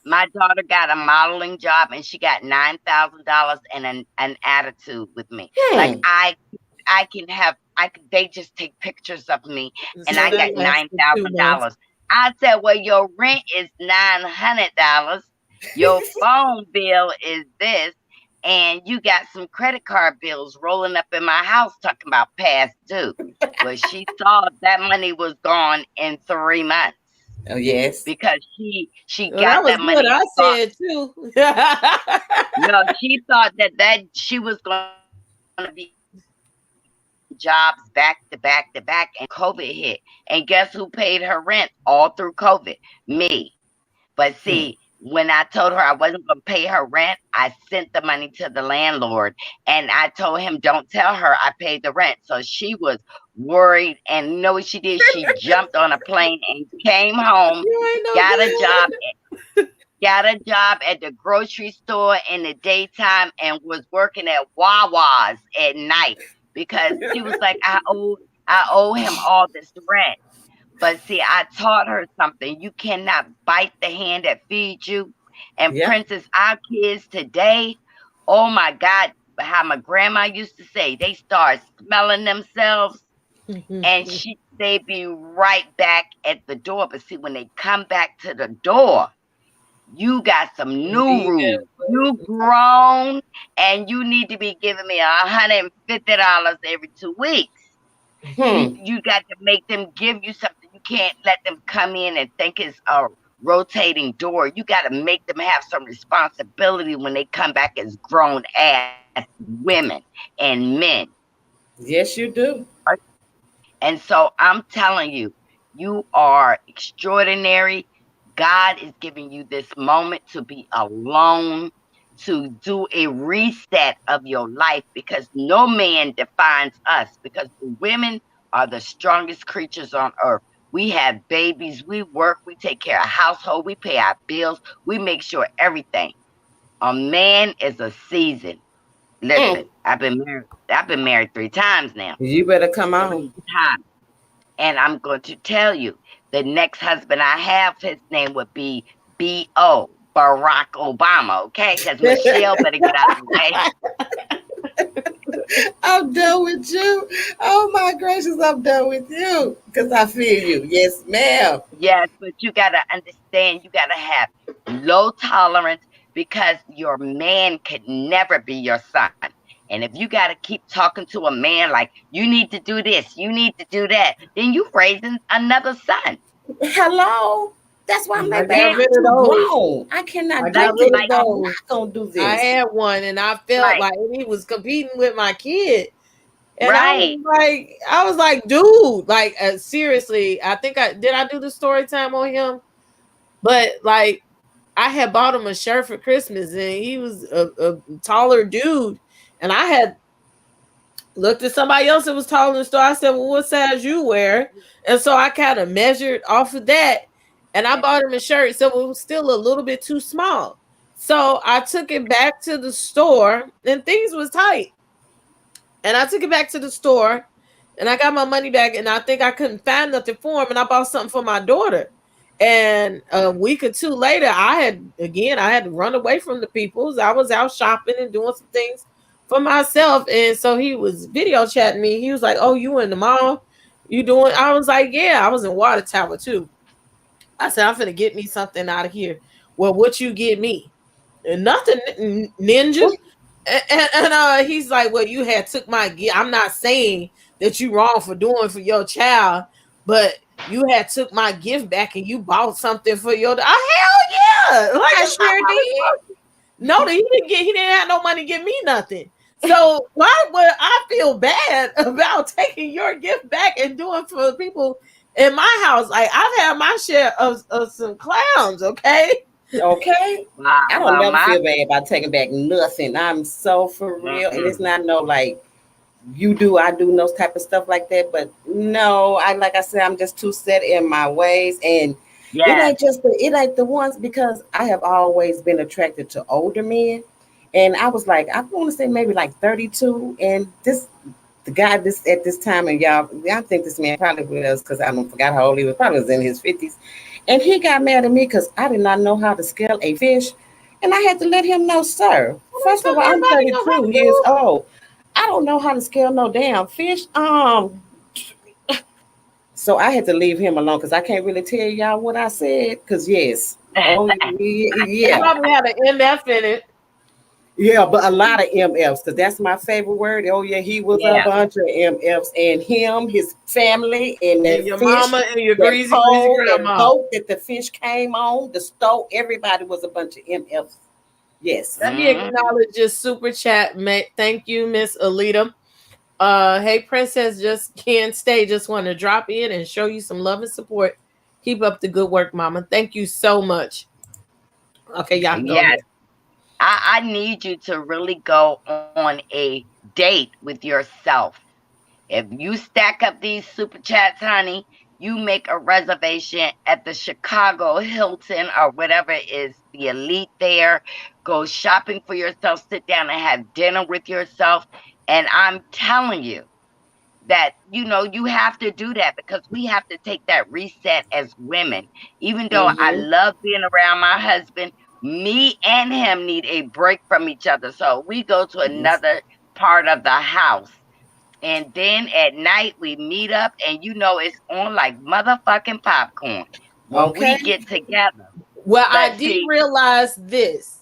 my daughter got a modeling job and she got $9,000 and an attitude with me. Like they just take pictures of me and I got $9,000. I said, well, your rent is $900. Your phone bill is this. And you got some credit card bills rolling up in my house talking about past due. Well, she saw that money was gone in 3 months. Oh, yes. Because she got that money. I said too. No, she thought that she was going to be jobs back to back to back, and COVID hit. And guess who paid her rent all through COVID? Me. But see, when I told her I wasn't going to pay her rent, I sent the money to the landlord. And I told him, don't tell her I paid the rent. So she was worried. And you know what she did? She jumped on a plane and came home, got a job at the grocery store in the daytime and was working at Wawa's at night because she was like, I owe him all this rent. But see, I taught her something. You cannot bite the hand that feeds you. And Princess, our kids today, oh my God, how my grandma used to say, they start smelling themselves and they be right back at the door. But see, when they come back to the door, you got some new rules. You grown and you need to be giving me $150 every 2 weeks. You got to make them give you something. You can't let them come in and think it's a rotating door. You got to make them have some responsibility when they come back as grown ass women and men. Yes, you do. And so I'm telling you, you are extraordinary. God is giving you this moment to be alone, to do a reset of your life, because no man defines us, because women are the strongest creatures on earth. We have babies, we work, we take care of household, we pay our bills, we make sure everything. A man is a season. Listen, I've been married 3 times now. You better come on. And I'm going to tell you, the next husband I have, his name would be B.O. Barack Obama, okay? Because Michelle better get out of the way. I'm done with you. Oh my gracious, I'm done with you. Because I feel you. Yes, ma'am. Yes, but you got to understand, you got to have low tolerance, because your man could never be your son. And if you got to keep talking to a man like, you need to do this, you need to do that, then you raising another son. Hello? That's why I'm like, I cannot do this. I'm not going to do this. I had one and I felt like he was competing with my kid. And Right. I was like, dude, like seriously, I think I do the story time on him, but like I had bought him a shirt for Christmas, and he was a taller dude, and I had looked at somebody else that was taller in the store. I said, well, what size you wear? And so I kind of measured off of that, and I bought him a shirt, so it was still a little bit too small. So I took it back to the store, and things was tight. And I took it back to the store, and I got my money back, and I think I couldn't find nothing for him, and I bought something for my daughter. And a week or two later, I had to run away from the peoples. I was out shopping and doing some things for myself. And so he was video chatting me. He was like, oh, you in the mall? You doing? I was like, yeah, I was in Water Tower too. I said, I'm finna get me something out of here. Well, what you get me? And nothing, ninja. And he's like, well, you had took my gift. I'm not saying that you wrong for doing for your child, but you had took my gift back and you bought something for your hell yeah. Like I sure did. No, he didn't have no money to give me nothing. So why would I feel bad about taking your gift back and doing for people in my house? Like I've had my share of some clowns, okay? Okay. Wow, I don't never feel bad about taking back nothing. I'm so for real. And it's not no like you do, I do those type of stuff like that. But no, like I said, I'm just too set in my ways. And it ain't the ones, because I have always been attracted to older men. And I was like, I want to say maybe like 32. And the guy at this time, and y'all, I think this man probably was, because I don't forgot how old he was, probably was in his 50s. And he got mad at me because I did not know how to scale a fish. And I had to let him know, sir, first of all, I'm 32 years old. I don't know how to scale no damn fish. So I had to leave him alone, because I can't really tell y'all what I said. Because yes, yeah, probably had an MF in it. Yeah, but a lot of MFs, because that's my favorite word. Oh yeah, he was a bunch of MFs, and him, his family, and your mama and your greasy grandma. Boat that the fish came on, the stove, everybody was a bunch of MFs. Yes. Let me acknowledge your super chat, mate. Thank you, Miss Alita. Hey, Princess, just can't stay. Just want to drop in and show you some love and support. Keep up the good work, Mama. Thank you so much. Okay, y'all go. Yes. I need you to really go on a date with yourself. If you stack up these super chats, honey, you make a reservation at the Chicago Hilton or whatever is the elite there. Go shopping for yourself, sit down and have dinner with yourself. And I'm telling you that, you have to do that, because we have to take that reset as women. Even though I love being around my husband, me and him need a break from each other. So we go to another part of the house. And then at night we meet up, and it's on like motherfucking popcorn when we get together. Well, I did realize this,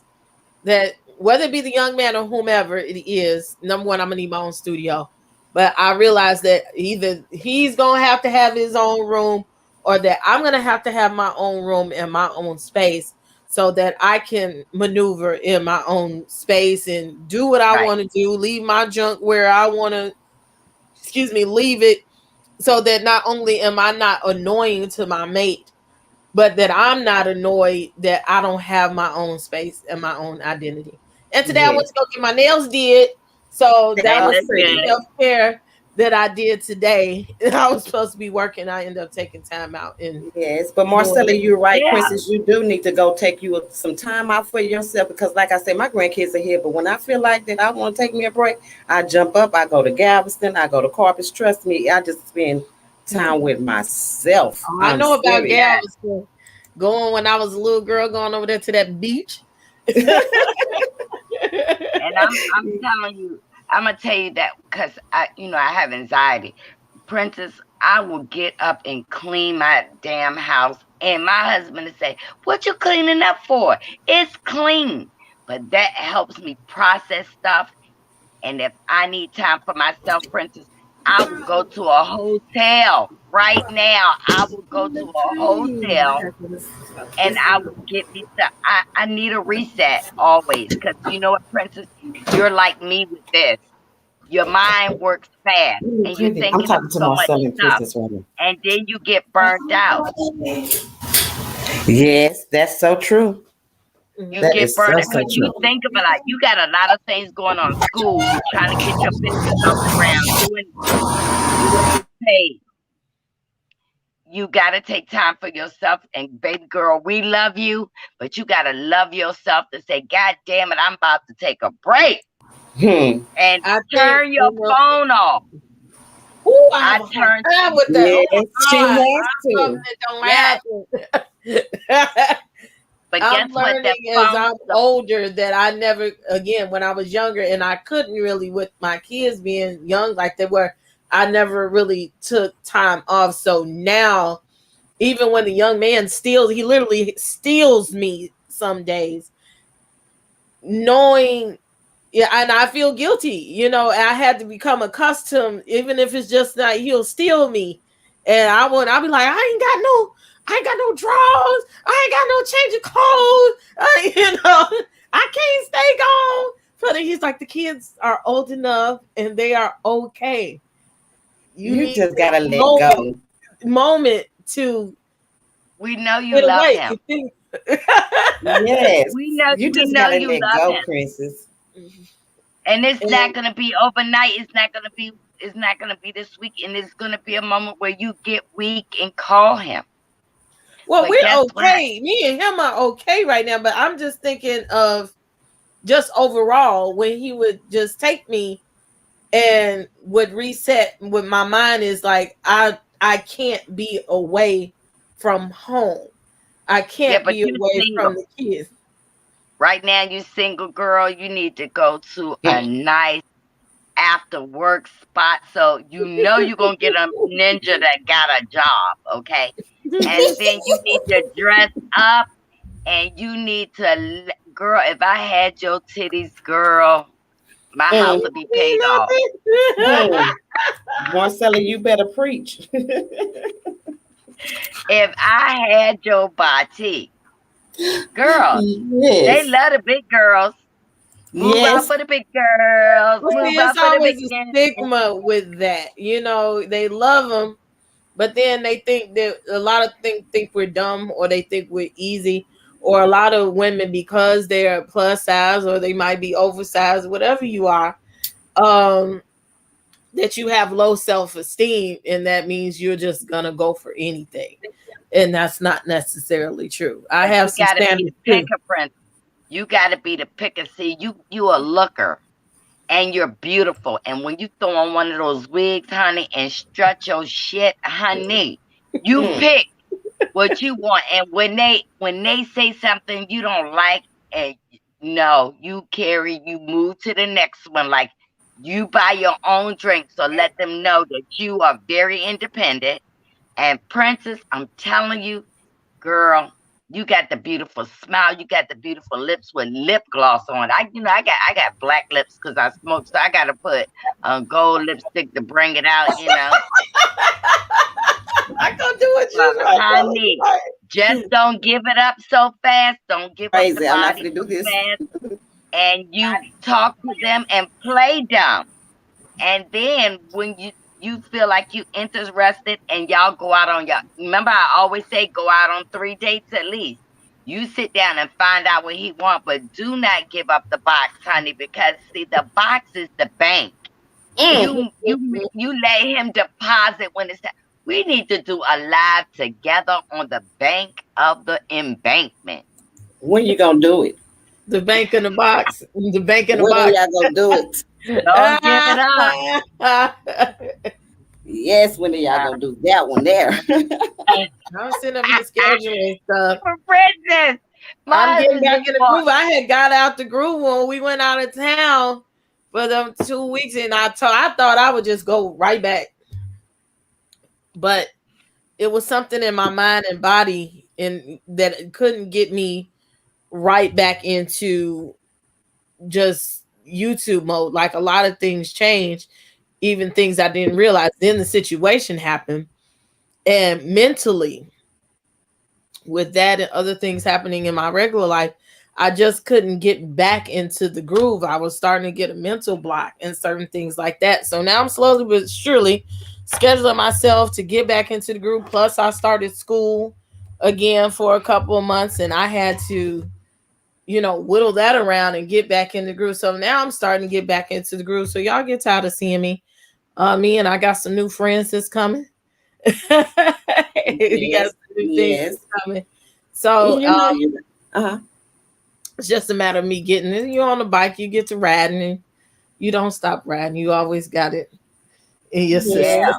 that whether it be the young man or whomever it is, number one, I'm gonna need my own studio. But I realized that either he's gonna have to have his own room, or that I'm gonna have to have my own room and my own space, so that I can maneuver in my own space and do what I want to do, leave my junk where I want to, leave it, so that not only am I not annoying to my mate, but that I'm not annoyed that I don't have my own space and my own identity. And today I went to go get my nails did. So that was pretty self-care that I did today. I was supposed to be working. I ended up taking time out. Yes, but Marcella, you're right, Princess. You do need to go take you some time out for yourself, because like I said, my grandkids are here. But when I feel like that I want to take me a break, I jump up, I go to Galveston, I go to Corpus. Trust me, I just spend time with myself. I know about Galveston. Going when I was a little girl, going over there to that beach. And I'm telling you, I'm gonna tell you that because I have anxiety. Princess, I will get up and clean my damn house, and my husband will say, "What you cleaning up for? It's clean." But that helps me process stuff. And if I need time for myself, Princess, I will go to a hotel right now. I will go to a hotel and I will get me stuff. I need a reset always, because you know what, Princess, you're like me with this. Your mind works fast, and you're I'm thinking of talking to so much Marcella and stuff, Princess right now. and then you get burnt out. Yes, that's so true. You That get is so burnt out so because you true. think of it like you got a lot of things going on. School, you're trying to get your business off the ground. You want to get paid. You got to take time for yourself. And baby girl, we love you, but you got to love yourself to say, God damn it, I'm about to take a break. And I turn think, your phone off. Ooh, I turned. time with that. Yes, Oh she my God, has something to. that don't happen. But I'm guess what? That learning as phone, I'm older that I never, again, when I was younger and I couldn't really, with my kids being young like they were, I never really took time off. So now, even when the young man steals, he literally steals me some days, knowing, yeah, and I feel guilty. You know, I had to become accustomed, even if it's just that he'll steal me, and I'll be like, I ain't got no drawers, I ain't got no change of clothes, you know, I can't stay gone. But he's like, the kids are old enough and they are okay. You need just gotta let moment to. we know you Get love away. him. Yes, We know you just know gotta you let love go, him. Princess. And it's not gonna be overnight. It's not gonna be this week, and it's gonna be a moment where you get weak and call him. Well, But we're guess okay. what? Me and him are okay right now, but I'm just thinking of just overall when he would just take me and would reset with my mind is like I can't be away from home. I can't But be you away from single. the kids. Right now, you single girl. You need to go to a nice after work spot, so you know you're gonna get a ninja that got a job, okay? And then you need to dress up, and you need to, girl, if I had your titties, girl, my house would be paid off. Marcella, you better preach. If I had your body, girl, they Yes. love the big girls. Move out Yes. for the big girls. Well, see, Move it's out for the big always a stigma with that. You know, they love them, but then they think that a lot of think we're dumb, or they think we're easy, or a lot of women, because they're plus size or they might be oversized, whatever you are, that you have low self-esteem, and that means you're just gonna go for anything, and that's not necessarily true. I have You some gotta be the standards too. picker, Prince. You gotta be the picker. See, you a looker, and you're beautiful. And when you throw on one of those wigs, honey, and strut your shit, honey, you pick what you want. And when they say something you don't like, and no, you move to the next one. Like, you buy your own drink, so let them know that you are very independent. And Princess, I'm telling you, girl, you got the beautiful smile. You got the beautiful lips with lip gloss on. I got black lips because I smoke, so I got to put gold lipstick to bring it out. I gonna do what you like, honey, just don't give it up so fast. Don't give up the Crazy. I'm not body gonna do too this. fast. And you talk to them and play dumb. And then when you feel like you interested and y'all go out on remember I always say go out on 3 dates at least. You sit down and find out what he wants, but do not give up the box, honey, because see, the box is the bank. You let him deposit when it's time. We need to do a live together on the bank of the embankment. When you gonna do it? The bank in the box. The bank in the When are box. y'all gonna do it? Don't give it up. Yes, when are y'all gonna do that one there? I'm sitting up here scheduling stuff. For Princess, I'm getting back in the groove. I had got out the groove when we went out of town for them 2 weeks, and I thought I would just go right back, but it was something in my mind and body, and that couldn't get me right back into just YouTube mode. Like, a lot of things changed, even things I didn't realize. Then the situation happened, and mentally, with that and other things happening in my regular life, I just couldn't get back into the groove. I was starting to get a mental block and certain things like that. So now I'm slowly but surely scheduling myself to get back into the groove. Plus, I started school again for a couple of months, and I had to, whittle that around and get back in the groove. So now I'm starting to get back into the groove. So y'all get tired of seeing me. Me and I got some new friends that's coming. You got some new things coming. So it's just a matter of me getting it. You're on the bike, you get to riding, and you don't stop riding. You always got it in your system.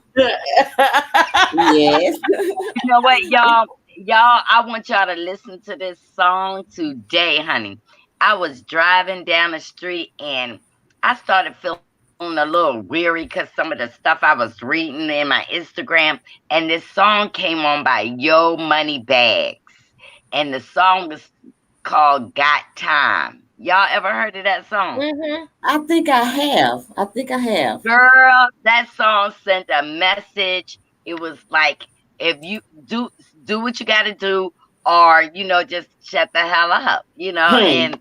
Yes. You know what, y'all, I want y'all to listen to this song today, honey. I was driving down the street and I started feeling a little weary because some of the stuff I was reading in my Instagram, and this song came on by Yo Money Bags, and the song is called Got Time. Y'all ever heard of that song? Mm-hmm. I think I have. Girl, that song sent a message. It was like, if you do what you got to do, or just shut the hell up, And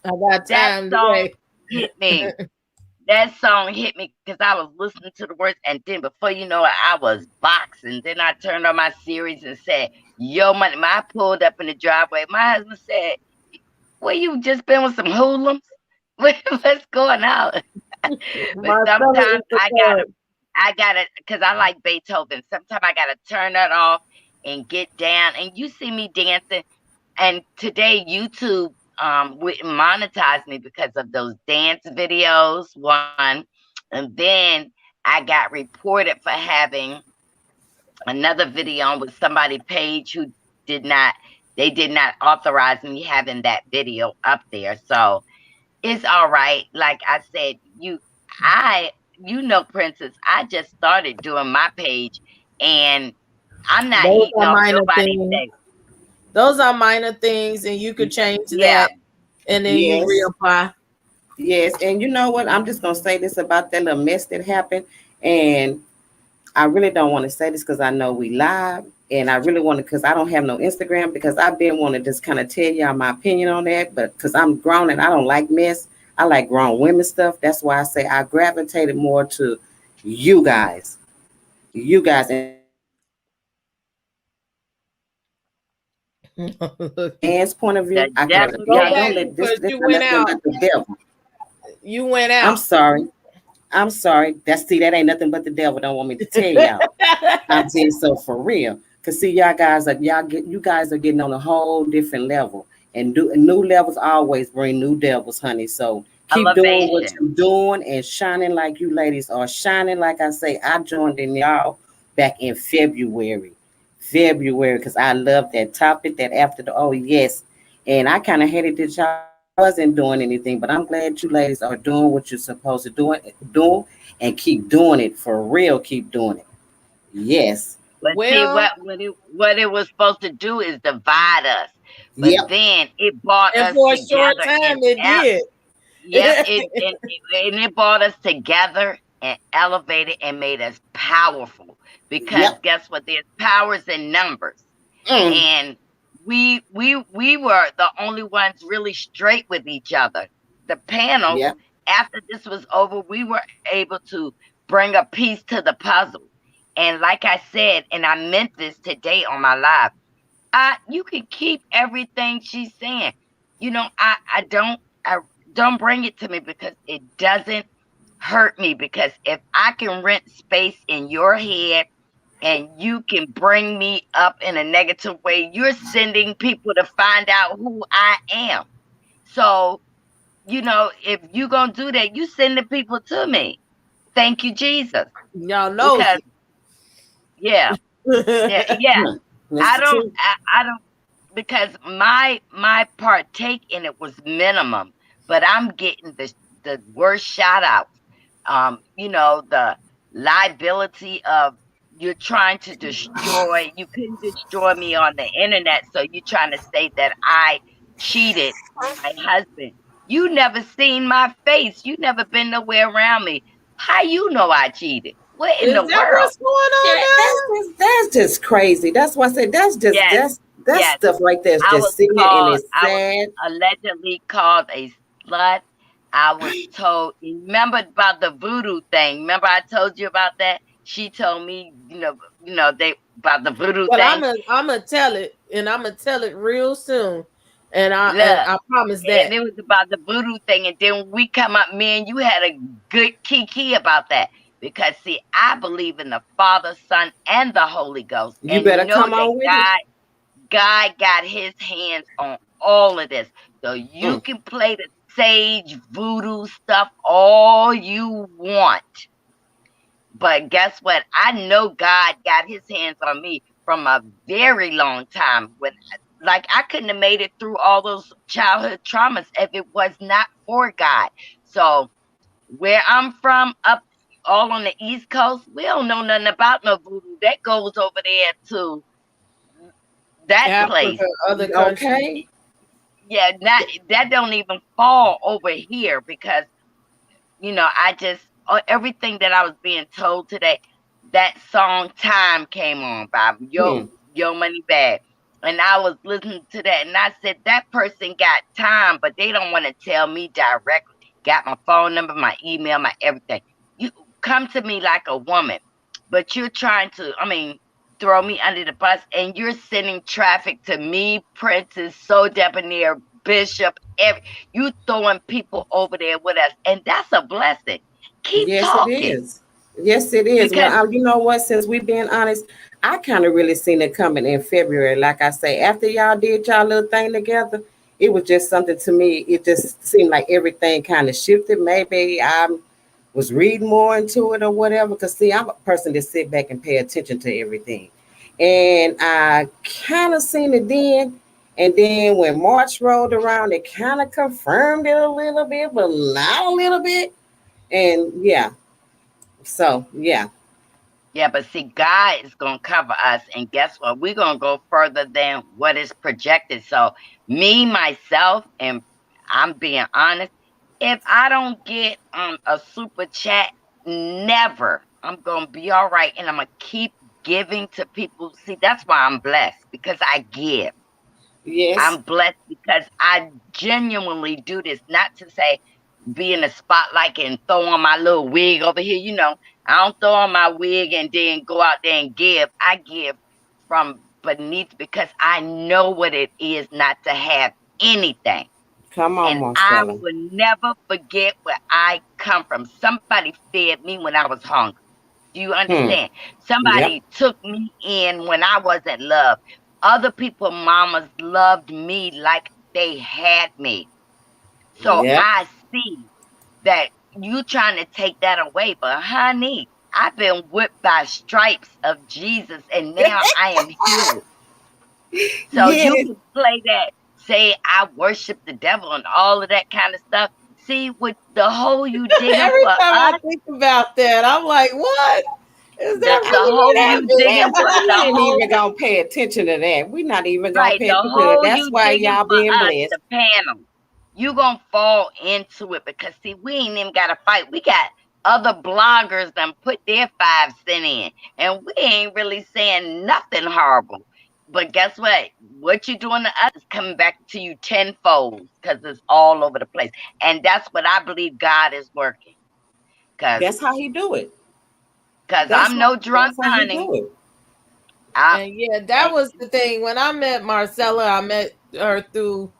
I got time. That song hit me. That song hit me because I was listening to the words, and then before you know it, I was boxing. Then I turned on my series and said, "Yo, money." I pulled up in the driveway. My husband said, "Well, you just been with some hoodlums? What's going on?" But sometimes I gotta, because I like Beethoven. Sometimes I gotta turn that off and get down. And you see me dancing. And today YouTube wouldn't monetize me because of those dance videos, one. And then I got reported for having another video on with somebody page who did not authorize me having that video up there. So it's all right. Like I said, Princess, I just started doing my page, and I'm not eating on nobody's day. Those are minor things, and you could change that, and then you reapply. Yes, and you know what? I'm just gonna say this about that little mess that happened, and I really don't want to say this because I know we live, and I really want to, because I don't have no Instagram, because I've been wanting to just kind of tell y'all my opinion on that, but because I'm grown and I don't like mess, I like grown women stuff. That's why I say I gravitated more to you guys. Anne's point of view, I can don't let this you went out. The devil. You went out. I'm sorry. That ain't nothing but the devil. Don't want me to tell y'all. I'm saying so for real. Cause see, you guys are getting on a whole different level, and new levels always bring new devils, honey. So keep doing what you're doing and shining like you ladies are shining. Like I say, I joined in y'all back in February, because I love that topic, that after the, oh yes. And I kind of hated that y'all wasn't doing anything, but I'm glad you ladies are doing what you're supposed to do, and keep doing it for real. Keep doing it. Yes. But see, what it was supposed to do is divide us. But then it brought us for a together. Short time, it did. Yep, it brought us together and elevated and made us powerful. Because guess what? There's powers in numbers, and we were the only ones really straight with each other. The panel, after this was over, we were able to bring a piece to the puzzle. And like I said, and I meant this today on my live, you can keep everything she's saying. I don't bring it to me because it doesn't hurt me. Because if I can rent space in your head and you can bring me up in a negative way, you're sending people to find out who I am. So, if you're going to do that, you send the people to me. Thank you, Jesus. Y'all know. Because, yeah. I don't, because my partake in it was minimum, but I'm getting the worst shout out. The liability of, you're trying to destroy. You couldn't destroy me on the internet, so you're trying to say that I cheated my husband. You never seen my face. You never been nowhere around me. How you know I cheated? What in the world? What's going on? That's just crazy. That's why I said that's That stuff right there is just sitting there and it's I was sad. allegedly called a slut. I was told, remember about the voodoo thing? Remember I told you about that? She told me, they about the voodoo thing. I'm gonna tell it, and I'm gonna tell it real soon. And I promise that. And it was about the voodoo thing. And then we come up, me and you had a good kiki about that. Because see, I believe in the Father, Son, and the Holy Ghost. You better come that on with it. God got his hands on all of this. So you can play the sage voodoo stuff all you want. But guess what? I know God got his hands on me from a very long time. I couldn't have made it through all those childhood traumas if it was not for God. So where I'm from, up all on the East Coast, we don't know nothing about no voodoo. That goes over there to that Africa, place. other countries. Okay. Yeah, that don't even fall over here because, everything that I was being told today, that song Time came on by Yo Money Bag. And I was listening to that and I said, that person got time, but they don't want to tell me directly. Got my phone number, my email, my everything. You come to me like a woman, but you're trying to, throw me under the bus and you're sending traffic to me, Princess, So Debonair, Bishop, you throwing people over there with us. And that's a blessing. Keep talking. It is. Yes, it is. Well, you know what? Since we've been honest, I kind of really seen it coming in February. Like I say, after y'all did y'all little thing together, it was just something to me. It just seemed like everything kind of shifted. Maybe I was reading more into it or whatever. Because, see, I'm a person that sit back and pay attention to everything. And I kind of seen it then. And then when March rolled around, it kind of confirmed it a little bit, but not a little bit. And yeah. So, yeah. Yeah, but see, God is going to cover us. And guess what? We're going to go further than what is projected. So me, myself, and I'm being honest, if I don't get a super chat, never, I'm going to be all right. And I'm going to keep giving to people. See, that's why I'm blessed, because I give. Yes. I'm blessed because I genuinely do this, not to say be in the spotlight and throw on my little wig over here. I don't throw on my wig and then go out there and give. I give from beneath because I know what it is not to have anything. Come on, and Marcella. I will never forget where I come from. Somebody fed me when I was hungry. Do you understand? Somebody took me in when I wasn't loved. Other people, mamas, loved me like they had me. So I see that you trying to take that away. But honey, I've been whipped by stripes of Jesus and now I am healed. So you can play that, say I worship the devil and all of that kind of stuff. See, with the whole you digging Every for time us, I think about that, I'm like, what? Is that the whole you digging for we the ain't whole even gonna pay attention to that. We're not even gonna right, pay the attention to that. whole That's you why digging y'all for being us, blessed. the panel. You gonna fall into it because see, we ain't even gotta fight. We got other bloggers that put their 5 cents in, and we ain't really saying nothing horrible. But guess what? What you doing to us is coming back to you tenfold because it's all over the place. And that's what I believe God is working. That's how he do it. Because I'm no drunk, honey. And yeah, that was the thing. When I met Marcella, I met her through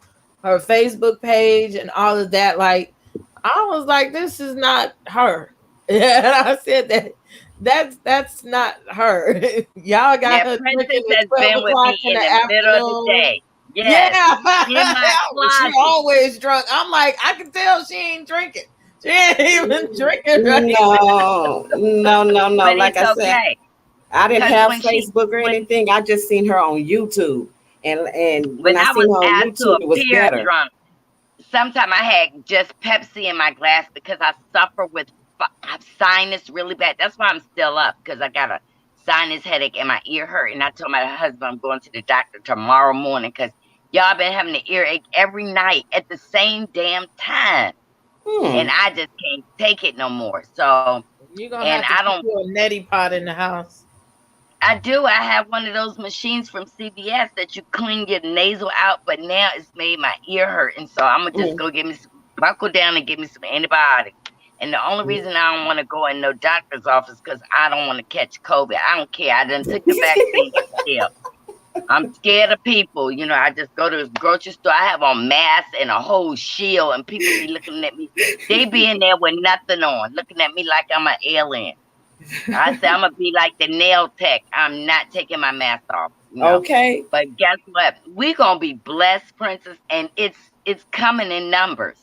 her Facebook page and all of that. Like, I was like, this is not her. And I said that's not her. Y'all got her drinking Princess at has 12 been with o'clock me in in the the middle of the afternoon. day. Yes. In my She closet. always drunk. I'm like, I can tell she ain't drinking. She ain't even drinking right No. But Like it's I said, okay. I didn't have Facebook or anything. I just seen her on YouTube. And when I I seen was her on asked to YouTube, it was appear better. drunk, sometimes I had just Pepsi in my glass because I suffer with sinus really bad. That's why I'm still up, because I got a sinus headache and my ear hurt. And I told my husband I'm going to the doctor tomorrow morning because y'all been having the earache every night at the same damn time. And I just can't take it no more. So you're gonna have to keep a neti pot in the house. I do. I have one of those machines from CVS that you clean your nasal out, but now it's made my ear hurt. And so I'm going to just go get me some, buckle down and get me some antibiotics. And the only reason I don't want to go in no doctor's office because I don't want to catch COVID. I don't care. I done took the vaccine. I'm scared of people. You know, I just go to the grocery store. I have on masks and a whole shield, and people be looking at me. They be in there with nothing on, looking at me like I'm an alien. I say I'm gonna be like the nail tech. I'm not taking my mask off. You know? Okay. But guess what? We're gonna be blessed, Princess, and it's coming in numbers.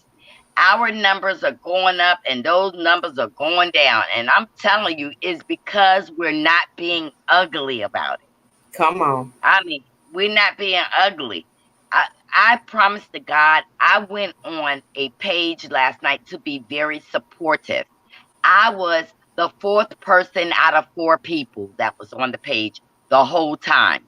Our numbers are going up and those numbers are going down. And I'm telling you, it's because we're not being ugly about it. Come on. I mean, we're not being ugly. I promise to God, I went on a page last night to be very supportive. I was the fourth person out of 4 people that was on the page the whole time.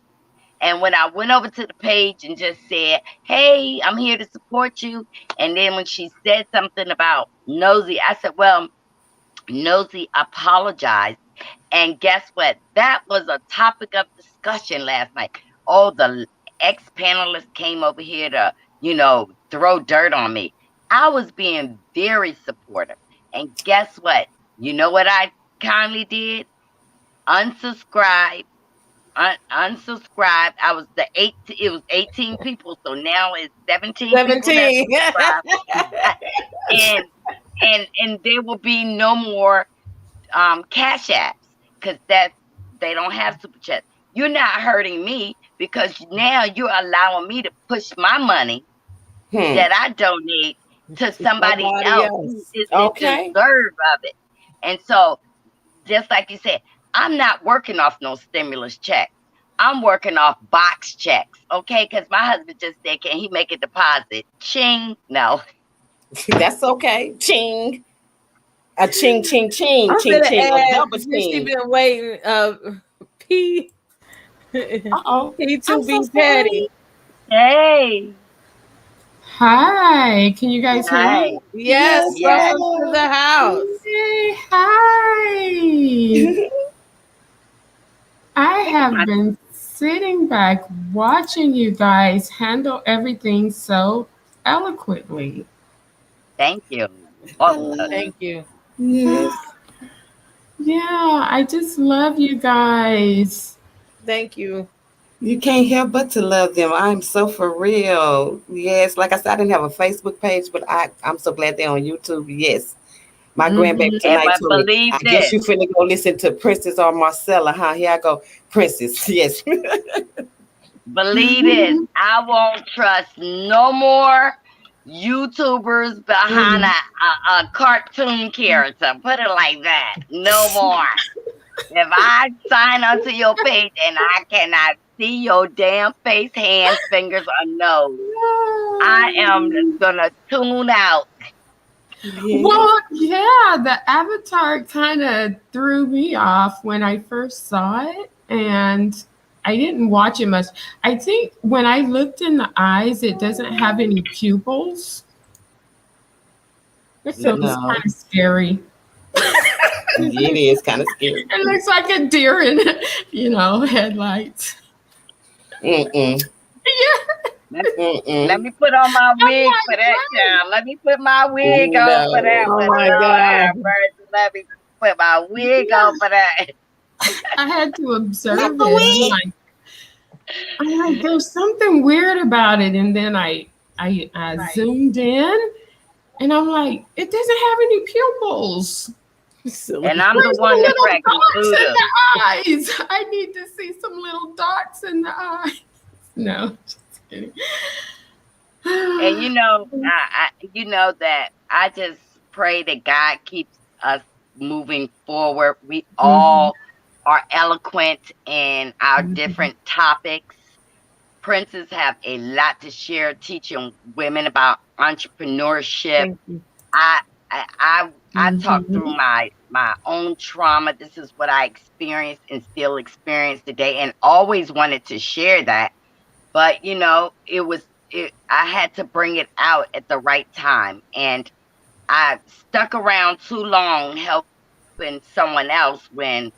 And when I went over to the page and just said, hey, I'm here to support you. And then when she said something about Nosy, I said, well, Nosy apologized. And guess what? That was a topic of discussion last night. All the ex-panelists came over here to, you know, throw dirt on me. I was being very supportive. And guess what? You know what I kindly did? Unsubscribe. Unsubscribed. I was it was 18 people, so now it's 17 17. and there will be no more cash apps because they don't have super chats. You're not hurting me because now you're allowing me to push my money that I donate to somebody else who is deserving of it. And so, just like you said, I'm not working off no stimulus check. I'm working off box checks, okay? Because my husband just said, can he make a deposit? Ching. No. That's okay. Ching. A ching, ching, ching. I'm ching, ching. add, A double ching. She been waiting. P. Uh-oh. P2B Patty. Hey. Hi, can you guys hear me? Yes, welcome to the house. Hey, hi. I have been sitting back watching you guys handle everything so eloquently. Thank you. Thank you. Yes. Yeah, I just love you guys. Thank you. You can't help but to love them. I'm so for real. Yes, like I said, I didn't have a Facebook page, but I'm so glad they're on YouTube. Yes. My grandbaby tonight told me, I guess you finna go listen to Princess or Marcella, huh? Here I go. Princess, yes. Believe it. I won't trust no more YouTubers behind a cartoon character. Put it like that. No more. If I sign onto your page and I cannot see your damn face, hands, fingers, or nose, I am gonna tune out. Well, yeah, the avatar kind of threw me off when I first saw it, and I didn't watch it much. I think when I looked in the eyes, it doesn't have any pupils. So it's kind of scary. It is kind of scary. It looks like a deer in, headlights. Mm-mm. Yeah. Let me put on my wig for that, child. Let me put my wig on for that. Oh my God. Let me put my wig on for that. I had to observe it. I'm like, there's something weird about it. And then I zoomed in, and I'm like, it doesn't have any pupils. And I'm the one that practiced eyes. I need to see some little dots in the eyes. No, just kidding. And you know that I just pray that God keeps us moving forward. We all are eloquent in our different topics. Princes have a lot to share, teaching women about entrepreneurship. I talk through my own trauma. This is what I experienced and still experience today, and always wanted to share that. But I had to bring it out at the right time, and I stuck around too long helping someone else when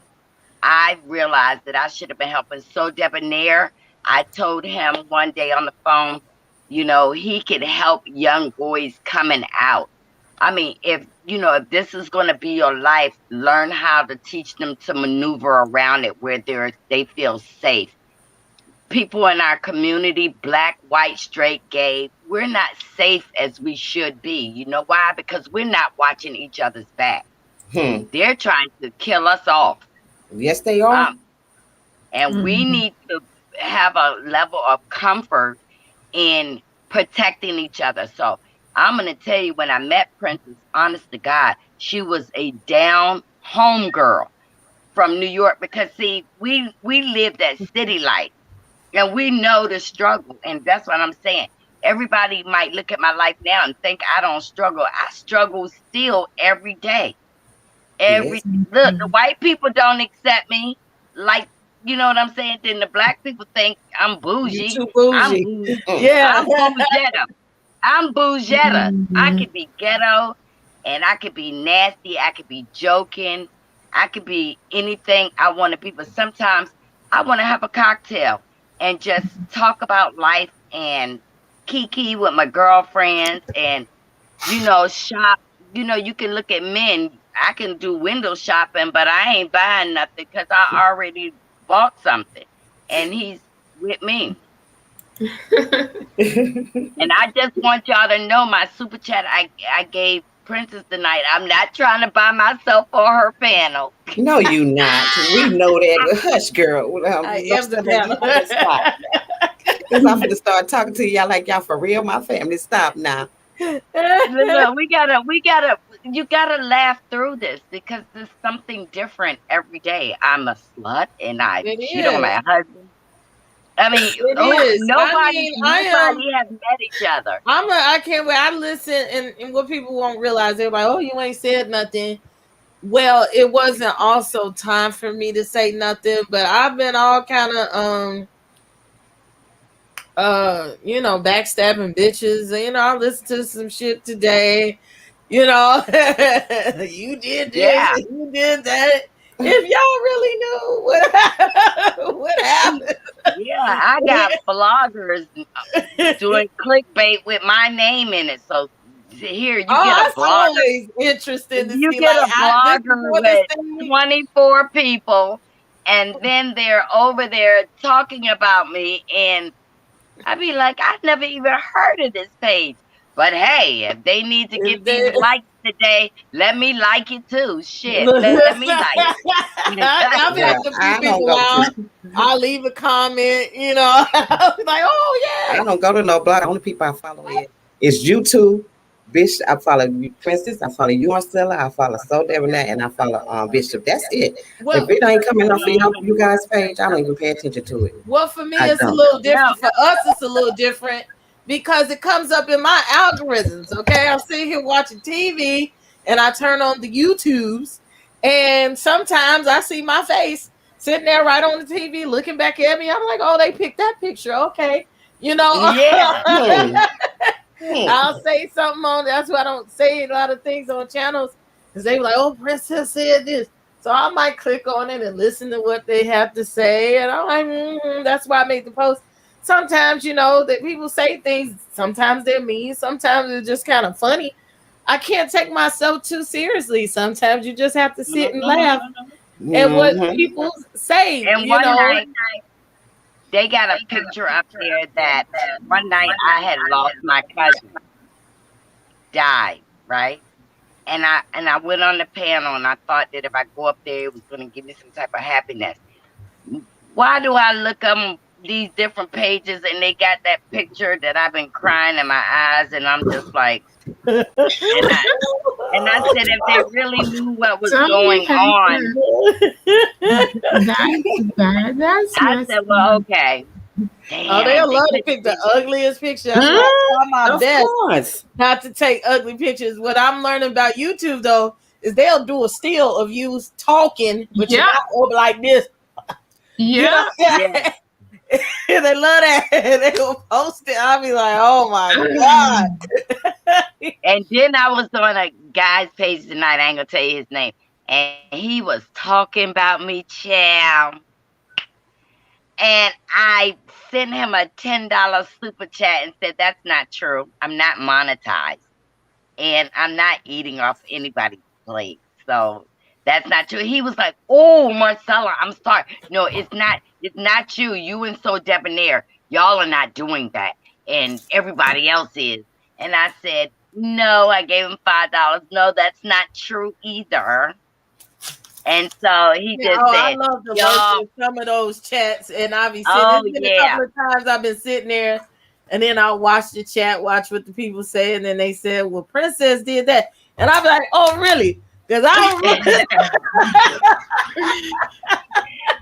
I realized that I should have been helping. So debonair, I told him one day on the phone, you know, he could help young boys coming out. I mean, if this is going to be your life, learn how to teach them to maneuver around it where they feel safe. People in our community, black, white, straight, gay, we're not safe as we should be. You know why? Because we're not watching each other's back. They're trying to kill us off. Yes, they are. And we need to have a level of comfort in protecting each other. So I'm going to tell you, when I met Princess, honest to God, she was a down home girl from New York, because see, we live that city life and we know the struggle. And that's what I'm saying. Everybody might look at my life now and think I don't struggle. I struggle still every day. Look, the white people don't accept me, like, you know what I'm saying? Then the black people think I'm bougie. You too bougie. Yeah. I'm bougetta. I could be ghetto, and I could be nasty. I could be joking. I could be anything I want to be. But sometimes I want to have a cocktail and just talk about life and kiki with my girlfriends and, shop. You can look at men. I can do window shopping, but I ain't buying nothing because I already bought something, and he's with me. And I just want y'all to know, my super chat I gave Princess tonight, I'm not trying to buy myself or her panel. No, you not. We know that. Hush, girl. I am the panel. Because I'm going to start talking to y'all like y'all for real, my family. Stop now. Look, you gotta laugh through this, because there's something different every day. I'm a slut and I cheat on my husband. I mean, nobody has met each other. I can't wait. I listen, and what people won't realize, they're like, "Oh, you ain't said nothing." Well, it wasn't also time for me to say nothing, but I've been all kind of backstabbing bitches. I listened to some shit today. You did this, you did that. If y'all really knew what happened. Yeah, I got bloggers doing clickbait with my name in it. So here, you get a blogger. Always interesting to you see, get a blogger with 24 people, and then they're over there talking about me, and I'd be like, I've never even heard of this page. But hey, if they need to get these likes today, let me like it too. Shit, let me like it. I've had to be people out. I'll leave a comment, I'll be like, oh yeah. I don't go to no blog. The only people I follow is YouTube. Bishop, I follow you, Princess. I follow you, Marcella. I follow So Debonair, and I follow Bishop. That's it. Well, if it ain't coming up for you guys' page, I don't even pay attention to it. Well, for me, it's a little different. For us, it's a little different because it comes up in my algorithms. Okay, I'm sitting here watching TV, and I turn on the YouTubes, and sometimes I see my face sitting there right on the TV, looking back at me. I'm like, oh, they picked that picture. Okay, Yeah. I'll say something on. That's why I don't say a lot of things on channels, because they were like, "Oh, Princess said this," so I might click on it and listen to what they have to say, and I'm like, that's why I made the post. Sometimes, that people say things. Sometimes they're mean. Sometimes they're just kind of funny. I can't take myself too seriously. Sometimes you just have to sit and laugh at what people say. And one night, they got a picture up there that one night I had lost my cousin, died, right? And I went on the panel, and I thought that if I go up there, it was going to give me some type of happiness. Why do I look up these different pages and they got that picture that I've been crying in my eyes, and I'm just like, and I said, if they really knew what was going on, I said, well, okay. Damn, they'll love to pick the ugliest picture. That's why I try my best not to take ugly pictures. What I'm learning about YouTube, though, is they'll do a still of you talking, but you're not over like this. Yeah. They love that. They will post it. I'll be like, oh my God. And then I was on a guy's page tonight. I ain't gonna tell you his name. and he was talking about me, child. And I sent him a $10 super chat and said, that's not true. I'm not monetized. And I'm not eating off anybody's plate. So that's not true. He was like, oh, Marcella, I'm sorry. No, it's not you. You and So Debonair. Y'all are not doing that. And everybody else is. And I said, no, I gave him $5. No, that's not true either. And so he just I said, love to y'all, lurk in some of those chats, and I'll be sitting. oh, It's been a yeah. couple of times I've been sitting there, and then I'll watch the chat, watch what the people say, and then they said, "Well, Princess did that," and I'm like, "Oh, really?" Because I don't really.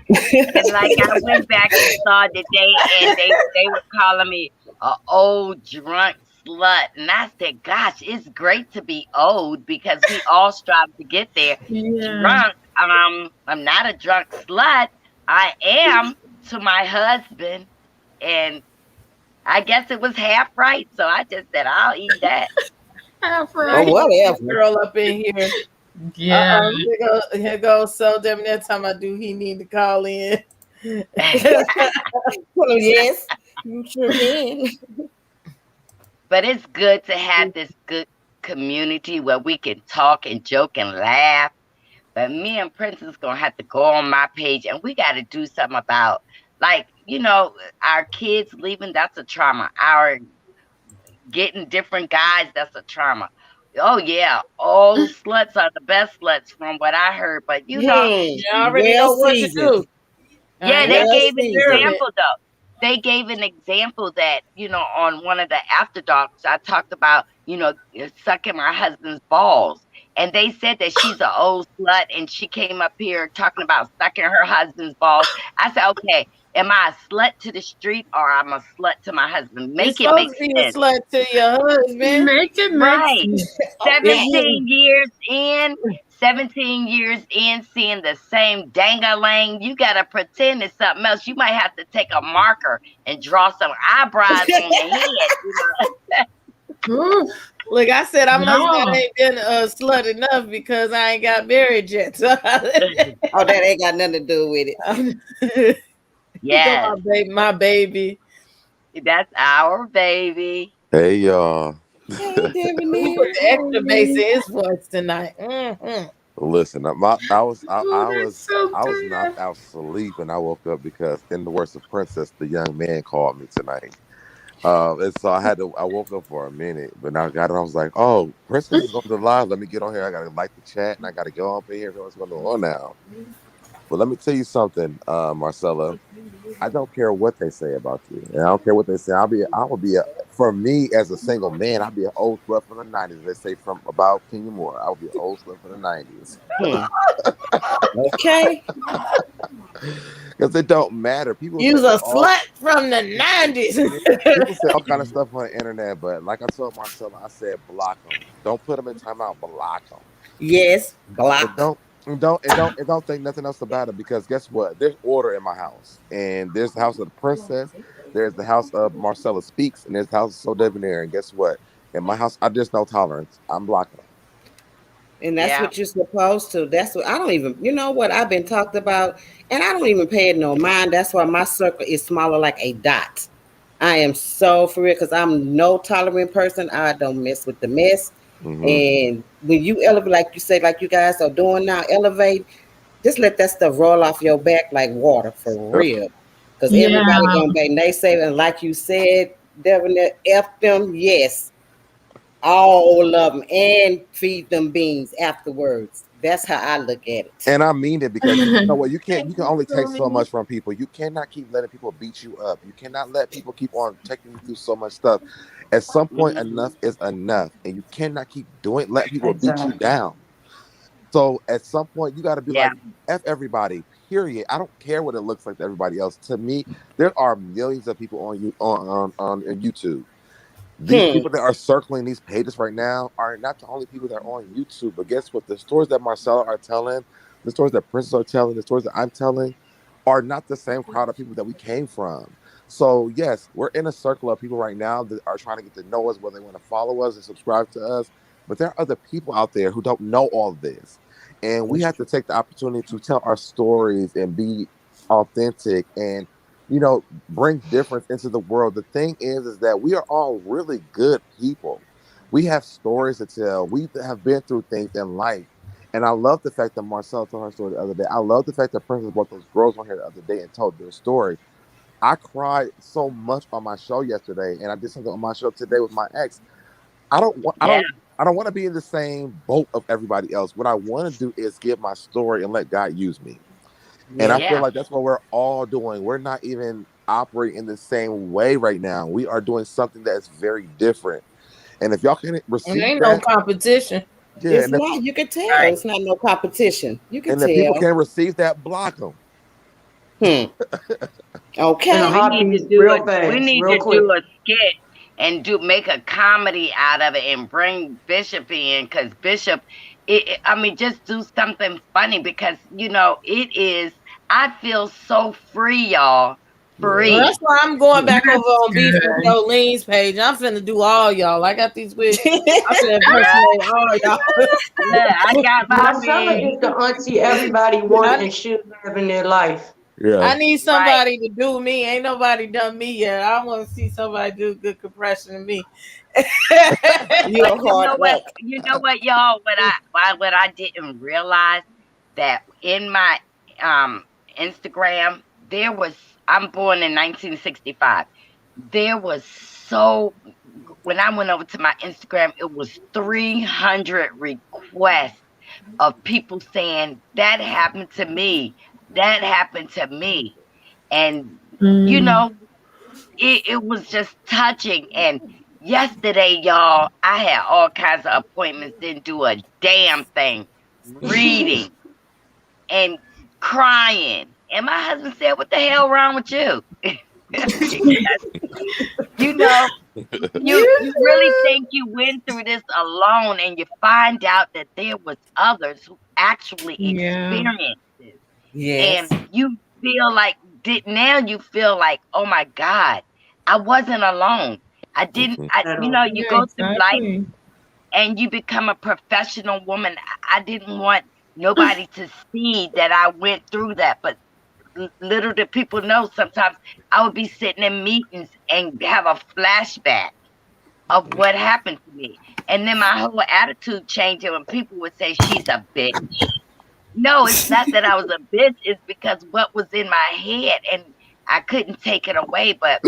And like I went back and saw today, and they were calling me a old drunk slut, and I said, "Gosh, it's great to be old because we all strive to get there." Yeah. Drunk, I'm not a drunk slut. I am to my husband, and I guess it was half right, so I just said, "I'll eat that." Half Oh, right. whatever. Girl up in here. Yeah. Here goes. So them next time I do, he need to call in. Well, yes, you sure can. But it's good to have this good community where we can talk and joke and laugh. But me and Princess gonna have to go on my page, and we got to do something about, like, our kids leaving. That's a trauma. Our getting different guys. That's a trauma. Oh yeah, old sluts are the best sluts from what I heard. But You already know what to do. Yeah, they gave an experiment. example though. They gave an example that, on one of the after darks, I talked about, sucking my husband's balls. And they said that she's an old slut and she came up here talking about sucking her husband's balls. I said, okay, am I a slut to the street or I'm a slut to my husband? Make it make sense. A slut to your husband. Make it make Right. sense. 17 years in, seeing the same dang-a-lang, you gotta pretend it's something else. You might have to take a marker and draw some eyebrows on your head. Oof. Look, I said I must ain't been a slut enough because I ain't got married yet. So Oh, that ain't got nothing to do with it. Yeah, my baby. that's our baby. Hey y'all. Hey, We put the extra bass in his voice tonight. Mm-hmm. Listen, I was So knocked out sleep and I woke up because, in the words of Princess, the young man called me tonight. And so I woke up for a minute, but now I was like, oh, Princess is on the live. Let me get on here. I gotta like the chat and I gotta go up in here. What's going on now? But let me tell you something, Marcella. I don't care what they say about you, and I don't care what they say. For me as a single man, I'll be an old slut from the '90s. They say from about Kenya Moore. I'll be an old slut from the '90s. Okay. Because it don't matter. People You's a slut from the 90s. People say all kind of stuff on the internet, but like I told Marcella, I said block them. Don't put them in timeout. Block them. Yes, block. Don't think nothing else about it, because guess what? There's order in my house, and there's the house of the princess, there's the house of Marcella Speaks, and there's the house of So Debonair. And guess what? In my house, there's no tolerance. I'm blocking them. And that's what you're supposed to. That's what I don't even, what I've been talked about, and I don't even pay it no mind. That's why my circle is smaller like a dot. I am so for real because I'm no tolerant person. I don't mess with the mess. Mm-hmm. And when you elevate, like you say, like you guys are doing now, elevate, just let that stuff roll off your back like water for real. Because everybody gonna be naysaying, and like you said, Devin, F them, yes. All of them, and feed them beans afterwards. That's how I look at it. And I mean it, because you know what? You can only take so much from people. You cannot keep letting people beat you up. You cannot let people keep on taking you through so much stuff. At some point, enough is enough, and you cannot keep letting people beat you down. So at some point, you got to be like, F everybody, period. I don't care what it looks like to everybody else. To me, there are millions of people on YouTube. These people that are circling these pages right now are not the only people that are on YouTube. But guess what? The stories that Marcella are telling, the stories that Princess are telling, the stories that I'm telling are not the same crowd of people that we came from. So yes, we're in a circle of people right now that are trying to get to know us, whether they want to follow us and subscribe to us. But there are other people out there who don't know all of this. And we have to take the opportunity to tell our stories and be authentic and, bring difference into the world. The thing is that we are all really good people. We have stories to tell. We have been through things in life. And I love the fact that Marcella told her story the other day. I love the fact that Princess brought those girls on here the other day and told their story. I cried so much on my show yesterday, and I did something on my show today with my ex. I don't want. I don't want to be in the same boat of everybody else. What I want to do is give my story and let God use me. And I feel like that's what we're all doing. We're not even operating in the same way right now. We are doing something that's very different. And if y'all can receive ain't that, no competition. yeah, It's not. You can tell. It's not no competition. You can and tell. if people can't receive that, block them. Okay. We need to do a skit and make a comedy out of it and bring Bishop in, because Bishop, just do something funny, because it is. I feel so free, y'all. Free. Well, that's why I'm going back over on Beef with Jolene's page. I'm finna do all y'all. I got these wigs. I'm finna impersonate all y'all. Yeah, I got my Marcella is the auntie everybody wants and should have in their life. Yeah. I need somebody to do me. Ain't nobody done me yet. I want to see somebody do good compression of me. You know what, y'all? What I didn't realize, that in my Instagram, I'm born in 1965. There was when I went over to my Instagram, it was 300 requests of people saying that happened to me. That happened to me. And it was just touching. And yesterday, y'all, I had all kinds of appointments, didn't do a damn thing, reading and crying. And my husband said, "What the hell wrong with you?" You really think you went through this alone, and you find out that there was others who actually experienced this. Yes. And you feel like you feel like, oh my God, I wasn't alone. I didn't. You go through life and you become a professional woman. I didn't want nobody to see that I went through that, but little did people know, sometimes I would be sitting in meetings and have a flashback of what happened to me. And then my whole attitude changed when people would say, "She's a bitch." No, it's not that I was a bitch. It's because what was in my head, and I couldn't take it away. But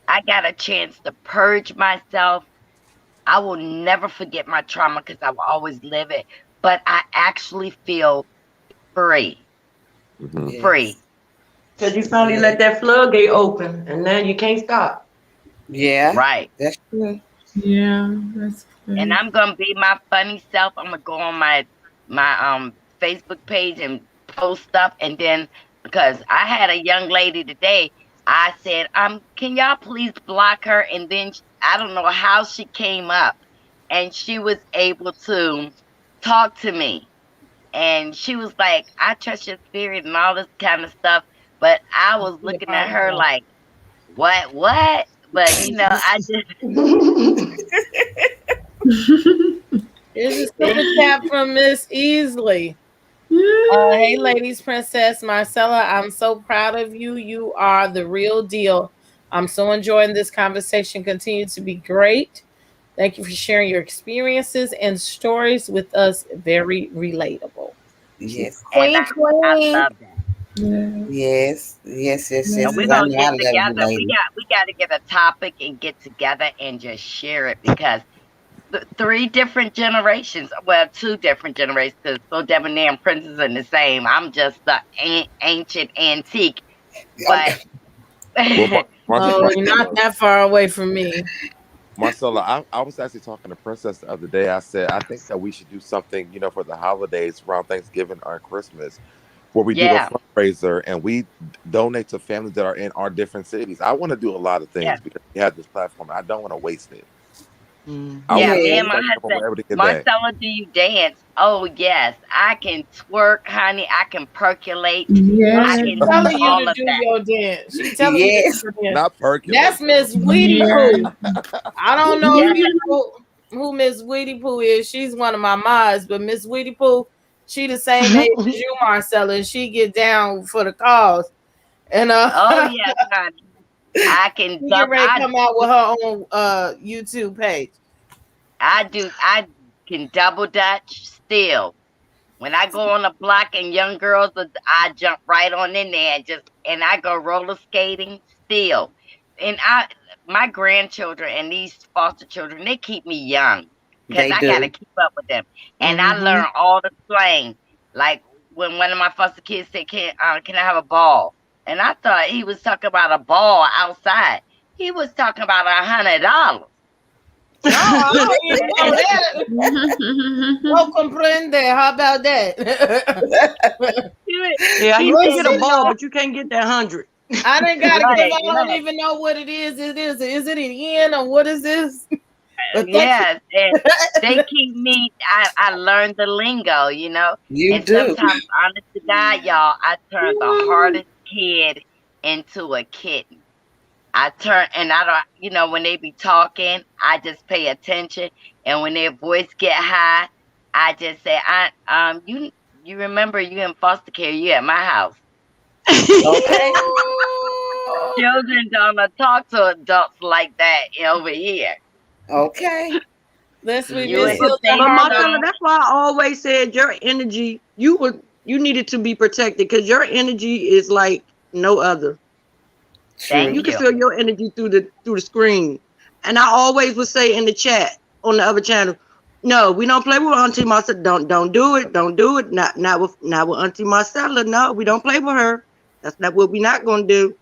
I got a chance to purge myself. I will never forget my trauma, because I will always live it. But I actually feel free. Mm-hmm. Free. Because you finally let that floodgate open, and now you can't stop. Yeah. Right. That's true. Yeah, that's good. And I'm gonna be my funny self. I'm gonna go on my Facebook page and post stuff, and then, because I had a young lady today, I said, can y'all please block her? And then I don't know how she came up, and she was able to talk to me, and she was like, "I trust your spirit," and all this kind of stuff. But I was looking at her like, what? But I just. Here's a super chat from Miss Easley. Hey, ladies, Princess Marcella, I'm so proud of you. You are the real deal. I'm so enjoying this conversation. Continue to be great. Thank you for sharing your experiences and stories with us. Very relatable. Yes. Queen. I love that. Yes. And we're gonna get together. We got to get a topic and get together and just share it, because the 3 different generations, well, 2 different generations, because so debonair and Princess are the same. I'm just the ancient antique, but Oh, you're not that far away from me. Marcella, I was actually talking to Princess the other day. I said, I think that we should do something, for the holidays around Thanksgiving or Christmas, where we do a fundraiser and we donate to families that are in our different cities. I want to do a lot of things because we have this platform. I don't want to waste it. Me and my husband, Marcella, do you dance? Oh yes, I can twerk, honey. I can percolate. Yes. I She's can telling you all to of do that. your dance. She's telling you to do your dance. Not percolate. That's Miss Weedy Poo. I don't know if you know who Miss Weedy Poo is. She's one of my mods, but Miss Weedy Poo, She the same age as you, Marcella, and she get down for the cause. And oh yes, honey. I can she get ready to come out with her own YouTube page. I can double dutch still. When I go on a block and young girls, I jump right on in there and I go roller skating still. And my grandchildren and these foster children, they keep me young because I got to keep up with them. And I learn all the slang. Like when one of my foster kids said, can I have a ball? And I thought he was talking about a ball outside. He was talking about $100. No, I don't even know that. No comprende. How about that? Yeah, you can get a ball, but you can't get that 100. I didn't got it because I don't even know what it is. Is it an N or what is this? Yes, and they keep me. I learned the lingo, you know. You and do. Sometimes, honest to God, y'all, I turn the hardest kid into a kitten. I don't, when they be talking, I just pay attention. And when their voice get high, I just say, you remember you in foster care, you at my house. Okay. Children don't talk to adults like that over here. Okay. Let's But Marcella, that's why I always said your energy, you needed to be protected because your energy is like no other. Thank you can feel your energy through the screen. And I always would say in the chat on the other channel, no, we don't play with Auntie Marcella. Don't do it. Don't do it. Not with Auntie Marcella. No, we don't play with her. That's not what we're not gonna do.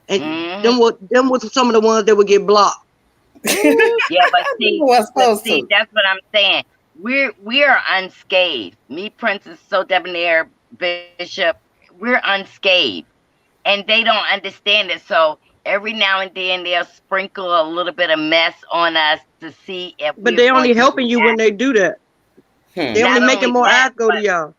And them was some of the ones that would get blocked. Yeah, but see, that's what I'm saying. We are unscathed. Me, Princess So Debonair, Bishop, we're unscathed. And they don't understand it. So every now and then they'll sprinkle a little bit of mess on us to see if. But they're only helping you when they do that. They only making more eyes go to y'all.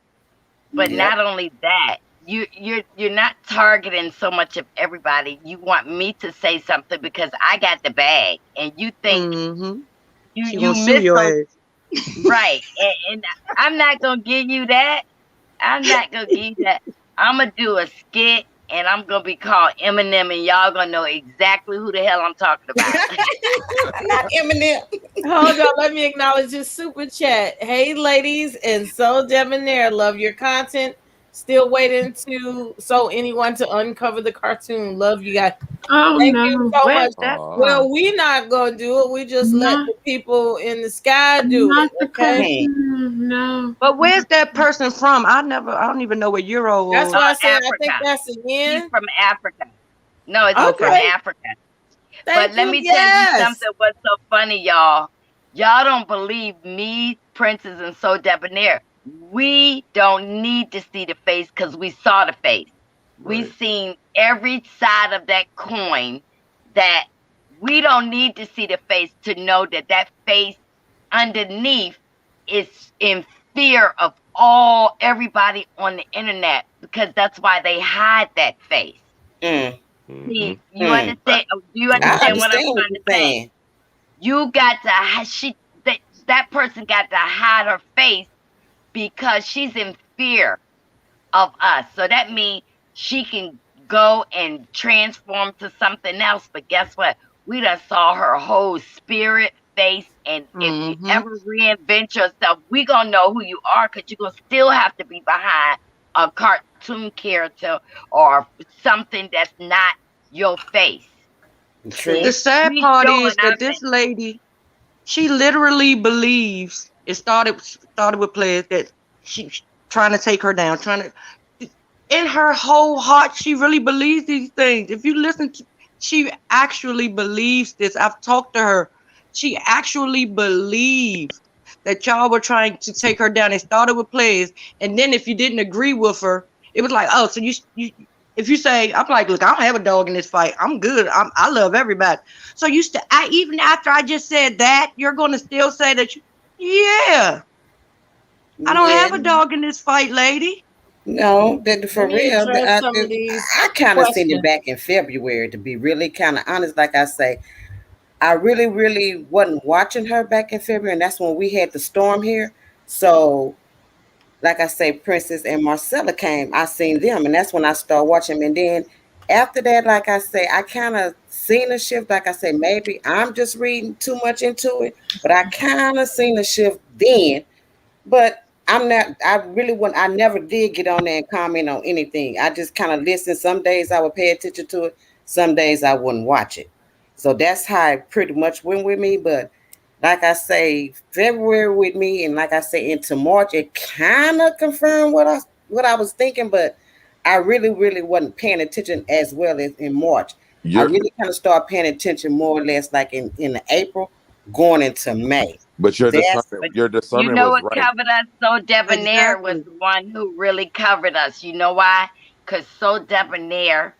But not only that, you're not targeting so much of everybody. You want me to say something because I got the bag, and you think you miss your ass. Right? And I'm not gonna give you that. I'm not gonna give you that. I'm gonna do a skit. And I'm going to be called Eminem, and y'all going to know exactly who the hell I'm talking about. Not Eminem. Hold on. Let me acknowledge this super chat. Hey, ladies, and So Debonair, love your content. Still waiting anyone to uncover the cartoon. Love you guys. Thank you so much. Well, we not going to do it. We just let the people in the sky do it. Okay? No. But where's that person from? I don't even know what Euro. That's why I said I think that's an N. He's from Africa. No, it's from Africa. But let me tell you something. What's so funny, y'all? Y'all don't believe me, Princess, and So Debonair. We don't need to see the face because we saw the face. Right. We've seen every side of that coin. That we don't need to see the face to know that face underneath is in fear of everybody on the internet because that's why they hide that face. See, you understand? Do you understand what I'm trying to say? You got to that person got to hide her face because she's in fear of us. So that means she can go and transform to something else. But guess what? We done saw her whole spirit, face, and if you ever reinvent yourself, we gonna know who you are because you're gonna still have to be behind a cartoon character or something that's not your face. True. The sad part is that this lady, she literally believes it started with players that she's trying to take her down, in her whole heart, she really believes these things. If you listen to, she actually believes this. I've talked to her. She actually believes that y'all were trying to take her down. It started with players, and then if you didn't agree with her, it was like, oh, so you if you say, I'm like, look, I don't have a dog in this fight. I'm good. I love everybody. So even after I just said that, you're going to still say that I don't have a dog in this fight, lady. No, for real. I kind of seen it back in February, to be really kind of honest. Like I say, I really, really wasn't watching her back in February, and that's when we had the storm here. So like I say, Princess and Marcella came, I seen them, and that's when I started watching. And then after that, like I say, I kind of seen a shift. Like I say, maybe I'm just reading too much into it, but I kind of seen a shift then. But I'm not. I really wouldn't. I never did get on there and comment on anything. I just kind of listen. Some days I would pay attention to it. Some days I wouldn't watch it. So that's how it pretty much went with me. But like I say, February with me, and like I say, into March, it kind of confirmed what I was thinking. But I really wasn't paying attention as well as in March. I really kind of started paying attention more or less like in the April, going into May. But your discernment you know was what right. covered us? So Debonair was the one who really covered us. You know why? Because So Debonair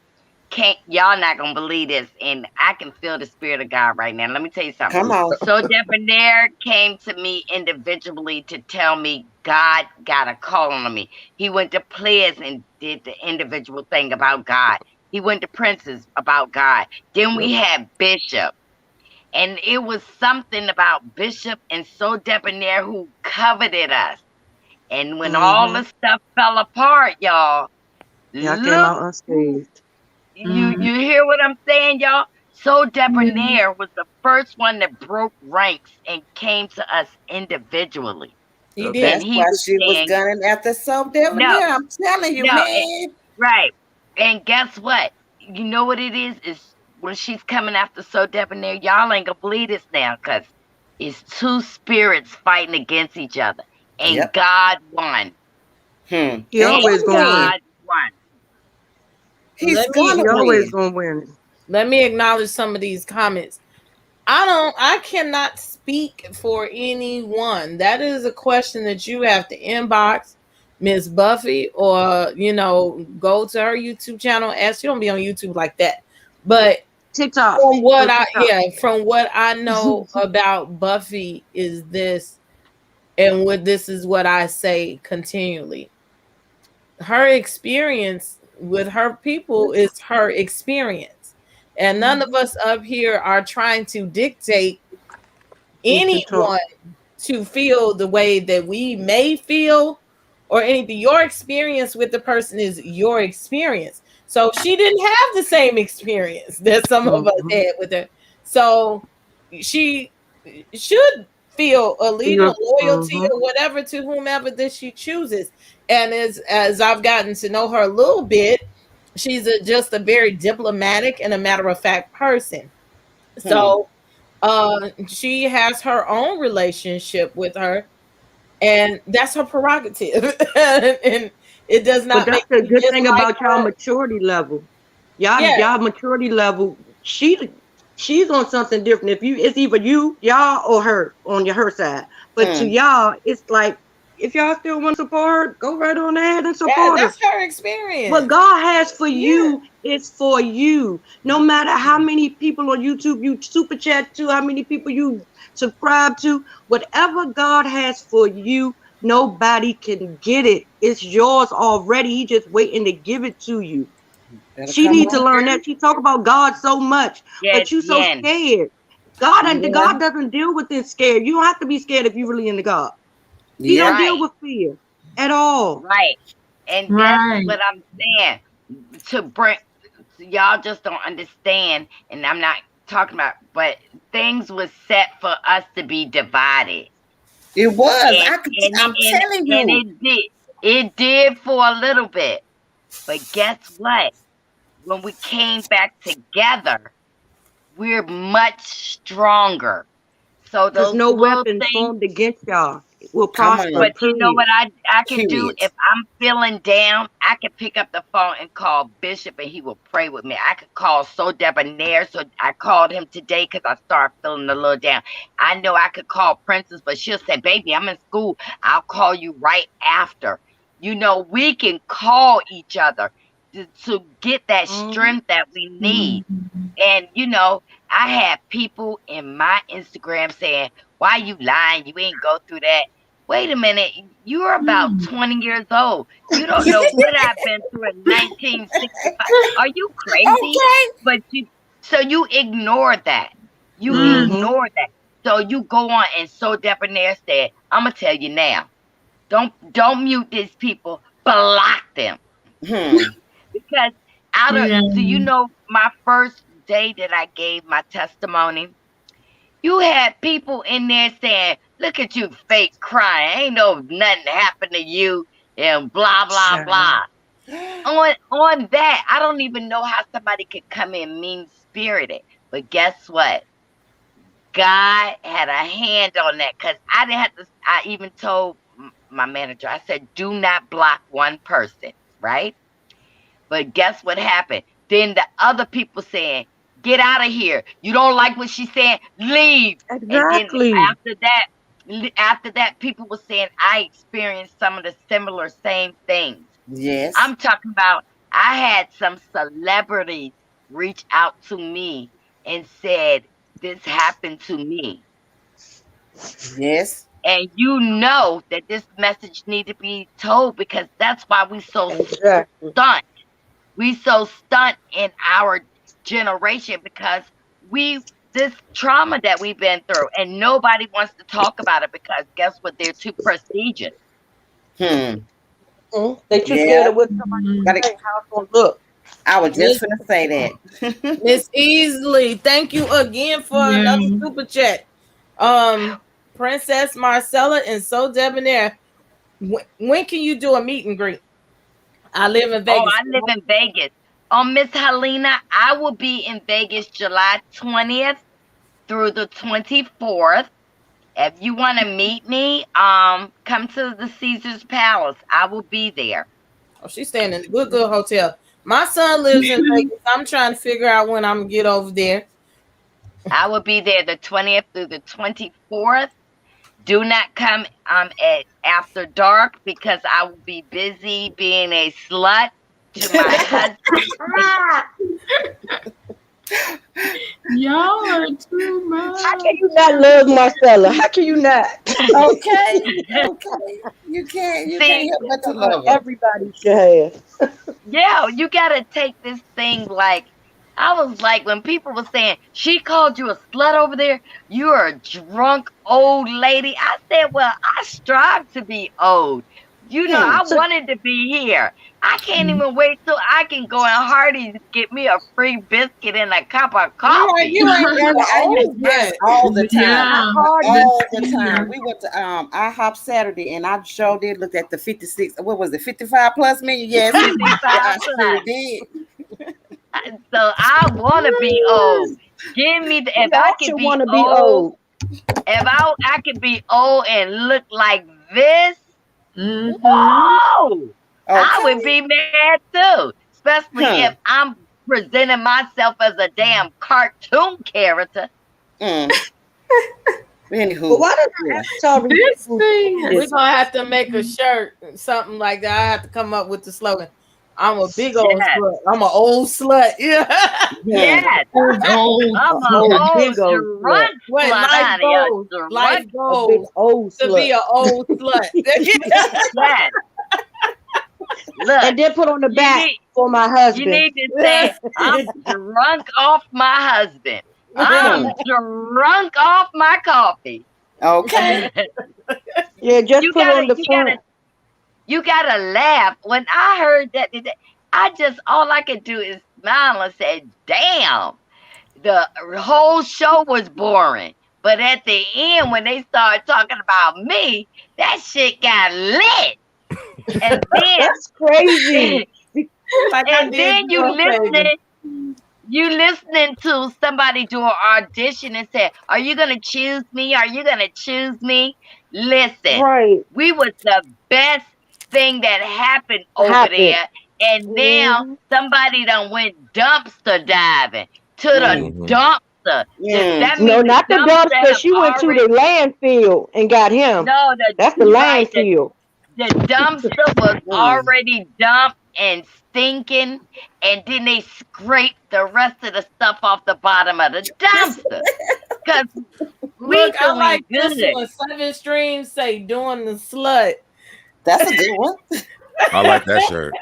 y'all not gonna believe this, and I can feel the spirit of God right now. Let me tell you something. Come on. So Debonair came to me individually to tell me God got a call on me. He went to Players and did the individual thing about God. He went to Princess about God. Then we had Bishop. And it was something about Bishop and So Debonair who coveted us. And when all the stuff fell apart, y'all came out unscathed. You hear what I'm saying, y'all? So Debonair was the first one that broke ranks and came to us individually. He did. That's why she was gunning after So Debonair. I'm telling you, man. Right. And guess what? You know what it is? Is when she's coming after So Debonair, y'all ain't gonna believe this now, because it's two spirits fighting against each other. And God won. He always gonna win. God won. He always gonna win. Let me acknowledge some of these comments. I cannot speak for anyone. That is a question that you have to inbox Miss Buffy, or go to her YouTube channel. She don't be on YouTube like that, but TikTok. From what I know about Buffy is this, and this is what I say continually. Her experience with her people is her experience, and none of us up here are trying to dictate anyone to feel the way that we may feel or anything. Your experience with the person is your experience. So she didn't have the same experience that some of us had with her. So she should feel allegiance, loyalty, or whatever to whomever that she chooses. And as I've gotten to know her a little bit, she's just a very diplomatic and a matter of fact person. So she has her own relationship with her, and that's her prerogative. And it does not. But that's the good thing about y'all maturity level. Y'all maturity level. She's on something different. It's either you, y'all, or her on her side. But to y'all, it's like, if y'all still want to support her, go right on ahead and support her. That's her experience. What God has for you is for you. No matter how many people on YouTube you super chat to, how many people you subscribe to, whatever God has for you, nobody can get it. It's yours already. He just waiting to give it to you. She needs to learn that. She talk about God so much, but you so scared. God doesn't deal with this scared. You don't have to be scared if you really into God. He don't deal with fear at all. Right. And that's what I'm saying. To bring, y'all just don't understand, and I'm not talking about, but things was set for us to be divided. It was. I'm telling you. And it did for a little bit. But guess what? When we came back together, we're much stronger. So there's no weapon formed against y'all will prosper. But you know what I can do if I'm feeling down? I can pick up the phone and call Bishop, and he will pray with me. I could call So Debonair. So I called him today because I started feeling a little down. I know I could call Princess, but she'll say, "Baby, I'm in school. I'll call you right after." We can call each other to get that strength that we need. And I had people in my Instagram saying, "Why you lying? You ain't go through that." Wait a minute. You're about 20 years old. You don't know what I've been through in 1965. Are you crazy? But you ignore that. You ignore that. So you go on, and So Debonair said, "I'm going to tell you now. don't mute these people. Block them. Because so you know, my first day that I gave my testimony, you had people in there saying, "Look at you, fake crying. Ain't no nothing happened to you," and blah blah blah. On that, I don't even know how somebody could come in mean spirited. But guess what? God had a hand on that, because I didn't have to. I even told my manager, I said, "Do not block one person," right? But guess what happened? Then the other people saying, "Get out of here. You don't like what she's saying? Leave." Exactly. And then after that, people were saying I experienced some of the same things. Yes. I'm talking about, I had some celebrities reach out to me and said, "This happened to me." Yes. And you know that this message need to be told, because that's why we so stunned. We so stunned in our generation, because this trauma that we've been through, and nobody wants to talk about it, because guess what? They're too prestigious. They too scared of what somebody say, how it's gonna look. I was just gonna say that. Miss Easley, thank you again for another super chat. Princess Marcella and So Debonair, when can you do a meet and greet? I live in Vegas. Oh, I live in Vegas. Oh, Miss Helena, I will be in Vegas July 20th through the 24th. If you want to meet me, come to the Caesar's Palace. I will be there. Oh, she's staying in a good hotel. My son lives in Vegas. I'm trying to figure out when I'm gonna get over there. I will be there the 20th through the 24th. Do not come at after dark, because I will be busy being a slut to my husband. Y'all are too much. How can you not love Marcella? How can you not? Okay. You can't help but to love her. Everybody should have. Yeah, you gotta take this thing like, I was like, when people were saying, "She called you a slut over there, you're a drunk old lady." I said, well, I strive to be old. You know, I wanted to be here. I can't even wait till I can go in Hardee's and get me a free biscuit and a cup of coffee. You ain't all the time. Yeah. All the time. We went to IHOP Saturday, and I sure did look at the 56. What was it? 55 plus menu? Yes, 55 I sure plus. did. So I want to be old. Give me the, if I could be old, if I could be old and look like this, whoa, I would be mad too. Especially if I'm presenting myself as a damn cartoon character. Anywho, Why does This thing We're gonna have to make a shirt, something like that. I have to come up with the slogan. I'm a big old slut. I'm an old slut. Yeah. Yes. I'm an old drunk slut. Life goes to be an old slut. Yes. Look, and then put on the back for my husband. You need to say, "I'm drunk off my husband. I'm drunk off my coffee." Okay. Yeah, just put on the front. You gotta laugh. When I heard that, all I could do is smile and say, "Damn, the whole show was boring." But at the end, when they started talking about me, that shit got lit. And then that's crazy. And then you listening to somebody do an audition and say, "Are you gonna choose me? Are you gonna choose me?" Listen, we was the best thing that happened over there, and now somebody done went dumpster diving to the dumpster. No, not the dumpster. She went to the landfill and got him. No, that's the landfill. The dumpster was already dumped and stinking, and then they scraped the rest of the stuff off the bottom of the dumpster. Because I like this one. 7 Streams say "doing the slut." That's a good one. I like that shirt.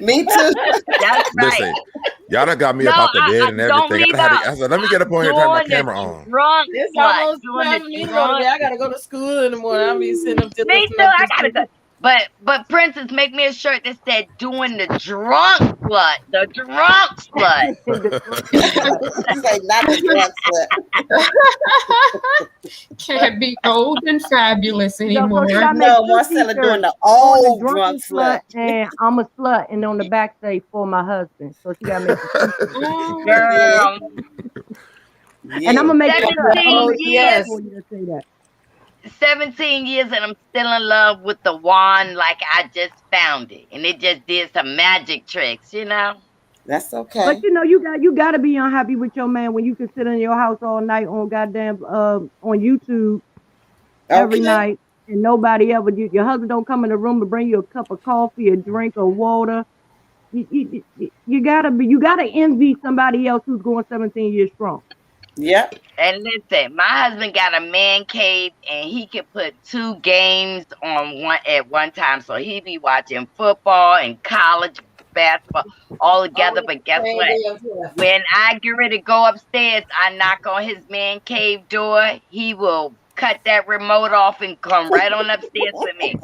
Me too. That's right. Listen, y'all done got me up out the bed and everything. I said, let me get up on here and turn my camera on. It's almost 12 minutes. I gotta go to school in the morning. I'll be sitting up till me too. I gotta go. But Princess, make me a shirt that said "doing the drunk slut." The drunk slut. Say not the drunk slut. Can't be old and fabulous anymore. No, Marcella doing the old drunk slut. And I'm a slut, and on the back say for my husband. So she got to make a Girl. And I'm gonna make 17 years. Say that. 17 years and I'm still in love with the wand like I just found it. And it just did some magic tricks, you know? That's okay. But you know, you gotta be unhappy with your man when you can sit in your house all night on goddamn on YouTube every night and nobody ever your husband don't come in the room to bring you a cup of coffee, a drink, or water. You gotta envy somebody else who's going 17 years strong. Yep. And listen, my husband got a man cave and he can put 2 games on at one time. So he be watching football and college basketball all together. But guess what? When I get ready to go upstairs, I knock on his man cave door. He will cut that remote off and come right on upstairs with me.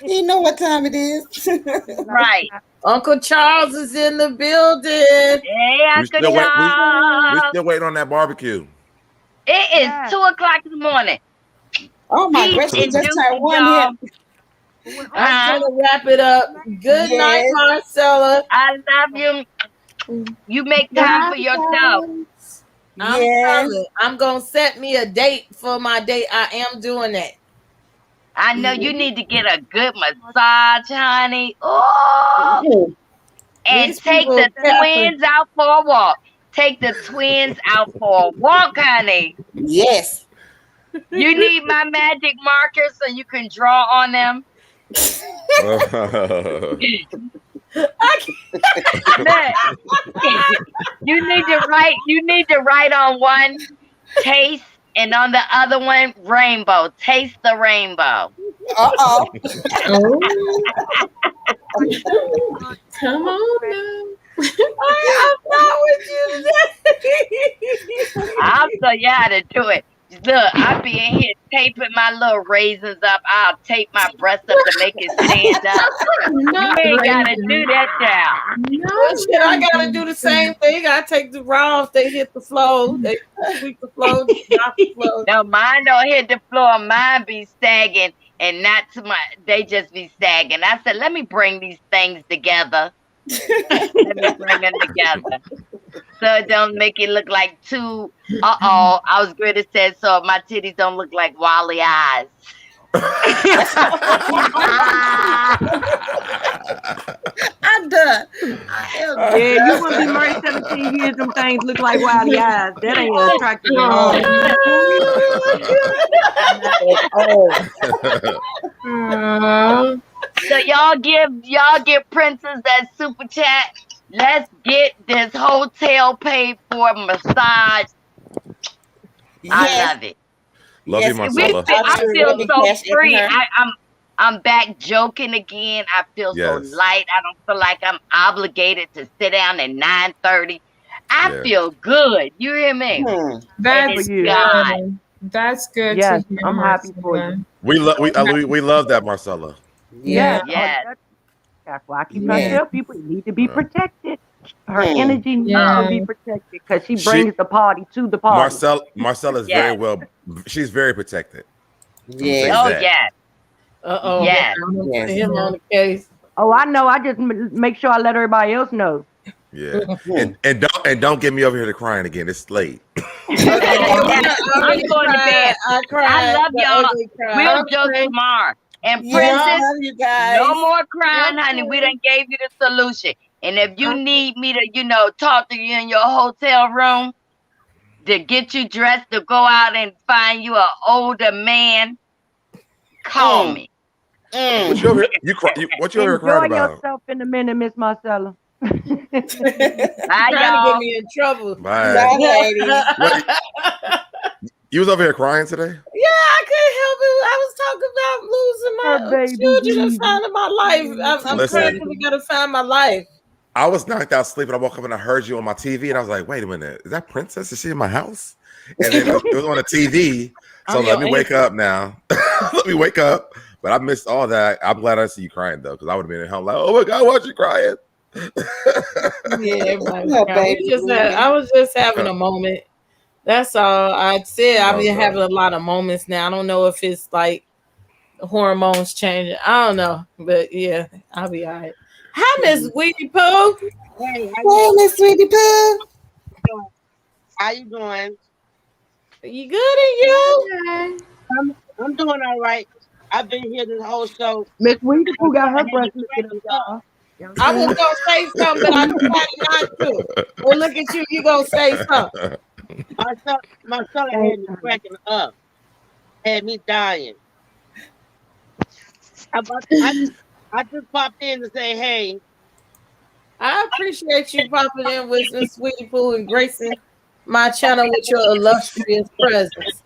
You know what time it is. Right. Uncle Charles is in the building. Hey, Uncle Charles. We still waiting on that barbecue. It is 2 o'clock in the morning. Oh my gosh, we just turned 1 here. I'm gonna wrap it up. Good night, Marcella. I love you. You make time for yourself. I'm gonna set me a date for my date. I am doing that. I know you need to get a good massage, honey. Oh, and take the twins out for a walk. Take the twins out for a walk, honey. Yes. You need my magic marker so you can draw on them. You need to write on one taste and on the other one rainbow. Taste the rainbow. Uh-oh. Come on now. I'm not with you. I'll tell you how to do it. Look, I be in here taping my little raisins up. I'll tape my breast up to make it stand up. You ain't gotta do that now. I gotta do the same thing. I take the raw if they hit the floor. They sweep the floor, drop the floor. No, mine don't hit the floor. Mine be sagging and not to my. They just be sagging. I said, let me bring these things together. Let me bring them together. So it don't make it look like two. I was going to say so my titties don't look like Wally eyes. I'm done. Yeah, you want to be married 17 years, them things look like Wally eyes. That ain't attractive at all. So y'all give Princess that super chat. Let's get this hotel paid for massage. Yes. I love it. Love you, Marcella. I feel so free. I'm back joking again. I feel so light. I don't feel like I'm obligated to sit down at 9:30. I feel good. You hear me? That's good. That's good. Yes, to hear, I'm happy for you. We love that, Marcella. Yeah. Yes. That's why I keep trying to tell people you need to be protected. Her energy needs to be protected because she brings the party to the party. Marcella is very well. She's very protected. Yeah. Oh yeah. Uh-oh. Yes. Him on the case. Oh, I know. I just make sure I let everybody else know. Yeah. and don't get me over here to crying again. It's late. I'm going to bed. I love y'all. We'll joke tomorrow. And Princess, you guys. No more crying, honey. We done gave you the solution. And if you need me to, talk to you in your hotel room, to get you dressed, to go out and find you an older man, call me. What you over here crying about? Enjoy yourself in a minute, Miss Marcella. Bye, Trying to get me in trouble. Bye. Bye, lady. You was over here crying today? Yeah, I couldn't help it. I was talking about losing my children and finding my life. I'm prayerfully gonna find my life. I was knocked out sleeping. I woke up and I heard you on my TV, and I was like, "Wait a minute, is that Princess? Is she in my house?" And then it was on the TV. So let me wake up now. Let me wake up. But I missed all that. I'm glad I see you crying though, because I would have been at home like, oh my God, why you crying? Yeah, I was just having a moment. That's all I said. I've been having a lot of moments now. I don't know if it's like hormones changing. I don't know, but yeah, I'll be all right. Hi, Miss Sweetie Pooh. Hey, Miss Sweetie Pooh. how you doing? You good, and you? I'm doing all right. I've been here this whole show. Miss Sweetie Pooh got her breast lifted up, y'all. I was gonna say something, but I decided not to. Well, look at you. You gonna say something? My son had me cracking up, had me dying. I just popped in to say, hey. I appreciate you popping in with Miss Sweetie Pooh and gracing my channel with your illustrious presence.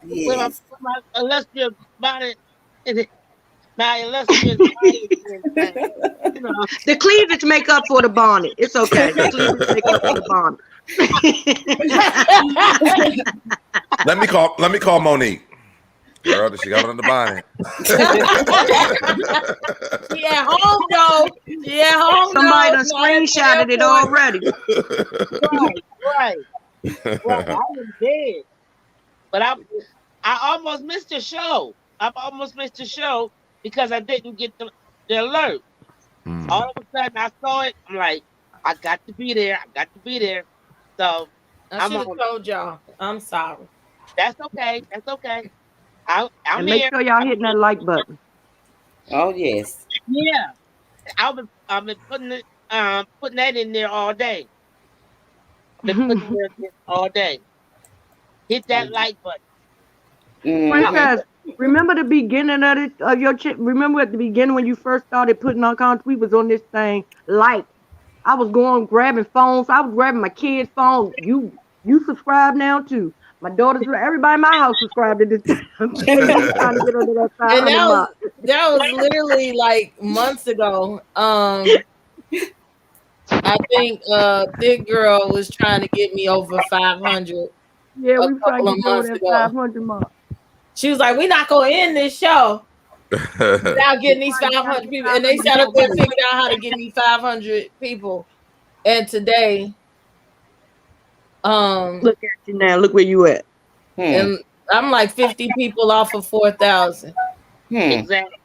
Yes. With my illustrious body, my illustrious body. You know. The cleavage make up for the bonnet. It's okay. The cleavage make up for the bonnet. Let me call Monique. Girl, she got on the bonnet. She at home though. She at home. Somebody done screenshotted it already. Right. I was dead, but I almost missed the show. I almost missed the show because I didn't get the alert. All of a sudden, I saw it. I'm like, I got to be there. So I should have told y'all. I'm sorry. That's okay. I'm make sure y'all hitting that like button. Oh yes. Yeah, I've been putting that in there all day. All day. Hit that like button. Princess, remember the beginning of your remember at the beginning when you first started putting on content, we was on this thing like I was going grabbing phones. I was grabbing my kids' phone. You subscribe now too. My daughters, everybody in my house subscribed to this. Trying to get under that 500 mark. That was literally like months ago. I think Thick Girl was trying to get me over 500. Yeah, we were trying to get over that 500 mark. She was like, "We're not gonna end this show without getting these 500 people." And they sat up there and figured out how to get me 500 people. And today, look at you now. Look where you at. And I'm like 50 people off of 4,000. Exactly.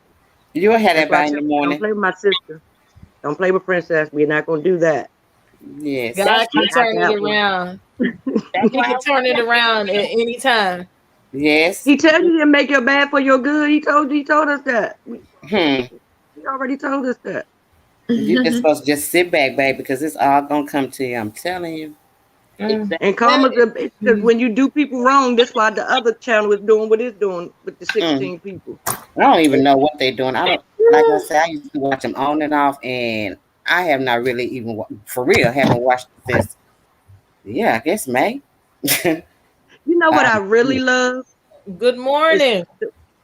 You'll have that by in the morning. Don't play with my sister. Don't play with Princess. We're not gonna do that. Yes. God can turn it around. He can turn it around at any time. Yes. He tells you to make your bad for your good. He told us that. He already told us that. You're just supposed to just sit back, baby, because it's all gonna come to you. I'm telling you. And karma's because when you do people wrong, that's why the other channel is doing what it's doing with the 16 people. I don't even know what they're doing. I don't, like I said, I used to watch them on and off, and I have not really even, for real, haven't watched this. Yeah, I guess May. You know what I really love? Good morning.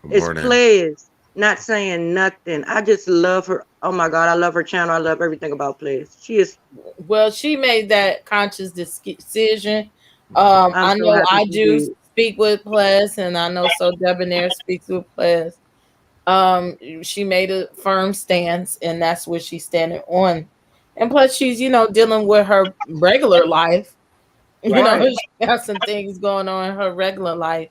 It's Players not saying nothing. I just love her. Oh my God, I love her channel. I love everything about Players. She is. Well, she made that conscious decision. I know I do speak with Players, and I know So Debonair speaks with Players. She made a firm stance, and that's what she's standing on. And plus, she's dealing with her regular life. Right. She has some things going on in her regular life.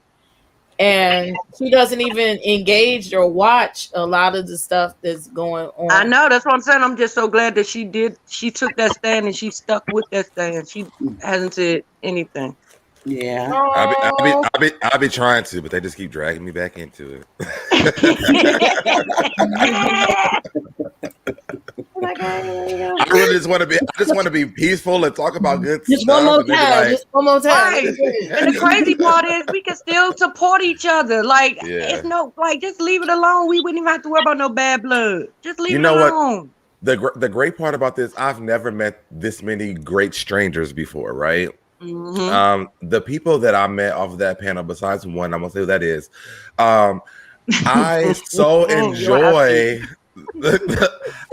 And she doesn't even engage or watch a lot of the stuff that's going on. I know, that's what I'm saying. I'm just so glad that she took that stand and she stuck with that stand. She hasn't said anything. Yeah. I'll be trying to, but they just keep dragging me back into it. I really just want to be peaceful and talk about good stuff. One more time. Right. And the crazy part is we can still support each other. Like it's just leave it alone. We wouldn't even have to worry about no bad blood. Just leave it alone. What? The great part about this, I've never met this many great strangers before, right? Mm-hmm. The people that I met off of that panel, besides one, I'm gonna say who that is. I so enjoy.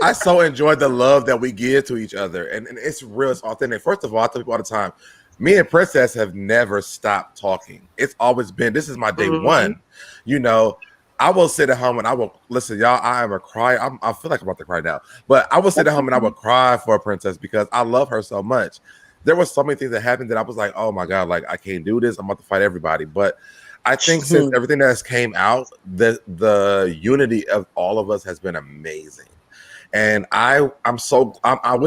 I so enjoy the love that we give to each other, and it's real, it's authentic. First of all, I tell people all the time, me and Princess have never stopped talking. It's always been, this is my day one, I will sit at home and I will listen, y'all. I am a crier. I feel like I'm about to cry now, but I will sit at home and I will cry for a Princess because I love her so much. There was so many things that happened that I was like, oh my God, like I can't do this. I'm about to fight everybody. But I think since everything that has came out, the unity of all of us has been amazing. And I wish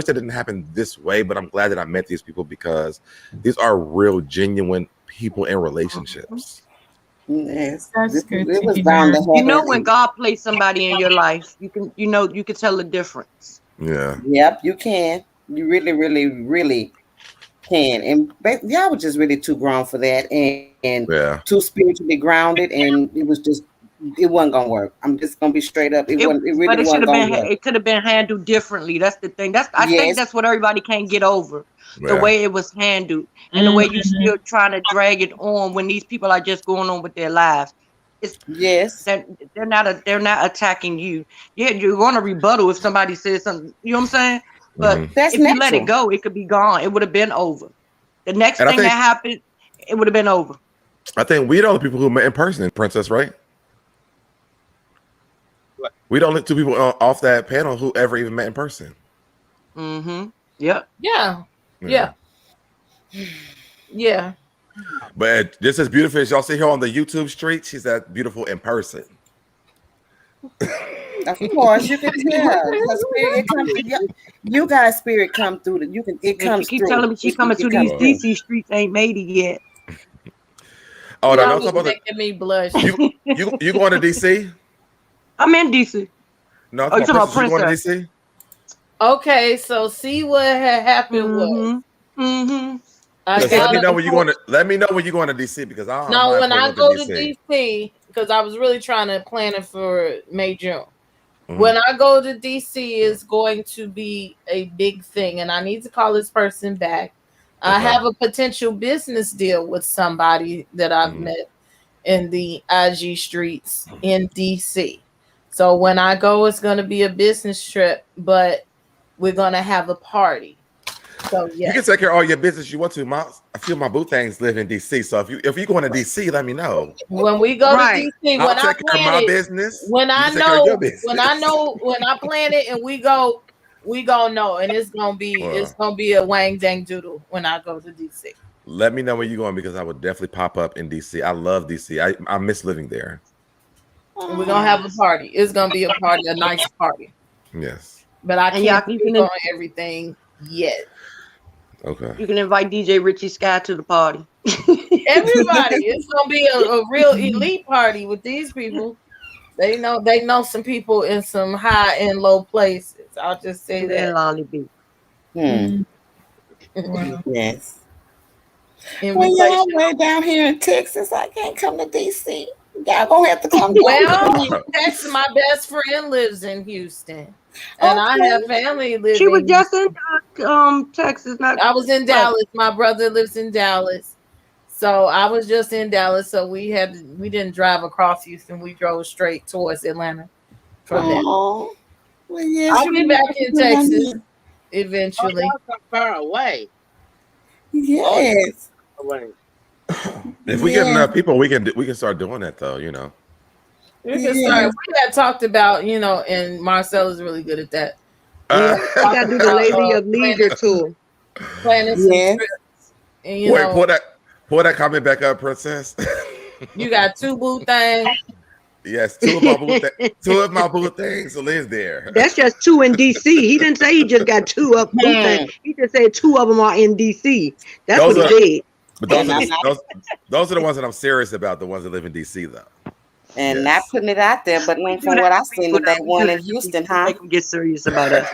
that didn't happen this way, but I'm glad that I met these people because these are real, genuine people in relationships. Yes, That's good. It was bound to happen. You know when God placed somebody in your life, you can tell the difference. Yeah. Yep, you can. You really, really, really can. And y'all were just really too grown for that, and too spiritually grounded, and it wasn't gonna work. I'm just gonna be straight up. It really wasn't gonna work. It could have been handled differently. That's the thing. I think that's what everybody can't get over. The way it was handled and the way you still trying to drag it on when these people are just going on with their lives. They're not attacking you. Yeah, you're going to rebuttal if somebody says something. You know what I'm saying? But if you let it go, it could be gone. It would have been over. The next thing that happened, it would have been over. I think we know the people who met in person, Princess, right? What? We don't look two people off that panel who ever even met in person. Mm-hmm. Yep. Yeah. Yeah. But just as beautiful as y'all see her on the YouTube street, she's that beautiful in person. Of course, you can tell. You guys' spirit come through. It comes she keep through. telling me she coming to these DC streets, ain't made it yet. Oh, no, no, making me blush. You going to DC? I'm in DC. No, you talking about Princess? You going to DC? Okay, so see what had happened was. Let me know when you're going to. Let me know when you're going to DC because when I go to DC, because I was really trying to plan it for May, June. When I go to DC, it's going to be a big thing, and I need to call this person back. I have a potential business deal with somebody that I've met in the IG streets in DC. So when I go, it's going to be a business trip, but we're going to have a party. So yeah, you can take care of all your business you want to. I feel my boo things live in DC. So if you're going to DC, let me know. When we go to DC, when I plan business. When I plan it and we go know, and it's gonna be a wang dang doodle when I go to DC. Let me know where you're going because I would definitely pop up in DC. I love DC. I miss living there. And we're gonna have a party. It's gonna be a party, a nice party. Yes. But I can't keep on everything yet. Okay. You can invite DJ Richie Sky to the party. Everybody, it's gonna be a real elite party with these people. They know some people in some high and low places. I'll just say that. Yes. Well, y'all way down here in Texas, I can't come to DC. Y'all gonna have to come. Well, Texas, my best friend lives in Houston, and I have family living. She was just in Texas. I was in Dallas. My brother lives in Dallas, so I was just in Dallas. So we didn't drive across Houston. We drove straight towards Atlanta from there. Well, yes, I'll be back in Texas eventually. Y'all far away. Yes. If we get enough people, we can start doing that though. You know. We had talked about, and Marcella's really good at that. We got to do the Lady of Leisure tour. Planning some trips. And, wait, pull that comment back up, Princess. You got two boo things. Yes, two of my boo things live there. That's just two in DC. He didn't say he just got two of boo things. He just said two of them are in DC. That's what he did. But those are the ones that I'm serious about. The ones that live in DC, though. And not putting it out there, but from what I've seen today, one in Houston, huh? Get serious about it.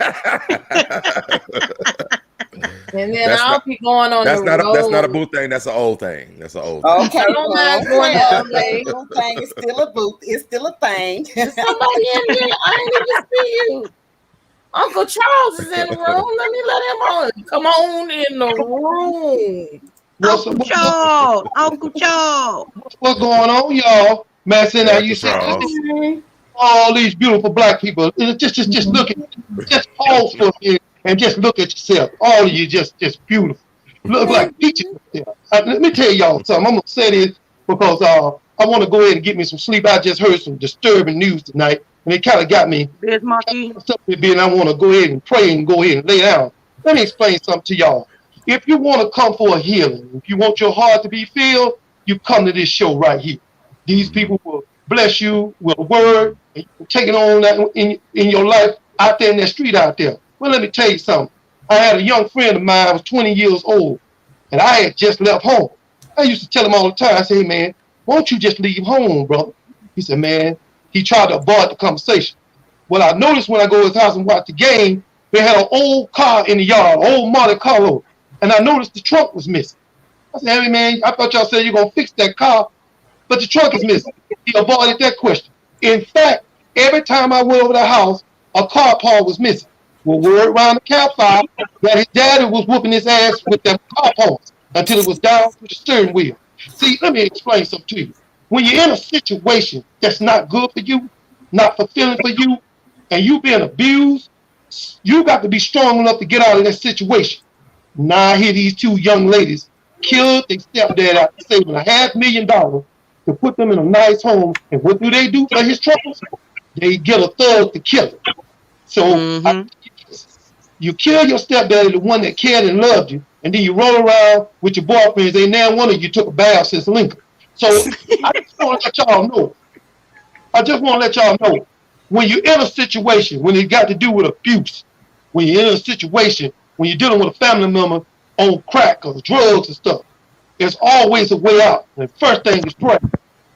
And then I'll be going on that's the not road. That's not a boo thing. That's an old thing. That's an old thing. Okay, I don't mind going to LA. Boo thing is still a boo. It's still a thing. There's somebody in here. I ain't even see you. Uncle Charles is in the room. Let me let him on. Come on in the room. Uncle Charles. What's going on, y'all? Madison, how you say all these beautiful black people? Just look at, just pause for a minute and just look at yourself. All of you just beautiful. Look like peaches. Let me tell y'all something. I'm gonna say this because I want to go ahead and get me some sleep. I just heard some disturbing news tonight, and it kind of got me. Biz Marquis. And I want to go ahead and pray and go ahead and lay down. Let me explain something to y'all. If you want to come for a healing, if you want your heart to be filled, you come to this show right here. These people will bless you with a word, and you can take it on in your life out there in that street out there. Well, let me tell you something. I had a young friend of mine, I was 20 years old, and I had just left home. I used to tell him all the time, I say, hey, man, why don't you just leave home, brother? He said, man, he tried to avoid the conversation. Well, I noticed when I go to his house and watch the game, they had an old car in the yard, old Monte Carlo, and I noticed the trunk was missing. I said, hey, man, I thought y'all said you're going to fix that car, but the trunk is missing. He avoided that question. In fact, every time I went over the house, a car part was missing. Well, word around the campfire that his daddy was whooping his ass with them car parts until it was down to the steering wheel. See, let me explain something to you. When you're in a situation that's not good for you, not fulfilling for you, and you being abused, you got to be strong enough to get out of that situation. Now I hear these two young ladies killed their stepdad after saving $500,000 to put them in a nice home. And what do they do for his troubles? They get a thug to kill him. So you kill your stepdaddy, the one that cared and loved you, and then you roll around with your boyfriends. Ain't now one of you took a bath since Lincoln. So I just want to let y'all know. I just want to let y'all know, when you're in a situation, when it got to do with abuse, when you're in a situation, when you're dealing with a family member on crack or drugs and stuff, there's always a way out. And the first thing is pray.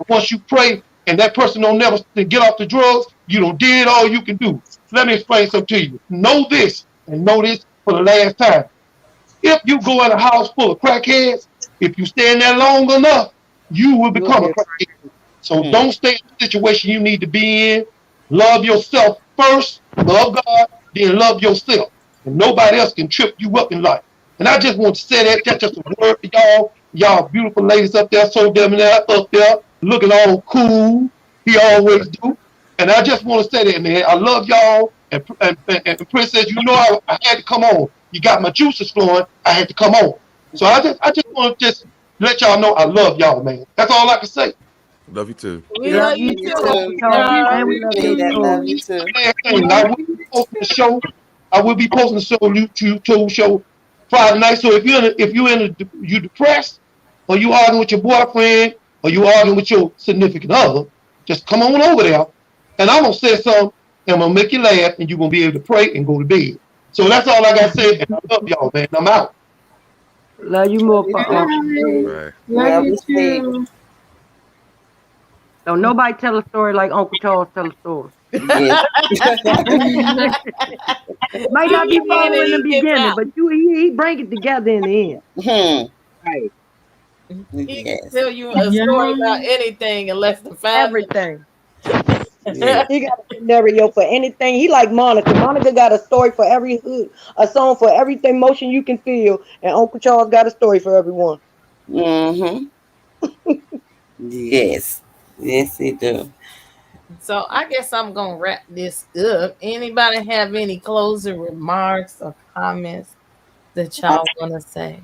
Once you pray and that person don't never get off the drugs, you done did all you can do. Let me explain something to you. Know this, and know this for the last time. If you go in a house full of crackheads, if you stay in there long enough, you will become a crackhead. So don't stay in the situation you need to be in. Love yourself first, love God, then love yourself. And nobody else can trip you up in life. And I just want to say that, that's just a word for y'all. Y'all beautiful ladies up there, so damn up there, looking all cool. He always do. And I just want to say that, man. I love y'all. And Princess, you know I had to come on. You got my juices flowing. I had to come on. So I just want to just let y'all know I love y'all, man. That's all I can say. Love you too. We love you too. Love you too. I will be posting the show. I will be posting the show, YouTube show Friday night. So if you're depressed, or you arguing with your boyfriend, or you arguing with your significant other, just come on over there, and I'm gonna say something, and I'm gonna make you laugh, and you're gonna be able to pray and go to bed. So that's all I gotta say. And I love y'all, man. I'm out. Love you more, Right. Love you too. Don't nobody tell a story like Uncle Charles tell a story. Yes. Might not be funny in the beginning, but he bring it together in the end. Right. He can tell you a story about anything unless the family. Everything. He got a scenario for anything. He like Monica. Monica got a story for every hood, a song for every emotion you can feel, and Uncle Charles got a story for everyone. Yes. Yes, he do. So I guess I'm gonna wrap this up. Anybody have any closing remarks or comments that y'all want to say?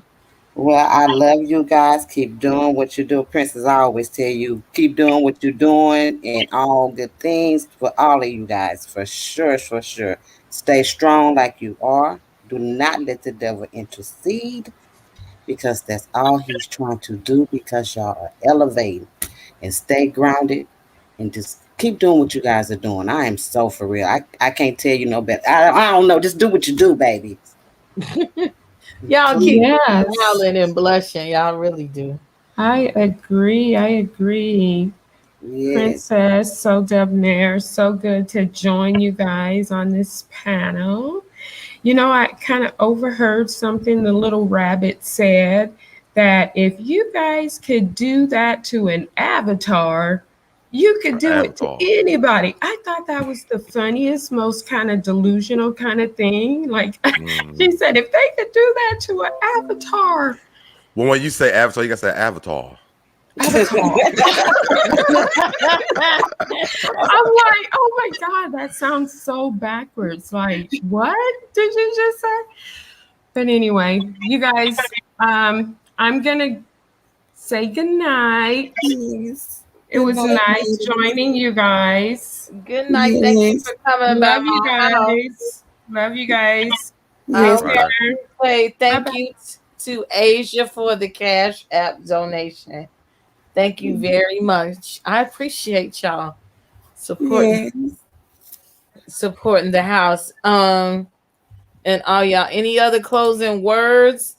Well, I love you guys. Keep doing what you do. Princess, I always tell you, keep doing what you're doing and all good things for all of you guys. For sure, for sure. Stay strong like you are. Do not let the devil intercede, because that's all he's trying to do, because y'all are elevating. And stay grounded and just keep doing what you guys are doing. I am so for real. I can't tell you no better. I don't know. Just do what you do, baby. Y'all keep smiling and blushing. Y'all really do. I agree. Yes. Princess, so debonair, so good to join you guys on this panel. You know, I kind of overheard something the little rabbit said, that if you guys could do that to an avatar, you could do it to anybody. I thought that was the funniest, most kind of delusional kind of thing. Like she said, if they could do that to an avatar. Well, when you say avatar, you got to say avatar. I'm like, oh my God, that sounds so backwards. Like, what did you just say? But anyway, you guys, I'm going to say goodnight, please. It was nice joining you guys. Good night. Yes. Thank you for coming by Love you my house. guys. Love you guys. Yes. Hey, thank you to Asia for the Cash App donation. Thank you very much. I appreciate y'all supporting the house. And all y'all, any other closing words?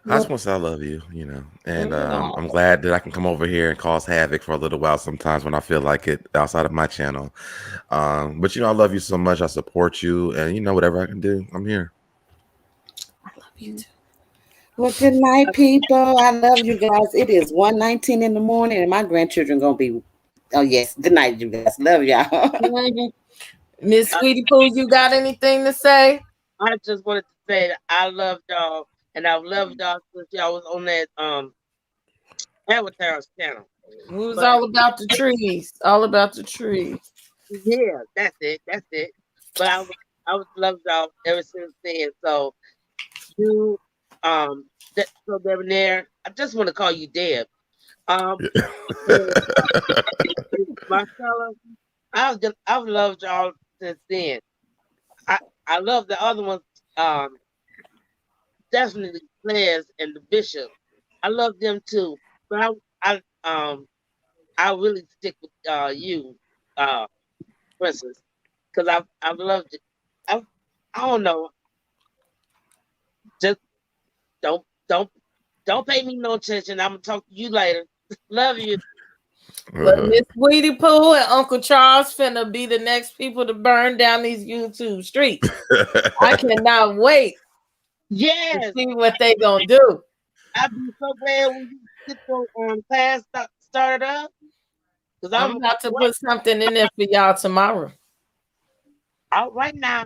I just want to say I love you, and I'm glad that I can come over here and cause havoc for a little while sometimes when I feel like it outside of my channel. But I love you so much. I support you, and whatever I can do, I'm here. I love you too. Well, good night, people. I love you guys. It is 1:19 in the morning, and my grandchildren gonna be. Oh yes, good night, you guys. Love y'all. Miss Sweetie Pooh, you got anything to say? I just wanted to say that I love y'all, and I've loved y'all since y'all was on that Avatar's channel. It was all about the trees. All about the trees. Yeah, that's it. But I was loved y'all ever since then. So you so Debonair, I just want to call you Deb. Marcella, I've loved y'all since then. I love the other ones, definitely Players and the Bishop. I love them too. But I really stick with you, Princess, because I've loved it. I don't know. Just don't pay me no attention. I'm gonna talk to you later. Love you. But Miss Sweetie Pooh and Uncle Charles finna be the next people to burn down these YouTube streets. I cannot wait. Yes. To see what they gonna do. I'd be so glad when you get your class started up. Because I'm about to put something in there for y'all tomorrow. All right now.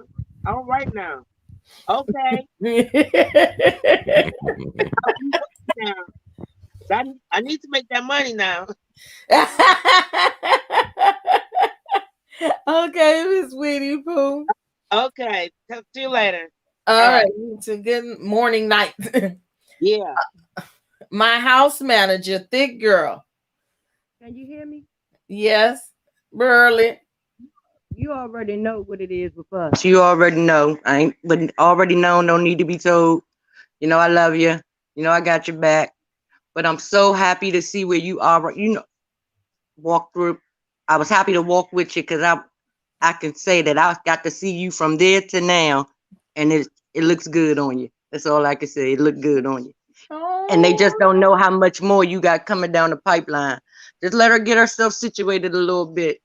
Okay. I need to make that money now. Okay, Miss Sweetie Pooh. Okay. Talk to you later. All right. It's a good morning, night. Yeah. My house manager, thick girl. Can you hear me? Yes. Burley. You already know what it is with us. You already know. Already know, no need to be told. I love you. I got your back. But I'm so happy to see where you are. Walk through. I was happy to walk with you because I can say that I got to see you from there to now, and it looks good on you. That's all I can say. It looked good on you. Oh. And they just don't know how much more you got coming down the pipeline. Just let her get herself situated a little bit.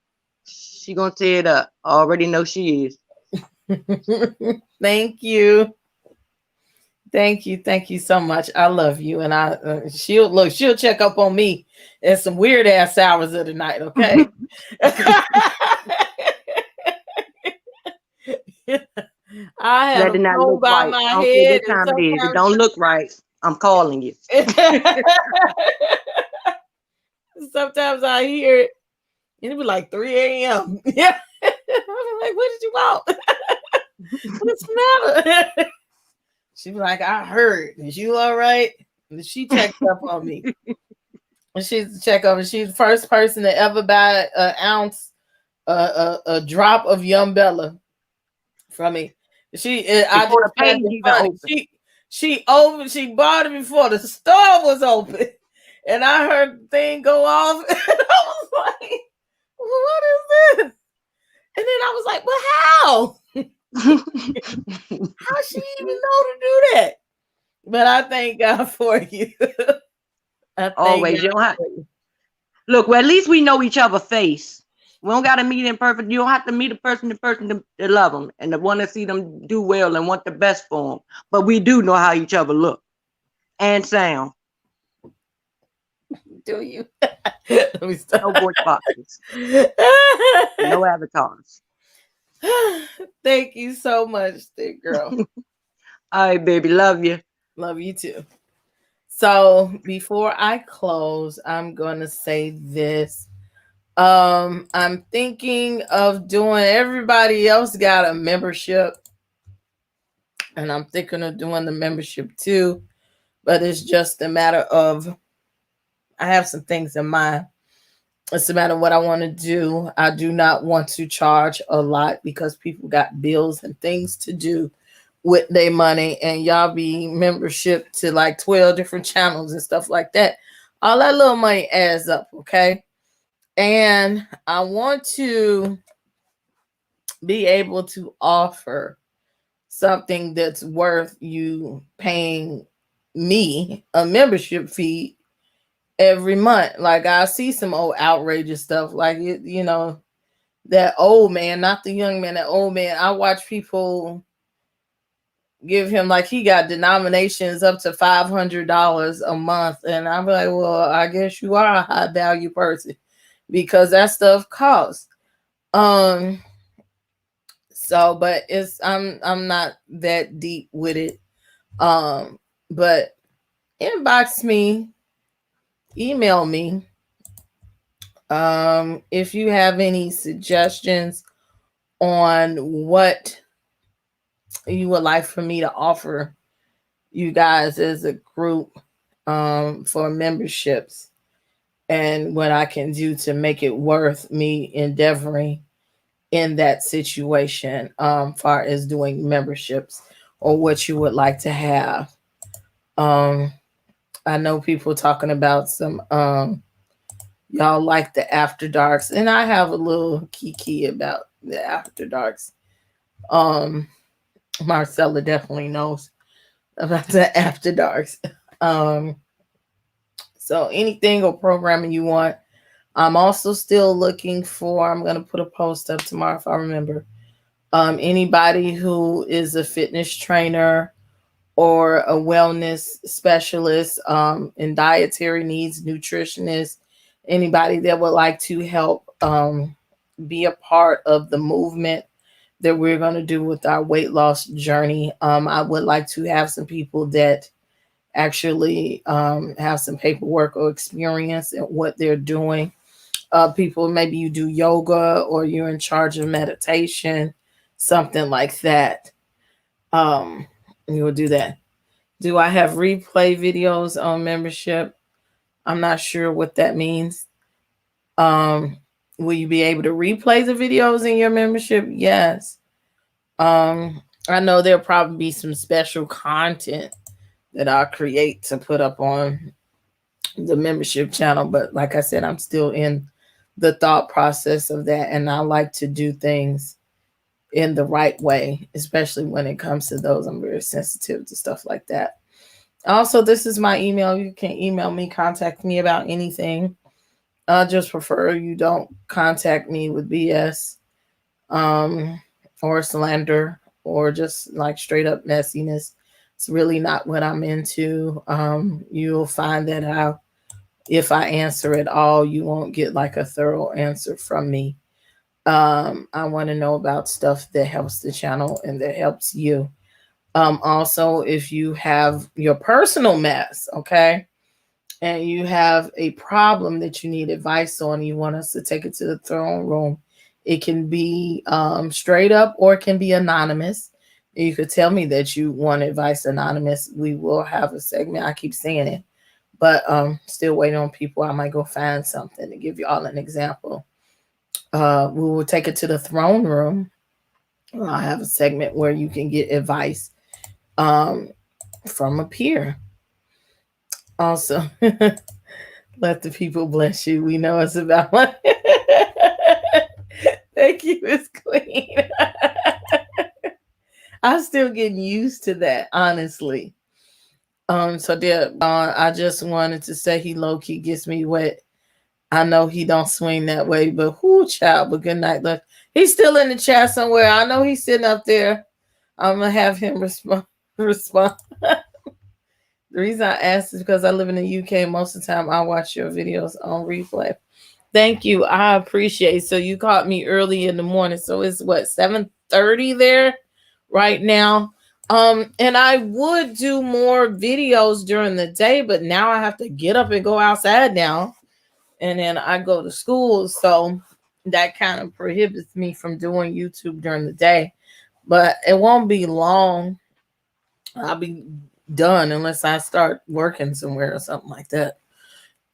She gonna tear it up. I already know she is. Thank you. Thank you so much. I love you, and she'll check up on me at some weird ass hours of the night. Okay. I have a phone by my head. What time it is? It don't look right. I'm calling you. Sometimes I hear it, and it be like 3 a.m. Yeah. I'm like, what did you want? What's the matter? She be like, I heard. Is you all right? And she checked up on me. And she's check over. She's the first person to ever buy an ounce, a drop of Yum Bella from me. She bought it before the store was open, and I heard the thing go off, and I was like, "What is this?" And then I was like, "Well, how? How she even know to do that?" But I thank God for you. Always, you don't have. Look, well, at least we know each other's face. We don't got to meet in person. You don't have to meet a person to love them and to want to see them do well and want the best for them. But we do know how each other look and sound. Do you? No voice boxes. No avatars. Thank you so much, thick girl. All right, baby. Love you. Love you too. So before I close, I'm going to say this. I'm thinking of doing, everybody else got a membership, and I'm thinking of doing the membership too. but it's just a matter of I have some things in mind. It's a matter of what I want to do. I do not want to charge a lot because people got bills and things to do with their money, and y'all be membership to like 12 different channels and stuff like that. All that little money adds up, okay? And I want to be able to offer something that's worth you paying me a membership fee every month. Like I see some old outrageous stuff, like you know, that old man, not the young man, that old man. I watch people give him like he got denominations up to $500 a month, and I'm like, well, I guess you are a high value person because that stuff costs. So, but it's I'm not that deep with it. But inbox me, email me. If you have any suggestions on what you would like for me to offer you guys as a group for memberships, and what I can do to make it worth me endeavoring in that situation, far as doing memberships, or what you would like to have. I know people talking about some y'all like the after darks, and I have a little kiki about the after darks. Marcella definitely knows about the after darks. So anything or programming you want. I'm also still looking for, I'm going to put a post up tomorrow if I remember, anybody who is a fitness trainer or a wellness specialist, in dietary needs, nutritionist, anybody that would like to help be a part of the movement that we're going to do with our weight loss journey. I would like to have some people that actually have some paperwork or experience in what they're doing. People, maybe you do yoga or you're in charge of meditation, something like that. You will do that. Do I have replay videos on membership? I'm not sure what that means. Will you be able to replay the videos in your membership? Yes. I know there'll probably be some special content that I'll create to put up on the membership channel, but like I said, I'm still in the thought process of that, and I like to do things in the right way, especially when it comes to those. I'm very sensitive to stuff like that. Also, this is my email. You can email me, contact me about anything. I just prefer you don't contact me with BS or slander or just like straight up messiness. It's really not what I'm into. You'll find that if I answer at all, you won't get like a thorough answer from me. I want to know about stuff that helps the channel and that helps you. Also, if you have your personal mess, okay, and you have a problem that you need advice on, you want us to take it to the throne room, it can be straight up or it can be anonymous. You could tell me that you want advice anonymous. We will have a segment. I keep saying it, but still waiting on people. I might go find something to give you all an example. We will take it to the throne room. I'll have a segment where you can get advice from a peer. Also, let the people bless you. We know it's about money. Thank you, Miss Queen. I'm still getting used to that, honestly. So there, I just wanted to say he low key gets me wet. I know he don't swing that way, but whoo, child. But good night, look. He's still in the chat somewhere. I know he's sitting up there. I'm gonna have him respond. The reason I asked is because I live in the UK. Most of the time, I watch your videos on replay. Thank you. I appreciate it. So you caught me early in the morning. So it's what, 7:30 there right now. And I would do more videos during the day, but now I have to get up and go outside now. And then I go to school. So that kind of prohibits me from doing YouTube during the day. But it won't be long. I'll be done unless I start working somewhere or something like that.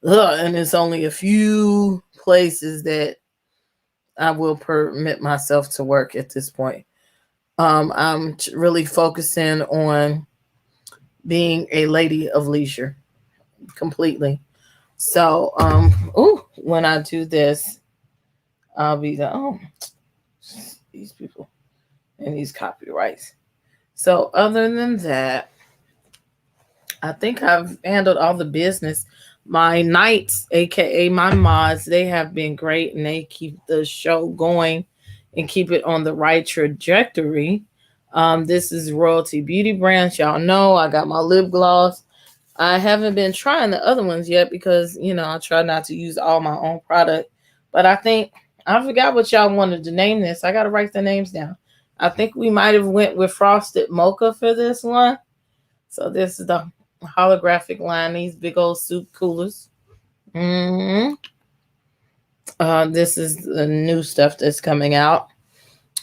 And it's only a few places that I will permit myself to work at this point. I'm really focusing on being a lady of leisure completely. So, when I do this, I'll be these people and these copyrights. So, other than that, I think I've handled all the business. My knights, aka my mods, they have been great and they keep the show going and keep it on the right trajectory. This is Royalty Beauty Brands. Y'all know I got my lip gloss. I haven't been trying the other ones yet because, I try not to use all my own product. But I think I forgot what y'all wanted to name this. I got to write the names down. I think we might have went with Frosted Mocha for this one. So this is the holographic line, these big old soup coolers. This is the new stuff that's coming out.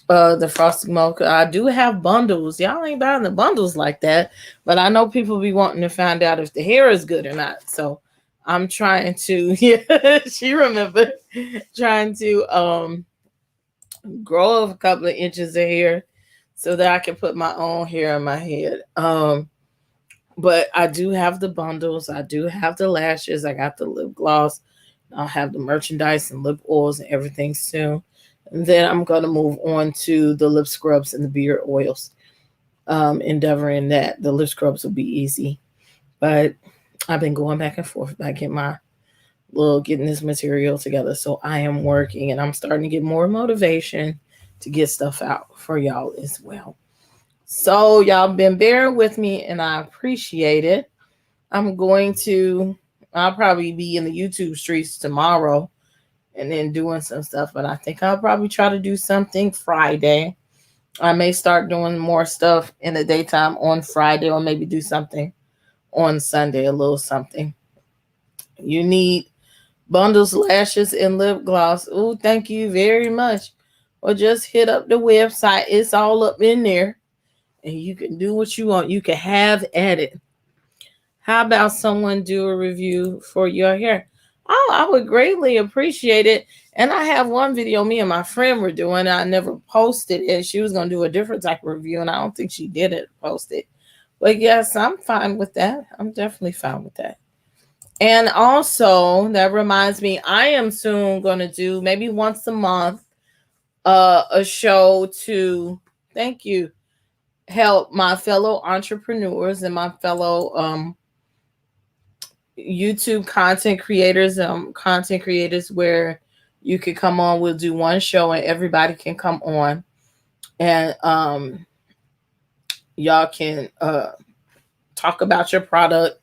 The Frosted Mocha. I do have bundles. Y'all ain't buying the bundles like that, but I know people be wanting to find out if the hair is good or not. So I'm trying to, she remembered, trying to grow a couple of inches of hair so that I can put my own hair in my head. But I do have the bundles. I do have the lashes. I got the lip gloss. I'll have the merchandise and lip oils and everything soon. And then I'm going to move on to the lip scrubs and the beard oils. Endeavoring that. The lip scrubs will be easy. But I've been going back and forth by getting this material together. So I am working and I'm starting to get more motivation to get stuff out for y'all as well. So y'all been bearing with me and I appreciate it. I'll probably be in the YouTube streets tomorrow and then doing some stuff, but I think I'll probably try to do something Friday. I may start doing more stuff in the daytime on Friday or maybe do something on Sunday, a little something. You need bundles, lashes, and lip gloss. Oh, thank you very much. Or just hit up the website. It's all up in there. And you can do what you want. You can have at it. How about someone do a review for your hair? Oh, I would greatly appreciate it. And I have one video me and my friend were doing. I never posted it. She was going to do a different type of review, and I don't think she did it, post it. But yes, I'm fine with that. I'm definitely fine with that. And also, that reminds me, I am soon going to do maybe once a month a show to, thank you, help my fellow entrepreneurs and my fellow YouTube content creators where you could come on. We'll do one show and everybody can come on and y'all can talk about your product.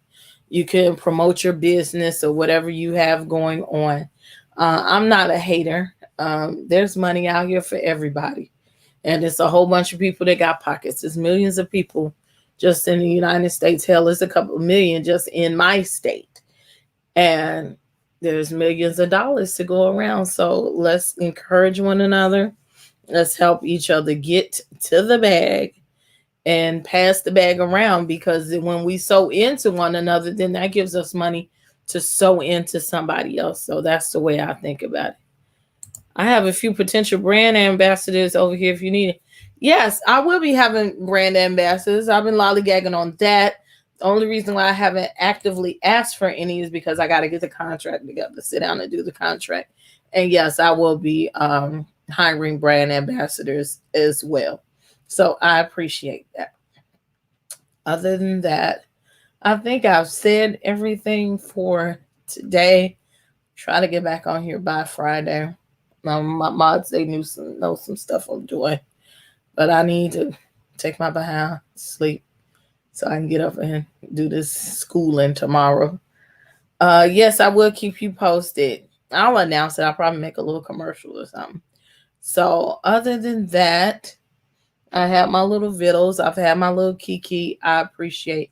You can promote your business or whatever you have going on. I'm not a hater. There's money out here for everybody. And it's a whole bunch of people that got pockets. There's millions of people just in the United States. Hell, it's a couple of million just in my state. And there's millions of dollars to go around. So let's encourage one another. Let's help each other get to the bag and pass the bag around, because when we sow into one another, then that gives us money to sow into somebody else. So that's the way I think about it. I have a few potential brand ambassadors over here if you need it. Yes, I will be having brand ambassadors. I've been lollygagging on that. The only reason why I haven't actively asked for any is because I got to get the contract together, sit down and do the contract. And yes, I will be hiring brand ambassadors as well. So I appreciate that. Other than that, I think I've said everything for today. Try to get back on here by Friday. My mods, they know some stuff I'm doing, but I need to take my behind sleep so I can get up and do this schooling tomorrow. Yes, I will keep you posted. I'll announce it. I'll probably make a little commercial or something. So other than that, I have my little vittles. I've had my little kiki. I appreciate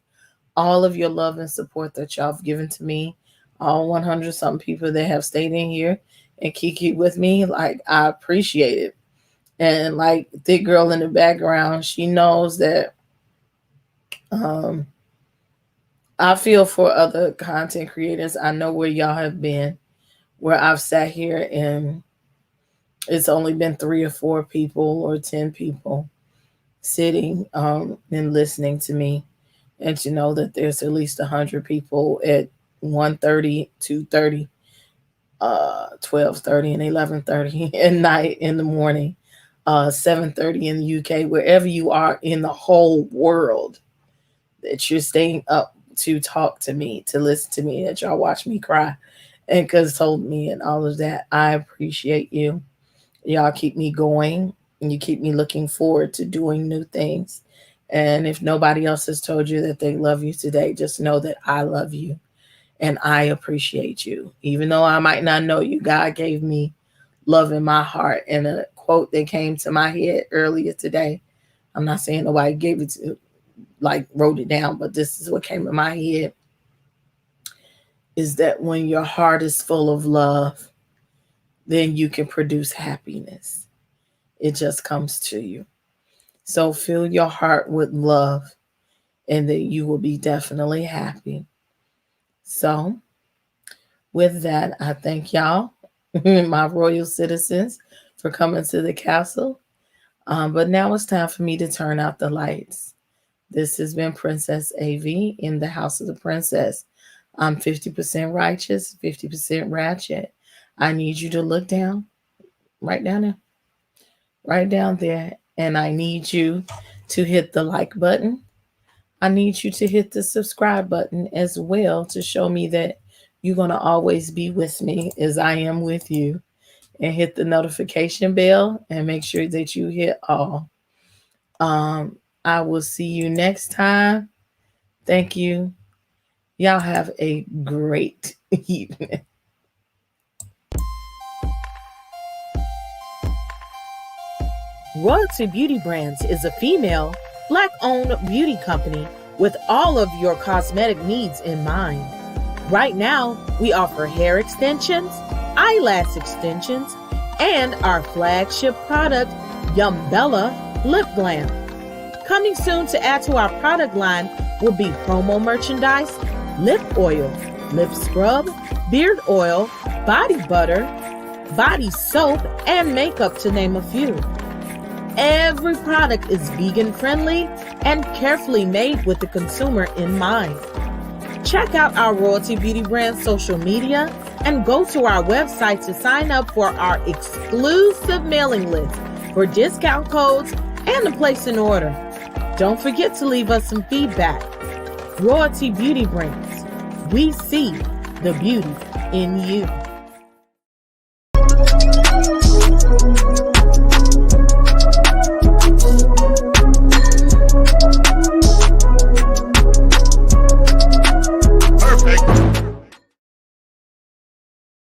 all of your love and support that y'all have given to me. All 100 something people that have stayed in here and kiki with me. Like, I appreciate it. And like Thick Girl in the background, she knows that I feel for other content creators. I know where y'all have been, where I've sat here and it's only been 3 or 4 people or 10 people sitting and listening to me. And to know that there's at least 100 people at 1:30, 2:30, 12:30, and 11:30 at night, in the morning, 7:30 in the UK, wherever you are in the whole world, that you're staying up to talk to me, to listen to me, that y'all watch me cry and console me and all of that. I appreciate you. Y'all keep me going and you keep me looking forward to doing new things. And if nobody else has told you that they love you today, just know that I love you and I appreciate you. Even though I might not know you, God gave me love in my heart. And a quote that came to my head earlier today, I'm not saying nobody gave it to, like wrote it down, but this is what came in my head, is that when your heart is full of love, then you can produce happiness. It just comes to you. So fill your heart with love and then you will be definitely happy. So with that, I thank y'all, my royal citizens, for coming to the castle. But now it's time for me to turn out the lights. This has been Princess A.V. in the House of the Princess. I'm 50% righteous, 50% ratchet. I need you to look down, right down there, right down there. And I need you to hit the like button. I need you to hit the subscribe button as well to show me that you're going to always be with me as I am with you. And hit the notification bell and make sure that you hit all. I will see you next time. Thank you. Y'all have a great evening. Royalty Beauty Brands is a female, Black-owned beauty company with all of your cosmetic needs in mind. Right now, we offer hair extensions, eyelash extensions, and our flagship product, Yumbella Lip Glam. Coming soon to add to our product line will be promo merchandise, lip oil, lip scrub, beard oil, body butter, body soap, and makeup, to name a few. Every product is vegan friendly and carefully made with the consumer in mind. Check out our Royalty Beauty Brand social media and go to our website to sign up for our exclusive mailing list for discount codes and to place an order. Don't forget to leave us some feedback. Royalty Beauty Brands. We see the beauty in you.